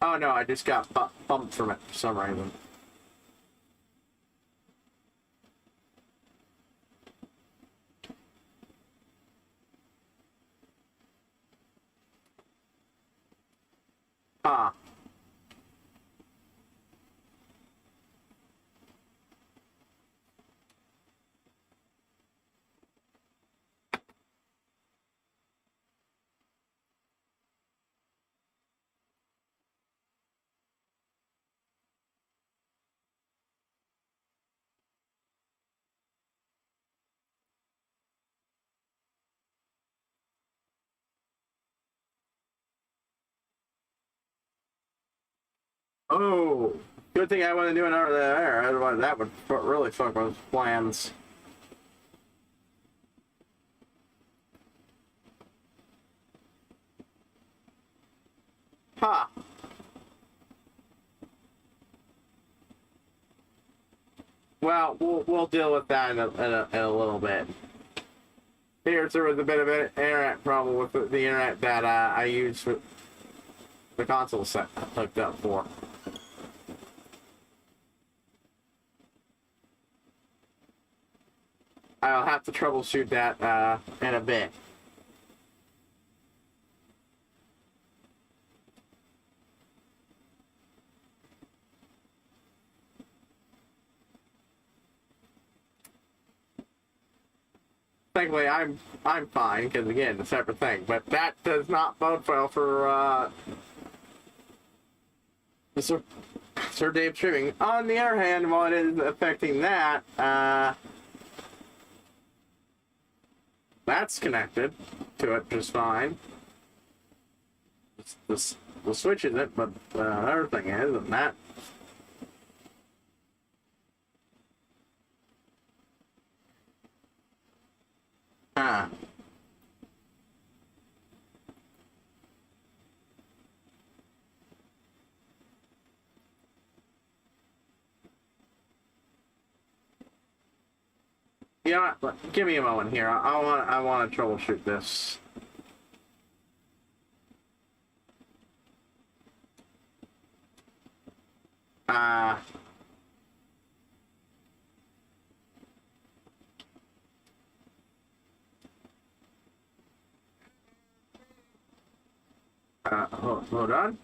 Speaker 1: Oh no, I just got bumped from it for some reason. Ah. Oh, good thing I wasn't doing over there. Otherwise, that would really fuck with plans. Ha! Huh. Well, we'll deal with that in a little bit. Here's there was a bit of an internet problem with the internet that I used for the console set hooked up for. I'll have to troubleshoot that in a bit. Thankfully, I'm fine because again, it's a separate thing. But that does not bode well for Sir Dave streaming. On the other hand, while it is affecting that, that's connected to it just fine. The switch isn't, but the other thing is, and that. Ah. Yeah, give me a moment here. I want to troubleshoot this. Hold on.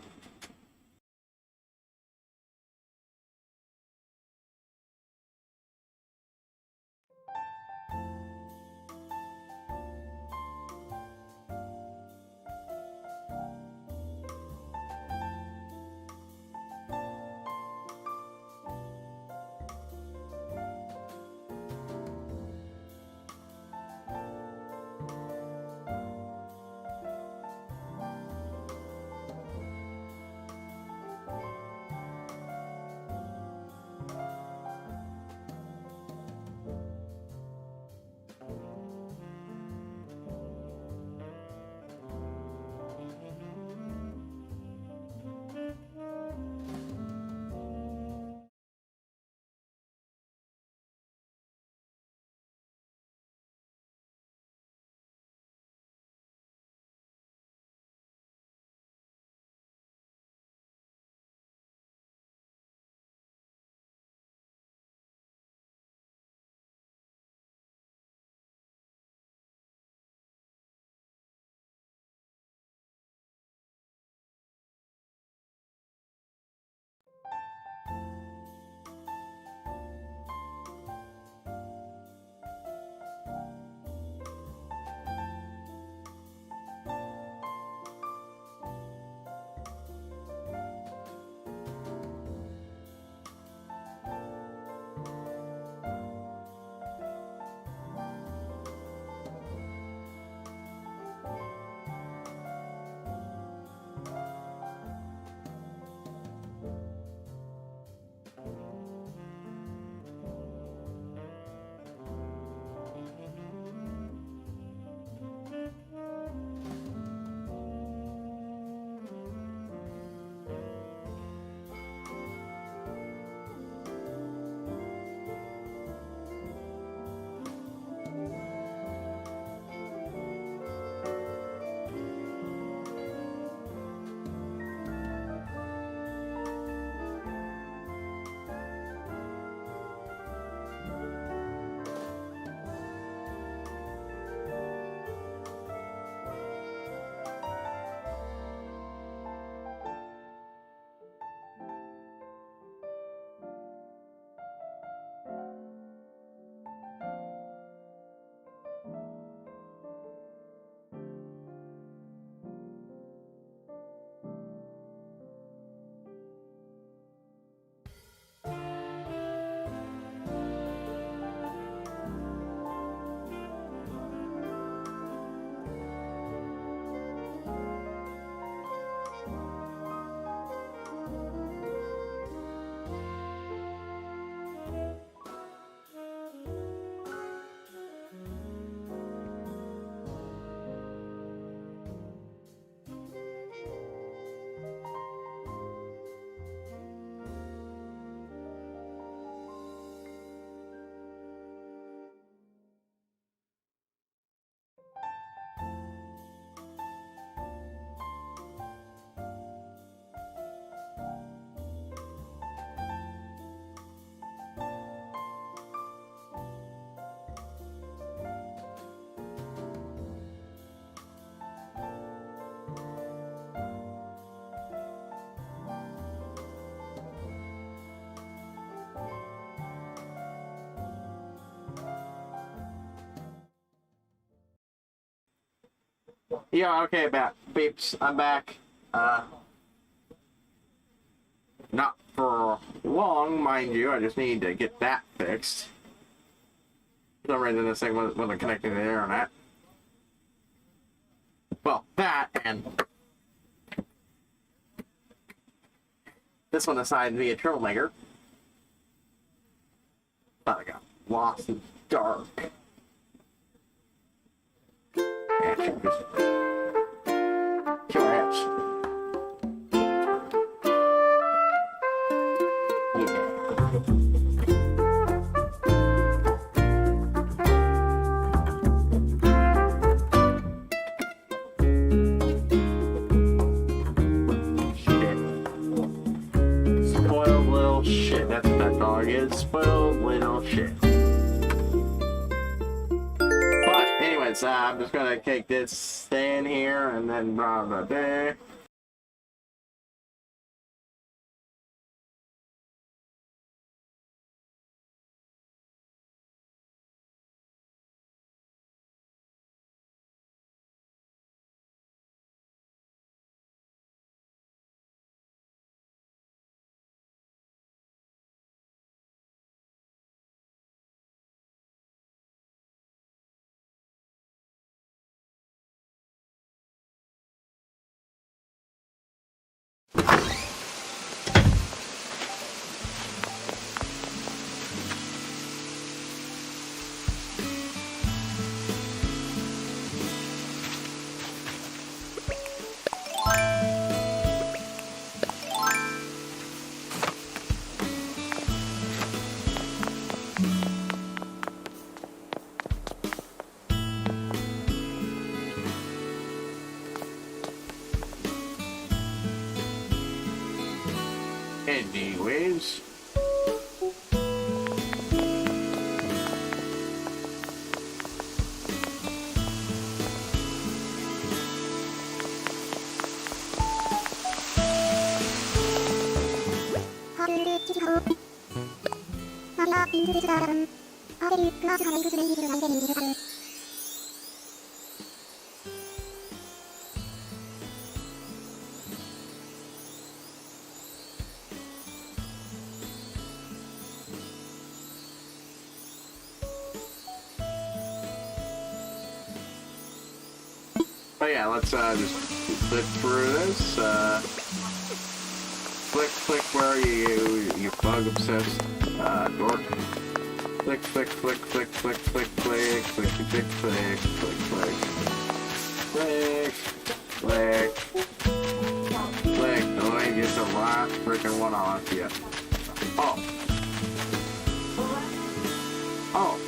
Speaker 1: Yeah, okay, back. Beeps, I'm back. Not for long, mind you. I just need to get that fixed. For some reason, this thing wasn't connecting to the internet. Well, that and this one decided to be a troublemaker. Thought I got lost in the dark. And just kill our heads. Spoiled little shit. That's what that dog is. Spoiled little shit. But anyways, I'm just gonna take this, stay in here, and then blah blah blah. Anyways.
Speaker 4: 하드를 키지하고 마리아 인투데스다라는 아데르 그아즈하레 이그즈레 이기를 만드는 이르다르
Speaker 1: Oh yeah, let's just flip through this. Flick, flick, where are you bug obsessed dork? Flick, flick, flick, flick, flick, flick, flick, flick, flick, flick, flick, flick, flick, flick, flick. Let me get the last freaking one off you. Oh. Oh.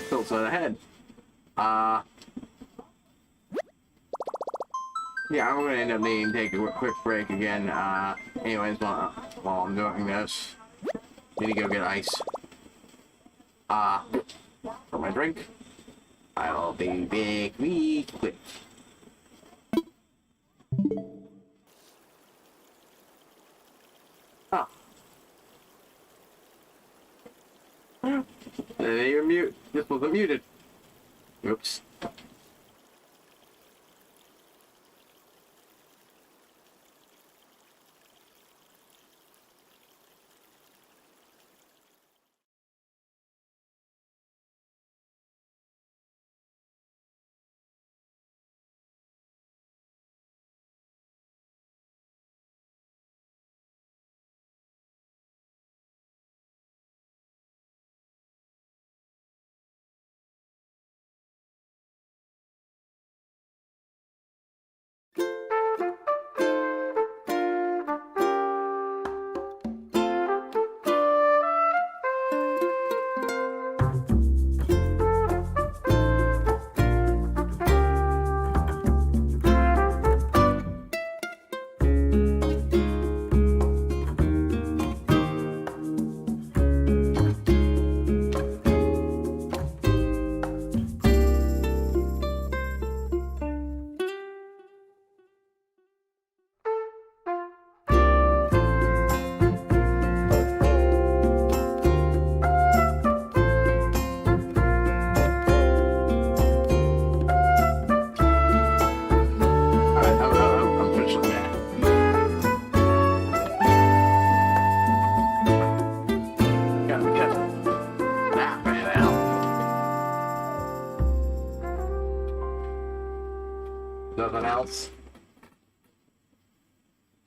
Speaker 1: Still set ahead. Yeah, I'm gonna end up needing to take a quick break again. Anyways, while I'm doing this, need to go get ice. For my drink. I'll be back real quick. Oh. You're mute. This wasn't muted. Oops.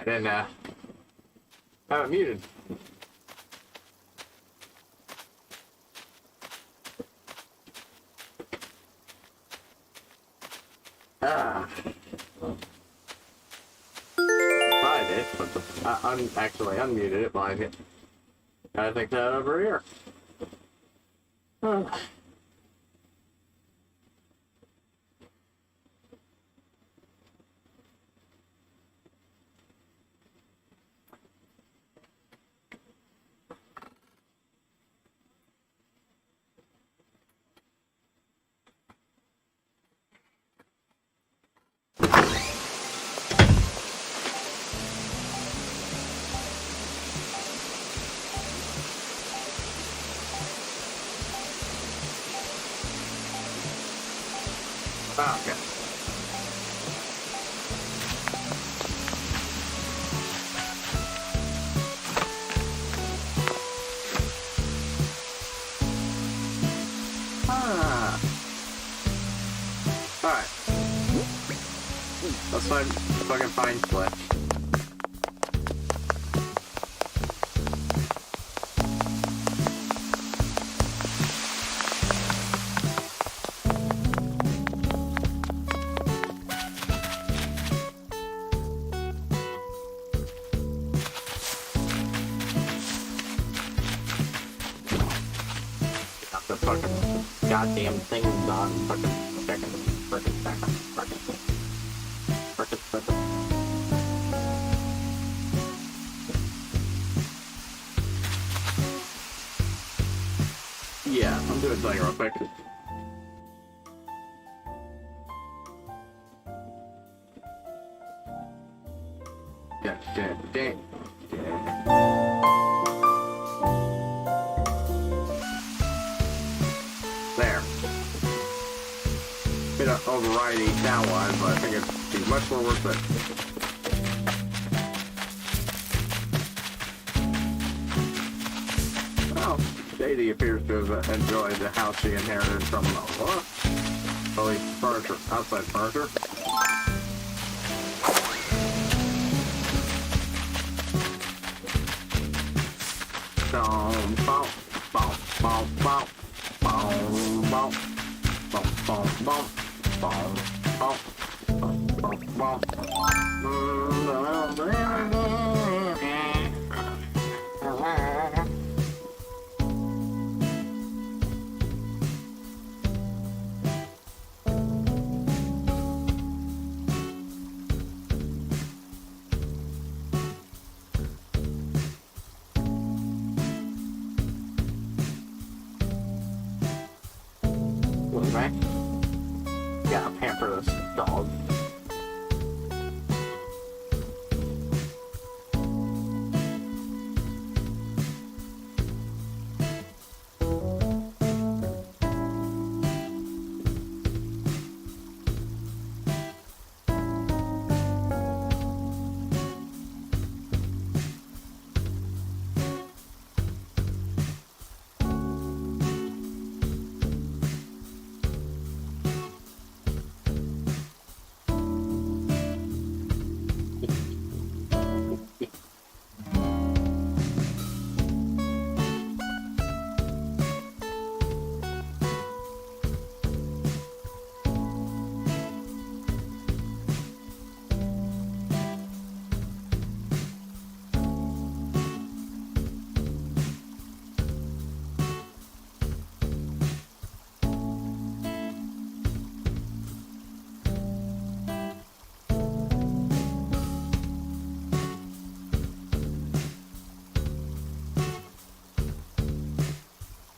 Speaker 1: I didn't have it muted. Ah. Tried it, but I actually unmuted it by it. I think that over here. Ah. Ah, okay. Ah. Alright. Let's find fucking fine split. The fucking goddamn thing on fucking second. Yeah, I'm doing something real quick. Yeah. There. Bit of overriding sound-wise, but I think it'd be much more worth it. Well, Sadie appears to have enjoyed the house she inherited from Noah. At least furniture, outside furniture. Right? Gotta pamper this dog.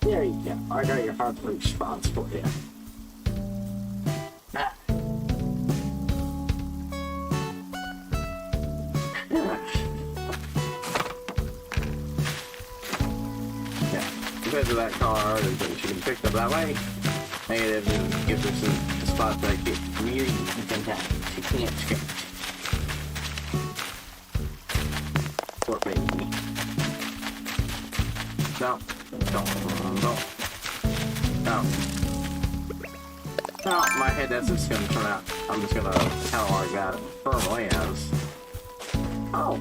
Speaker 1: There you go. I got your heart response for you. Ah. Yeah, compared to that car, she can pick up that way. Negative and gives her some spots that get really fantastic. She can't skip. Poor baby. No. No, my head, that's just gonna turn out. I'm just gonna catalog that firmly as Oh.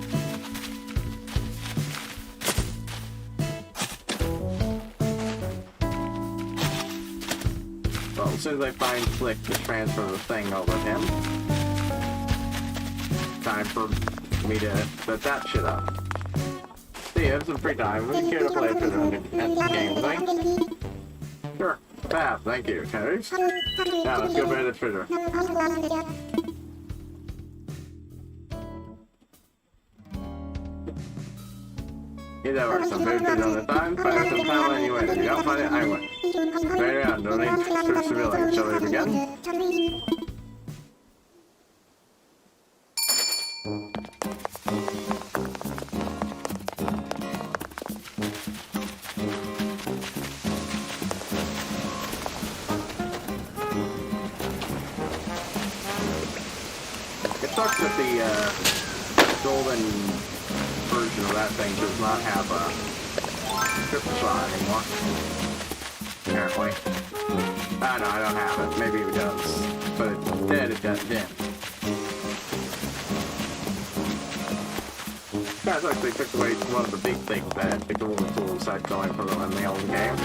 Speaker 1: Well, as soon as I find Flick to transfer the thing over to him, time for me to set that shit up. See, I have some free time. Would you care to play a game with me? Sure. Fab, thank you. Okay. Now, let's go by the treasure. Here's over some food on the time. Find some time anyway. If you don't find it, I win. Right around, no need to search civilians. Shall we begin? It sucks that the golden version of that thing does not have a triple shot anymore. Apparently. Ah, no, I don't have it. Maybe it does. But it didn't. Yeah, it's actually took away one of the big things that the golden tools had going for them in the old game.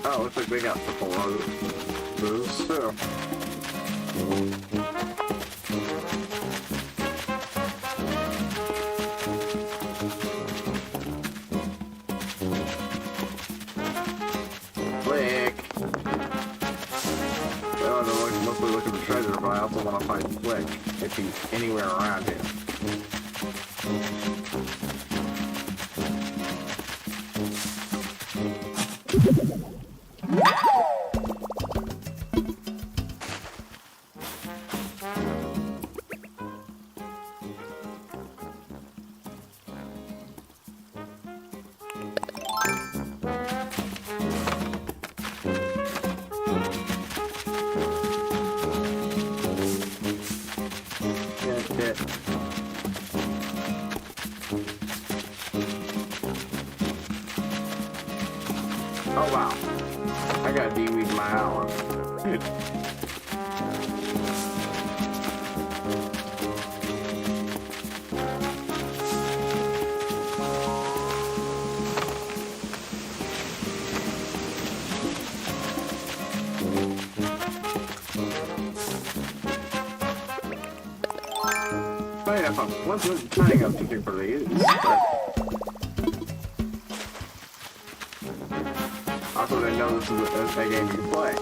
Speaker 1: Oh, looks like we got purple moves too. Flick! Well, I'm mostly looking for treasure, but I also want to find Flick if he's anywhere around here. Oh wow, I got DW'd my hour. Oh yeah, I was planning on something for these, but also didn't know this is a game you can play.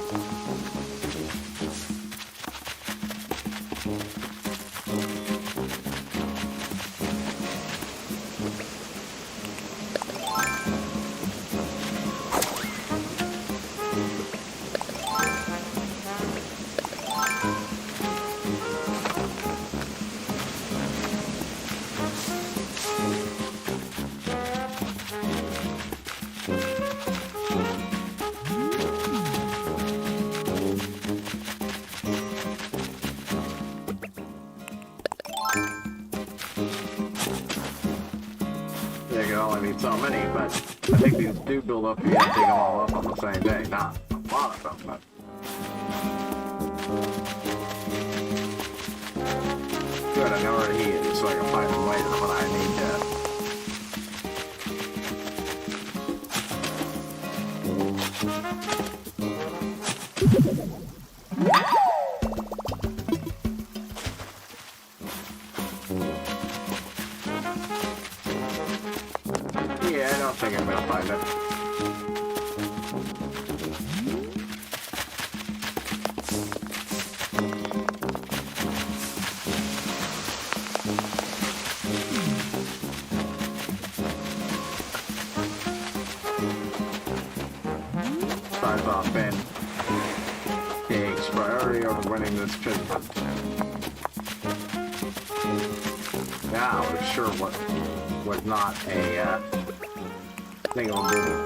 Speaker 1: Yeah, you can only need so many, but I think these do build up. You gotta take them all up on the same day. Not a lot of them, but good. I know where he is, so I can find him later when I need Yeah, I don't think I'm gonna find it. Starts off in takes priority over winning this trip. Now, it sure was not a thing on Google.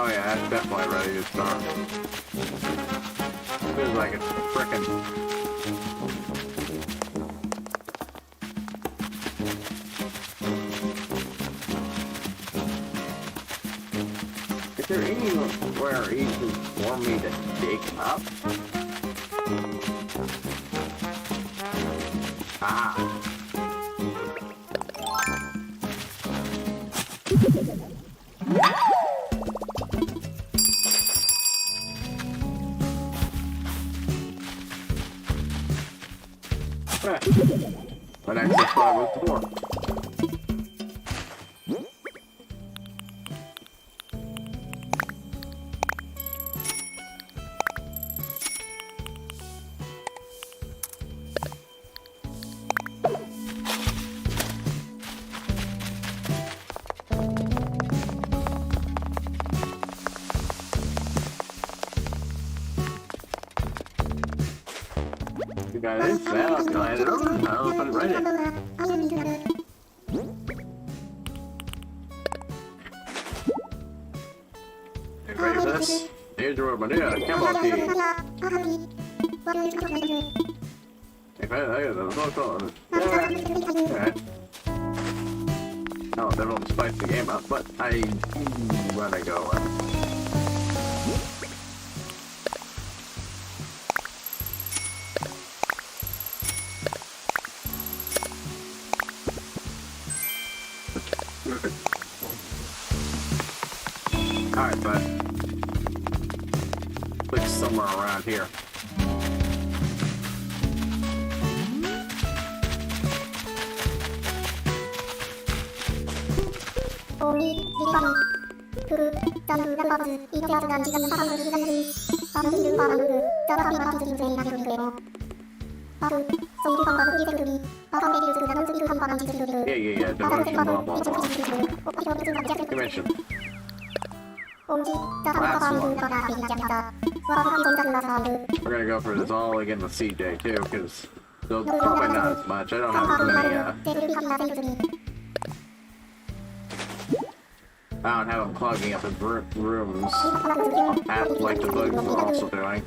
Speaker 1: yeah, that's definitely ready to start. Feels like it's frickin'. Is there anywhere easy for me to dig up? Ah. What access spot was the door? You got it? Yeah, I'll glide it over. I'll open it right in. You ready for this? Here's your word, yeah, come on, key. Alright. Oh, that won't spice the game up, but I wanna go. Alright, bud. Click somewhere around here. Yeah. Dimension. We're gonna go for this all again with CJ too, because they'll probably not as much. I don't have as many, I don't have him clogging up his rooms, like the bugs are also doing.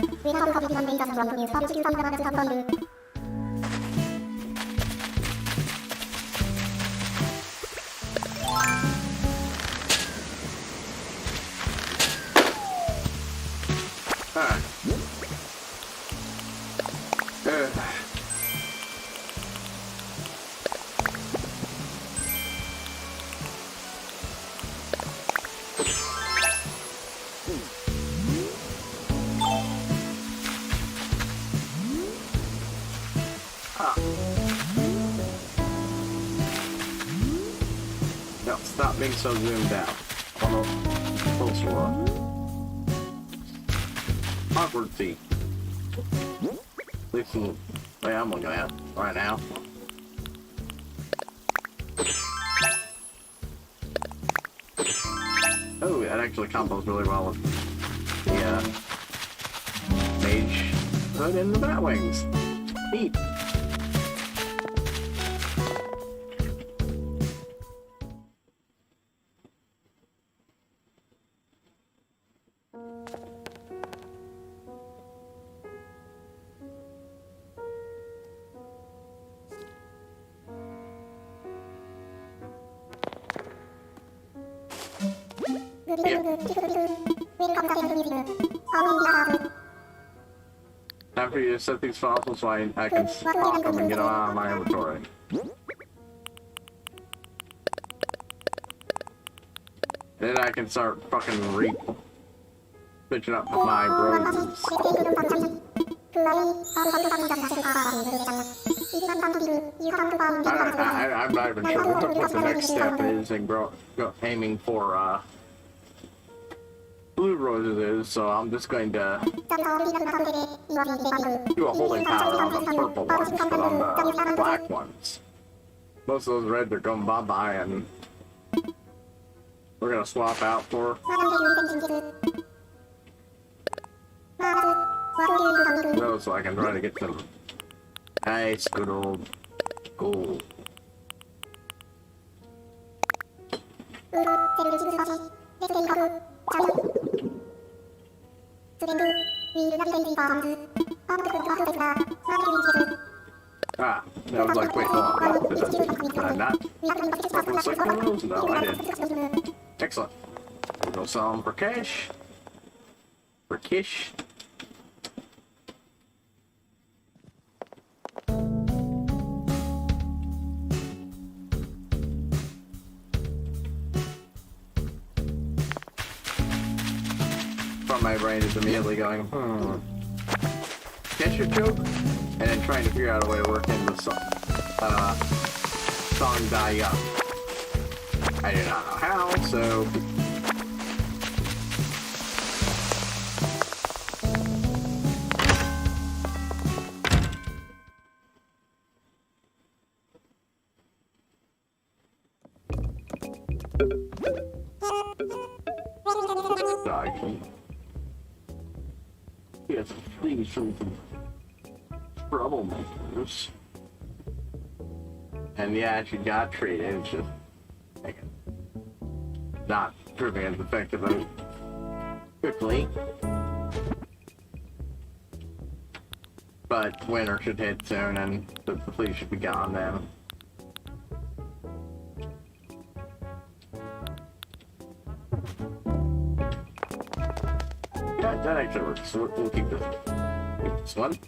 Speaker 1: No, stop being so zoomed out. Closer look. Awkward feet. This is the way I'm looking at right now. Oh, that actually combos really well with the mage hood and the bat wings. Neat. Time for you to set these fossils so I can pop them and get them out of my inventory. Then I can start fucking bitching up my roses. I'm not even sure what the next step is in aiming for blue roses is, so I'm just going to do a holding power on the purple ones, but on the black ones. Most of those reds are going bye-bye, and we're going to swap out for those so I can try to get some nice, good old gold. Ah, that was like, wait, hold on. Did I not? Properly select one of those? No, I did. Excellent. We'll go sell them for cash. For cash. My brain is immediately going, catch your joke, and then trying to figure out a way to work in the song die up. I do not know how, so. Please, from troublemakers. And yeah, she got treated. It's just like, not proving as effective as quickly. But winter should hit soon, and the police should be gone then. Yeah, that actually works. So we'll keep this one.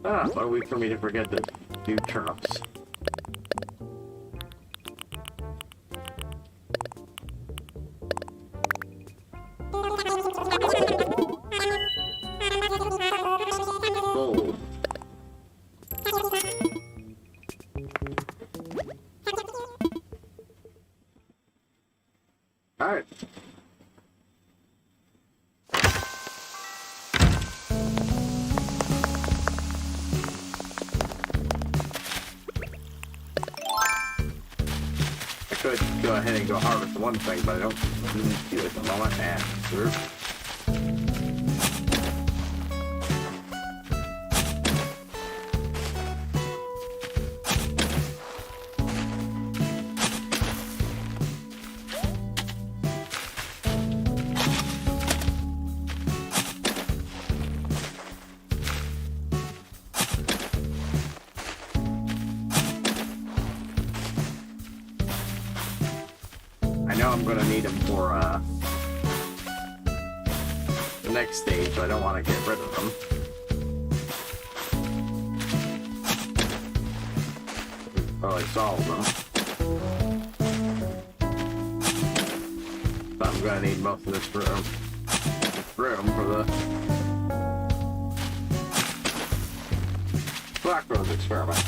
Speaker 1: Ah, what a week for me to forget to do turnips. Gold. Alright. I could go ahead and go harvest one thing, but I don't need to at the moment. And through. I know I'm gonna need them for the next stage, but I don't want to get rid of them. Probably solve them. But I'm gonna need most of this room for the Black Rose experiment.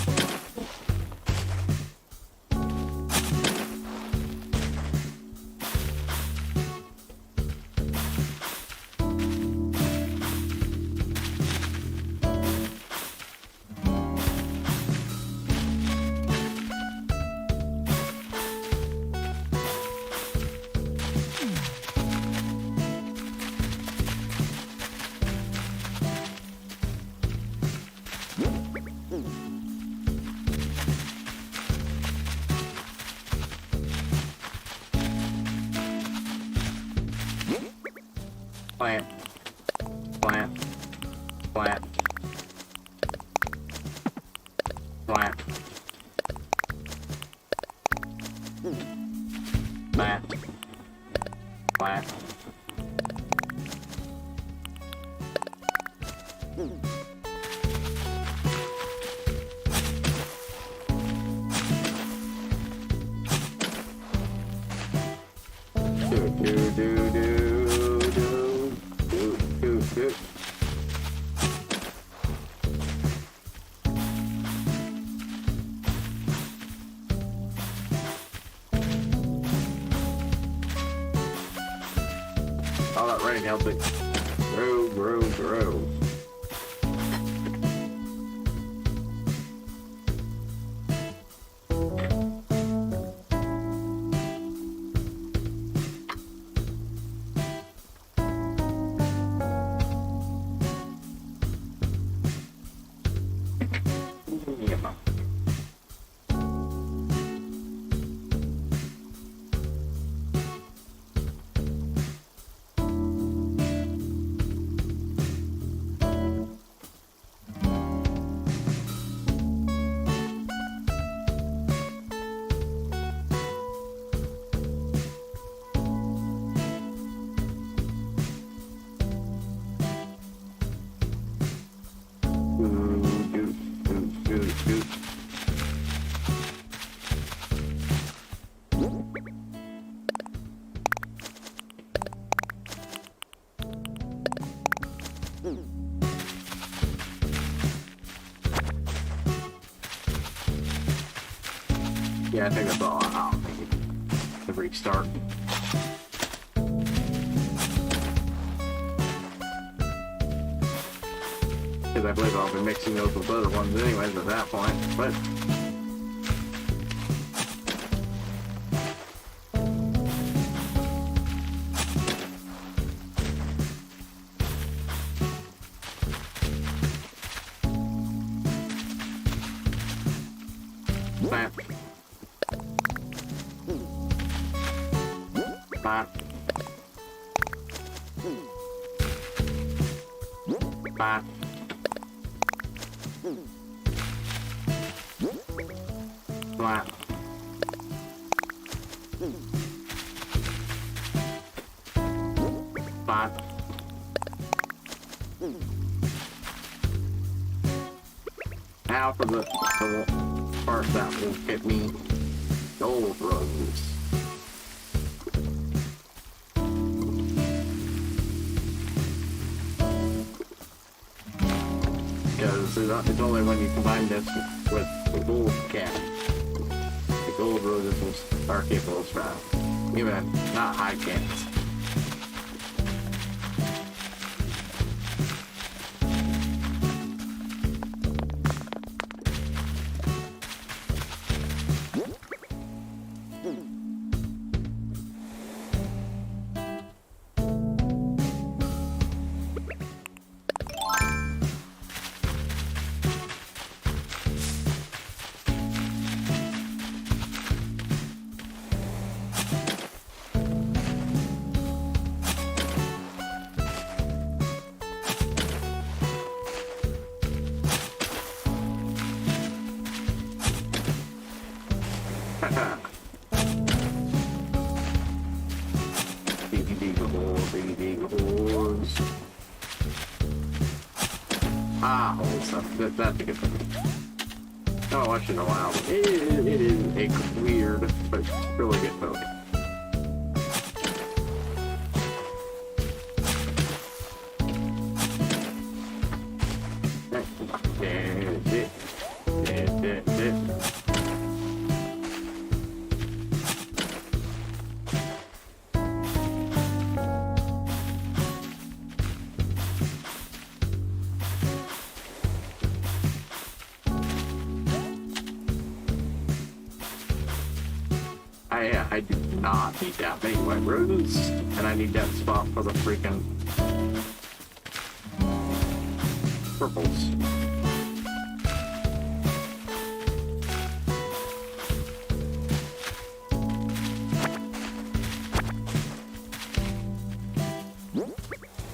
Speaker 1: Plant, plant, plant, plant, plant, plant. All that rain helped it grow. Yeah, I think that's all. I don't think it's the restart. Because I believe I'll be mixing those with other ones anyways at that point, but... Snap. Snap. Snap. Flat. Flat. Now for the part that will get me gold roses. Because it's only when you combine this with the gold cat, the gold roses are capable of surviving, even not high cats. Ah, holy stuff. That's a good thing. Oh, I should know how. It is a weird, but really good boat. I do not need that many white roses, and I need that spot for the freaking purples.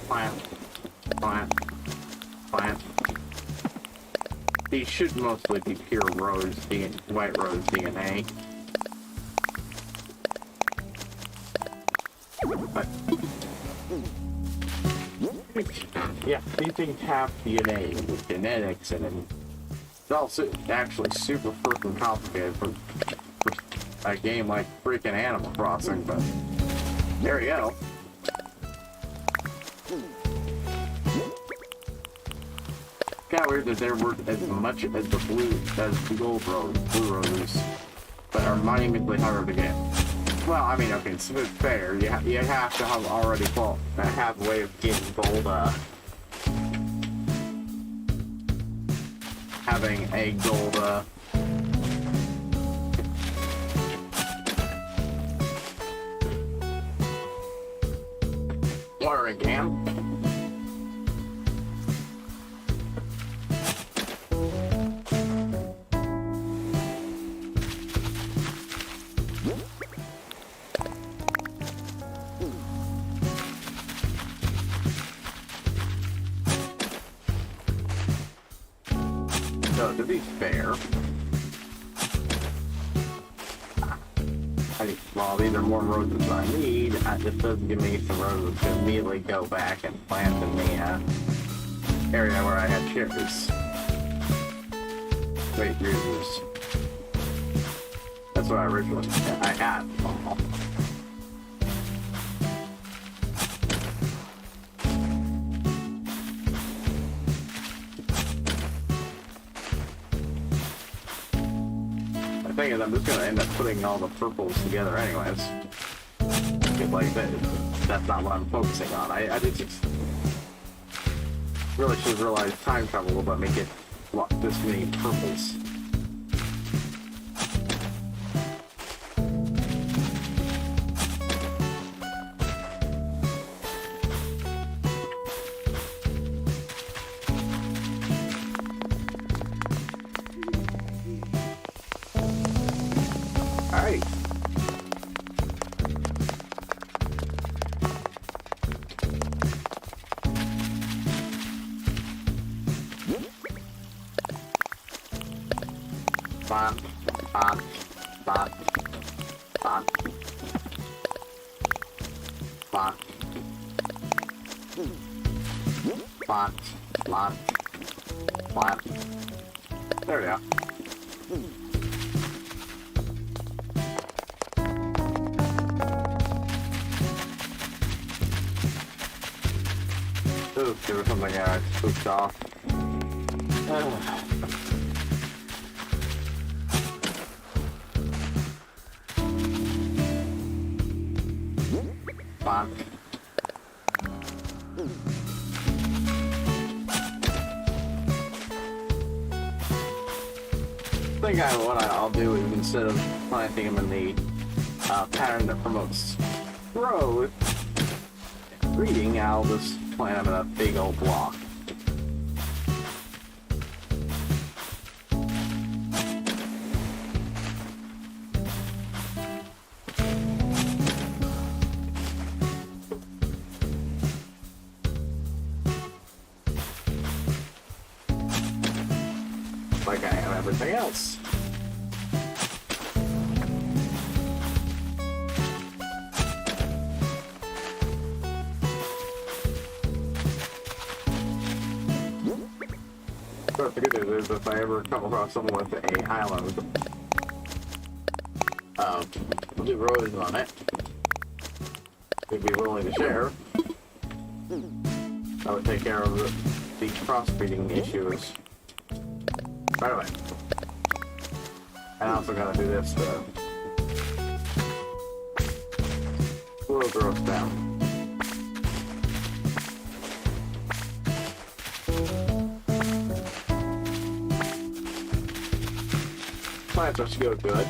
Speaker 1: Plant, plant, plant. These should mostly be pure rose DNA, white rose DNA. But yeah, these things have DNA with genetics in it. It's also actually super freaking complicated for a game like freaking Animal Crossing, but there we go. Kind of weird that there were as much as the gold blue roses, but are monumentally harder to get. Well, I mean, okay, to be fair, you have to have already have a way of getting gold, having a gold, watering can. So, to be fair, well, these are more roses than I need. This doesn't give me some roses to immediately go back and plant in the area where I had cherries. Wait, use. That's what I originally had. The thing is, I'm just gonna end up putting all the purples together anyways. Because like that's not what I'm focusing on. I just really should realize time travel will make it this many purples. Alright. Bop, bop, bop, bop, bop, bop, bop, bop. There we go. Ooh, there was something I switched off. Fuck. I think what I'll do is instead of planting them in the pattern that promotes growth, breeding, I'll just plant them in a big old block. Like I have everything else. But the good news is if I ever come across someone with a island, we'll do roses on it. They'd be willing to share. I would take care of the crossbreeding issues. Right away. And I also gotta do this to slow growth down. Plants are still good.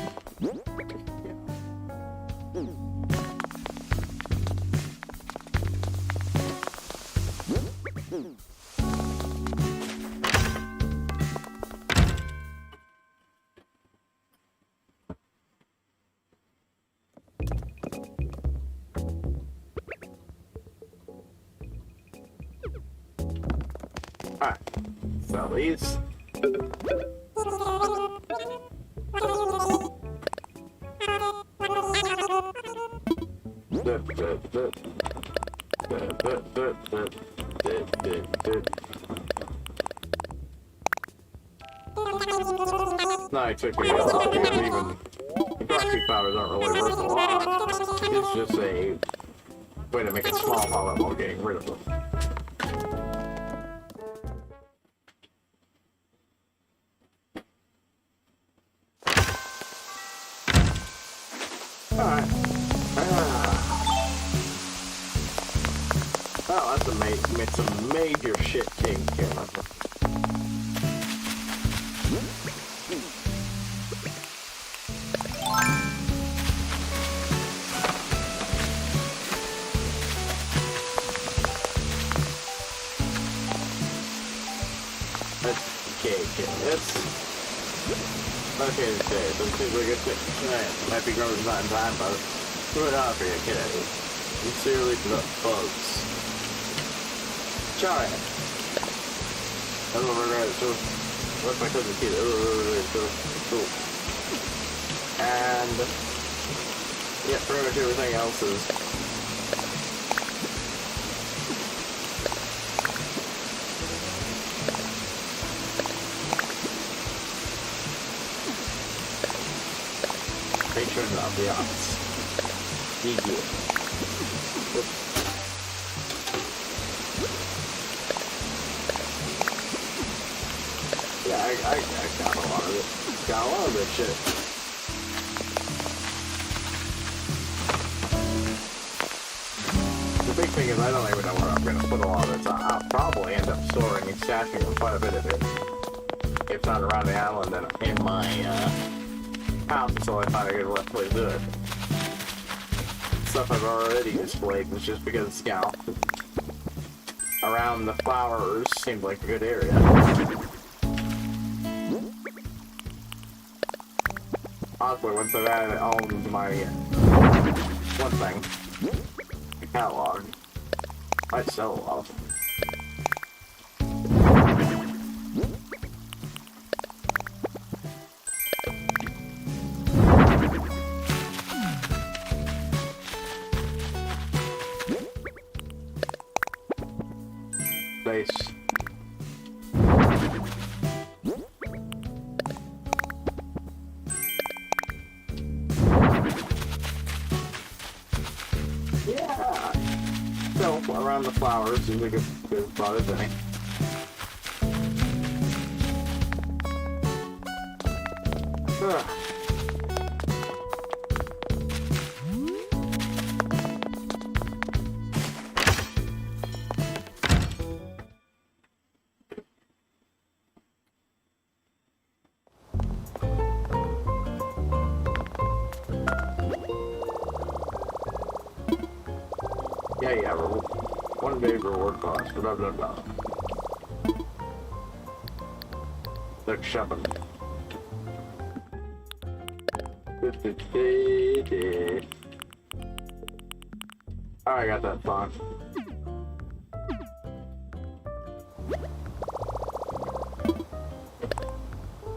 Speaker 1: Alright, sell these. Nitric acid isn't even. Hydroxy powders aren't really worth a lot. It's just a way to make a small powder while getting rid of them. Alright. Oh, that's some major shit taken care of. Okay, today, so it seems like it's might be growing not in time, but do it out for you, kid. Sincerely to the bugs. Try it. That's what we're going to do. What's my cousin kid? Cool. And yeah, pretty much everything else is Patron of the arts. GG. Yeah, I got a lot of it. Got a lot of this shit. The big thing is I don't even know where I'm gonna put a lot of this. I'll probably end up storing and stashing quite a bit of it. If not around the island, then in my house until I find a good place to do it. Stuff I've already displayed was just because of Scout. Around the flowers seemed like a good area. Honestly, once I've added all of my one thing, the catalog, I'd sell a lot of them. Base. Yeah. So around the flowers is a good spot, isn't it? Ugh. Yeah, one day reward cost, blah blah blah. Look, shopping. Oh, I got that song.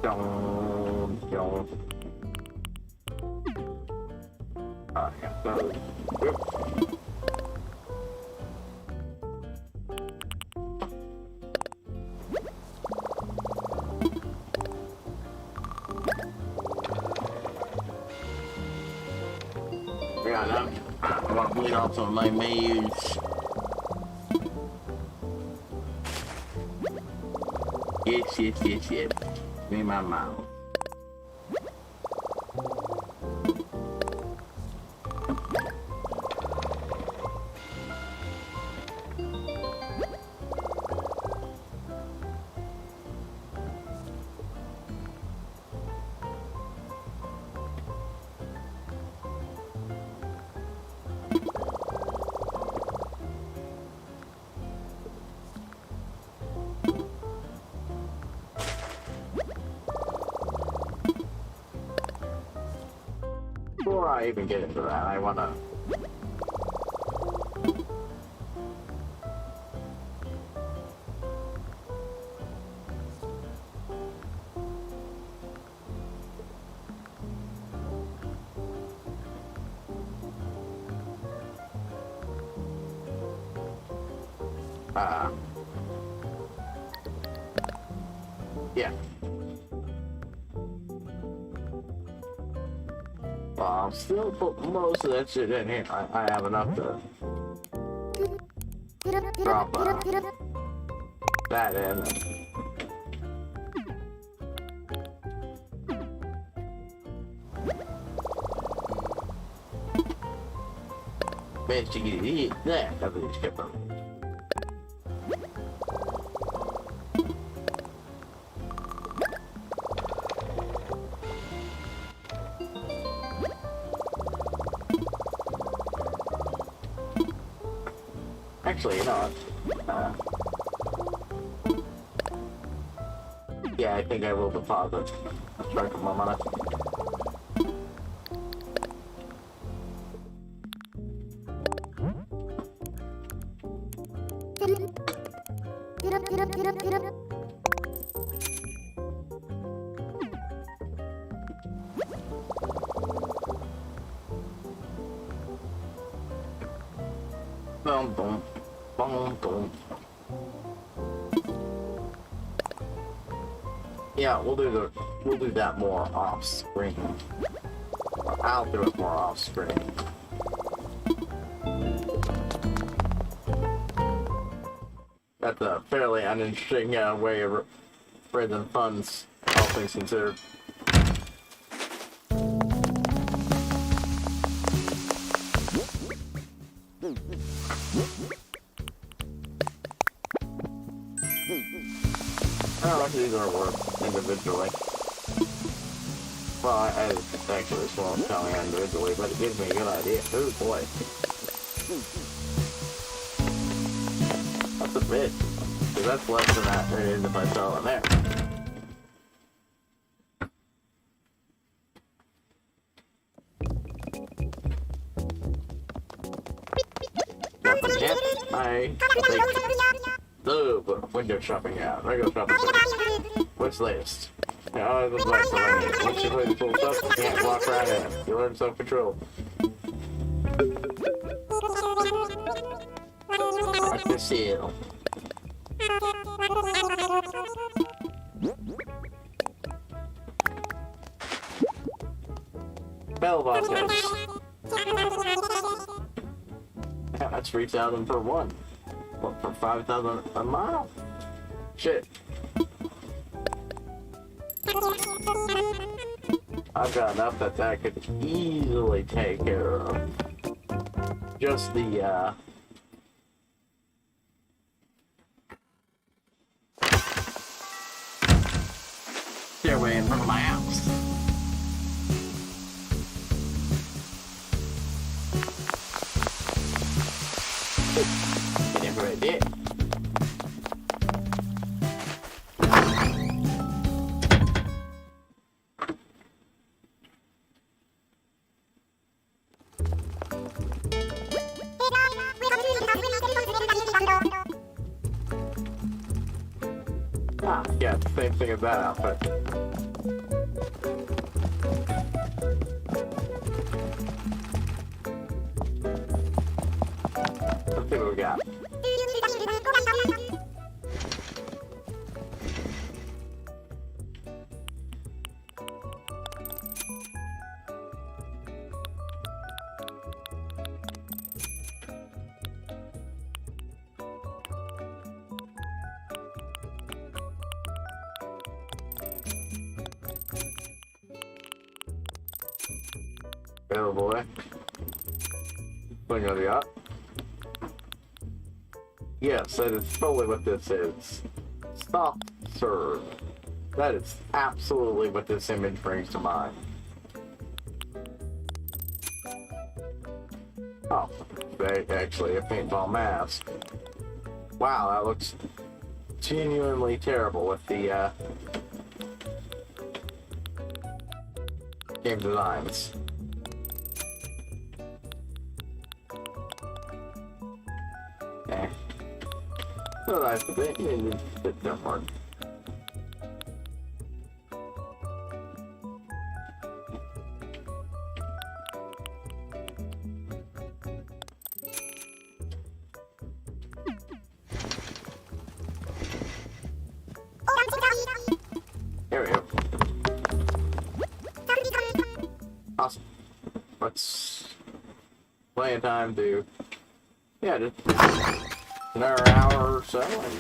Speaker 1: Don't. Oh, I got those. Oops. I want to bleed off some of my menus. Yes. Me and my mouth. Before I even get into that, I wanna... yeah. Well, I'll still put most of that shit in here. I have enough to drop that in. Managed to get it there. That's what skip them. Actually, you know what? Yeah, I think I will deposit a chunk of my money. Boom, boom, boom, boom. Yeah, we'll do that more off screen. I'll do it more off screen. That's a fairly uninteresting way of raising funds, all things considered. I don't know if these are worth individually. Well, I actually this won't tell me individually, but it gives me a good idea. Oh boy. That's a bit. Because that's less than that it is if I sell it there. Nothing yet. I think. Oh, but window shopping out. Regular shopping. What's latest? Oh, the black one. Once you play the full stuff, you can't walk right in. You learn self-control. Like the seal. Bell boxes. Yeah, that's 3,000 for one. What, for 5,000 a mile? Shit. I've got enough that I could easily take care of. Just the, stairway in front of my house. I never did. Ah, yeah, same thing as that outfit. Let's see what we got. Oh boy. What do you got? Yes, that is totally what this is. Stop serve. That is absolutely what this image brings to mind. Oh, actually a paintball mask. Wow, that looks genuinely terrible with the game designs. Eh. So nice to think it don't work. There we go. Awesome. Let's play in time to, yeah, just another hour or so. And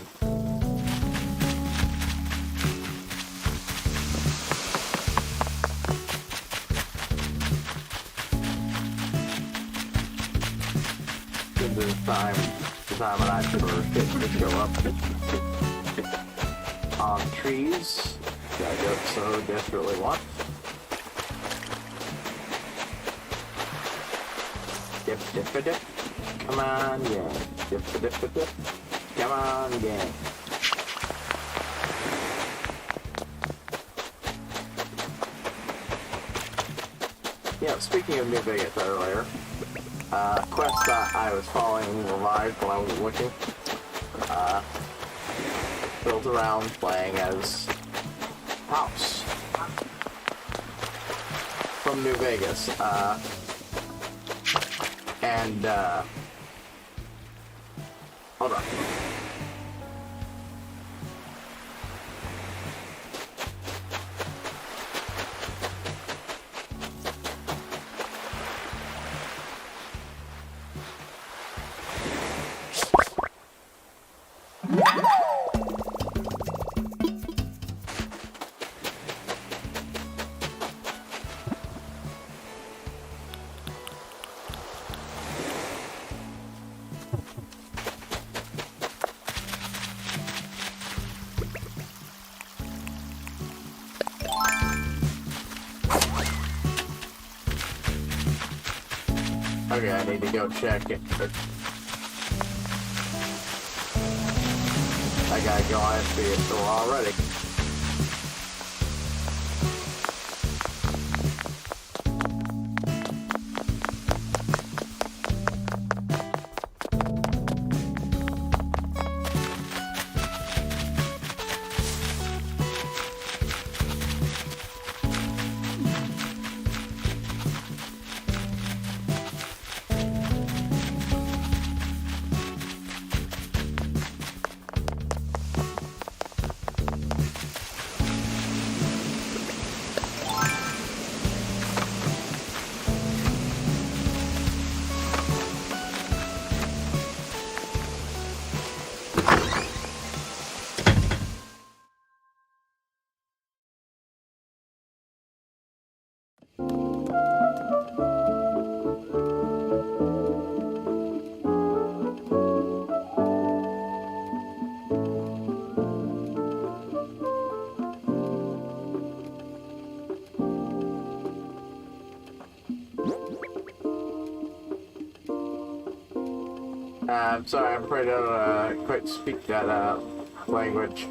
Speaker 1: give this time that I prefer to show up on trees that I don't so desperately want. Dip, dip, dip. Come on, gang. Dip, dip, dip, dip. Come on, gang. Yeah, speaking of New Vegas earlier, quest that I was following revived when I was looking, built around playing as House from New Vegas, and, hold on. Okay, I need to go check it. I gotta go on the store already. I'm sorry, I'm afraid I don't quite speak that language.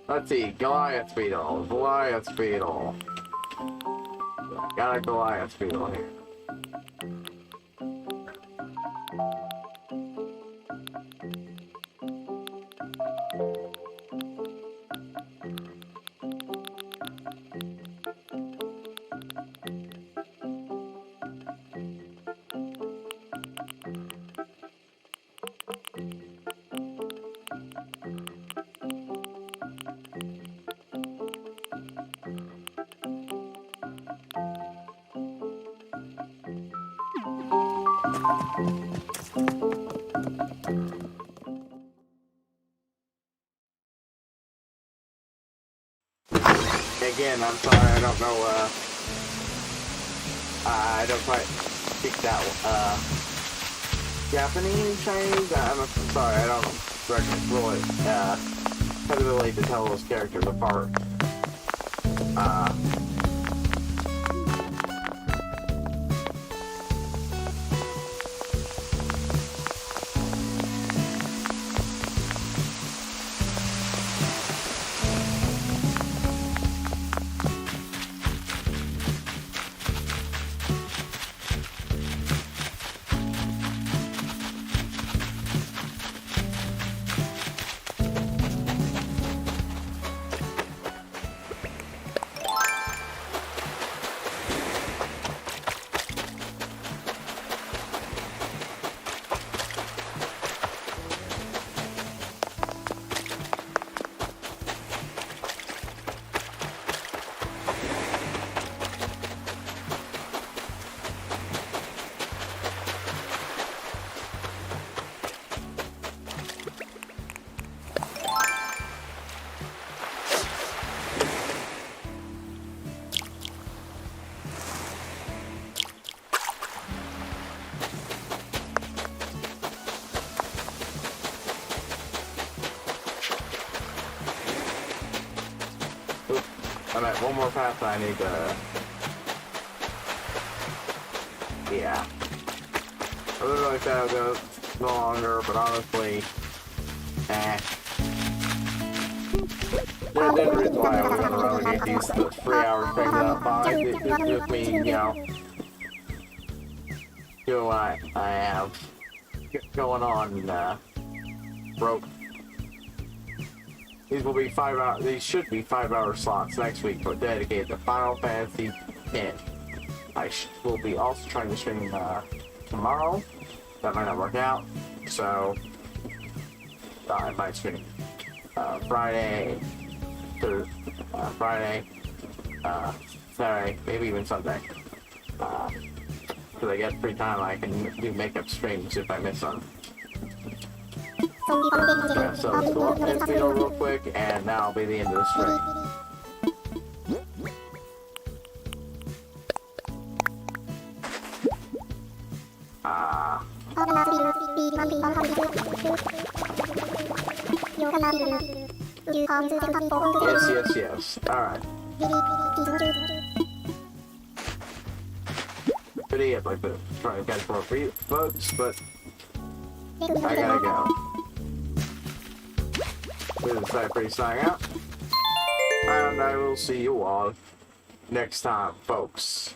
Speaker 1: Let's see, Goliath Beetle, Goliath Beetle. Got a Goliath Beetle here. Again, I'm sorry, I don't know, I don't quite speak that, Japanese, Chinese, I'm sorry, I don't really, have the ability to tell those characters apart. I'm at one more path I need to... Yeah. I really like that it goes no longer, but honestly... There's a reason why I was gonna relegate these 3 hours things up. It's just me, you know... doing what I have going on, broke. These will be 5 hour. These should be 5-hour slots next week, but dedicated to Final Fantasy X. I will be also trying to stream tomorrow. That might not work out, so I might stream Friday, Saturday, maybe even Sunday. Because I get free time, I can do makeup streams if I miss them. Yeah, so let's go up this video real quick, and that'll be the end of the stream. Yes. Alright. Pretty up like this. Trying to catch more for you folks, but I gotta go. This is Pretty signing out. And I will see you all next time, folks.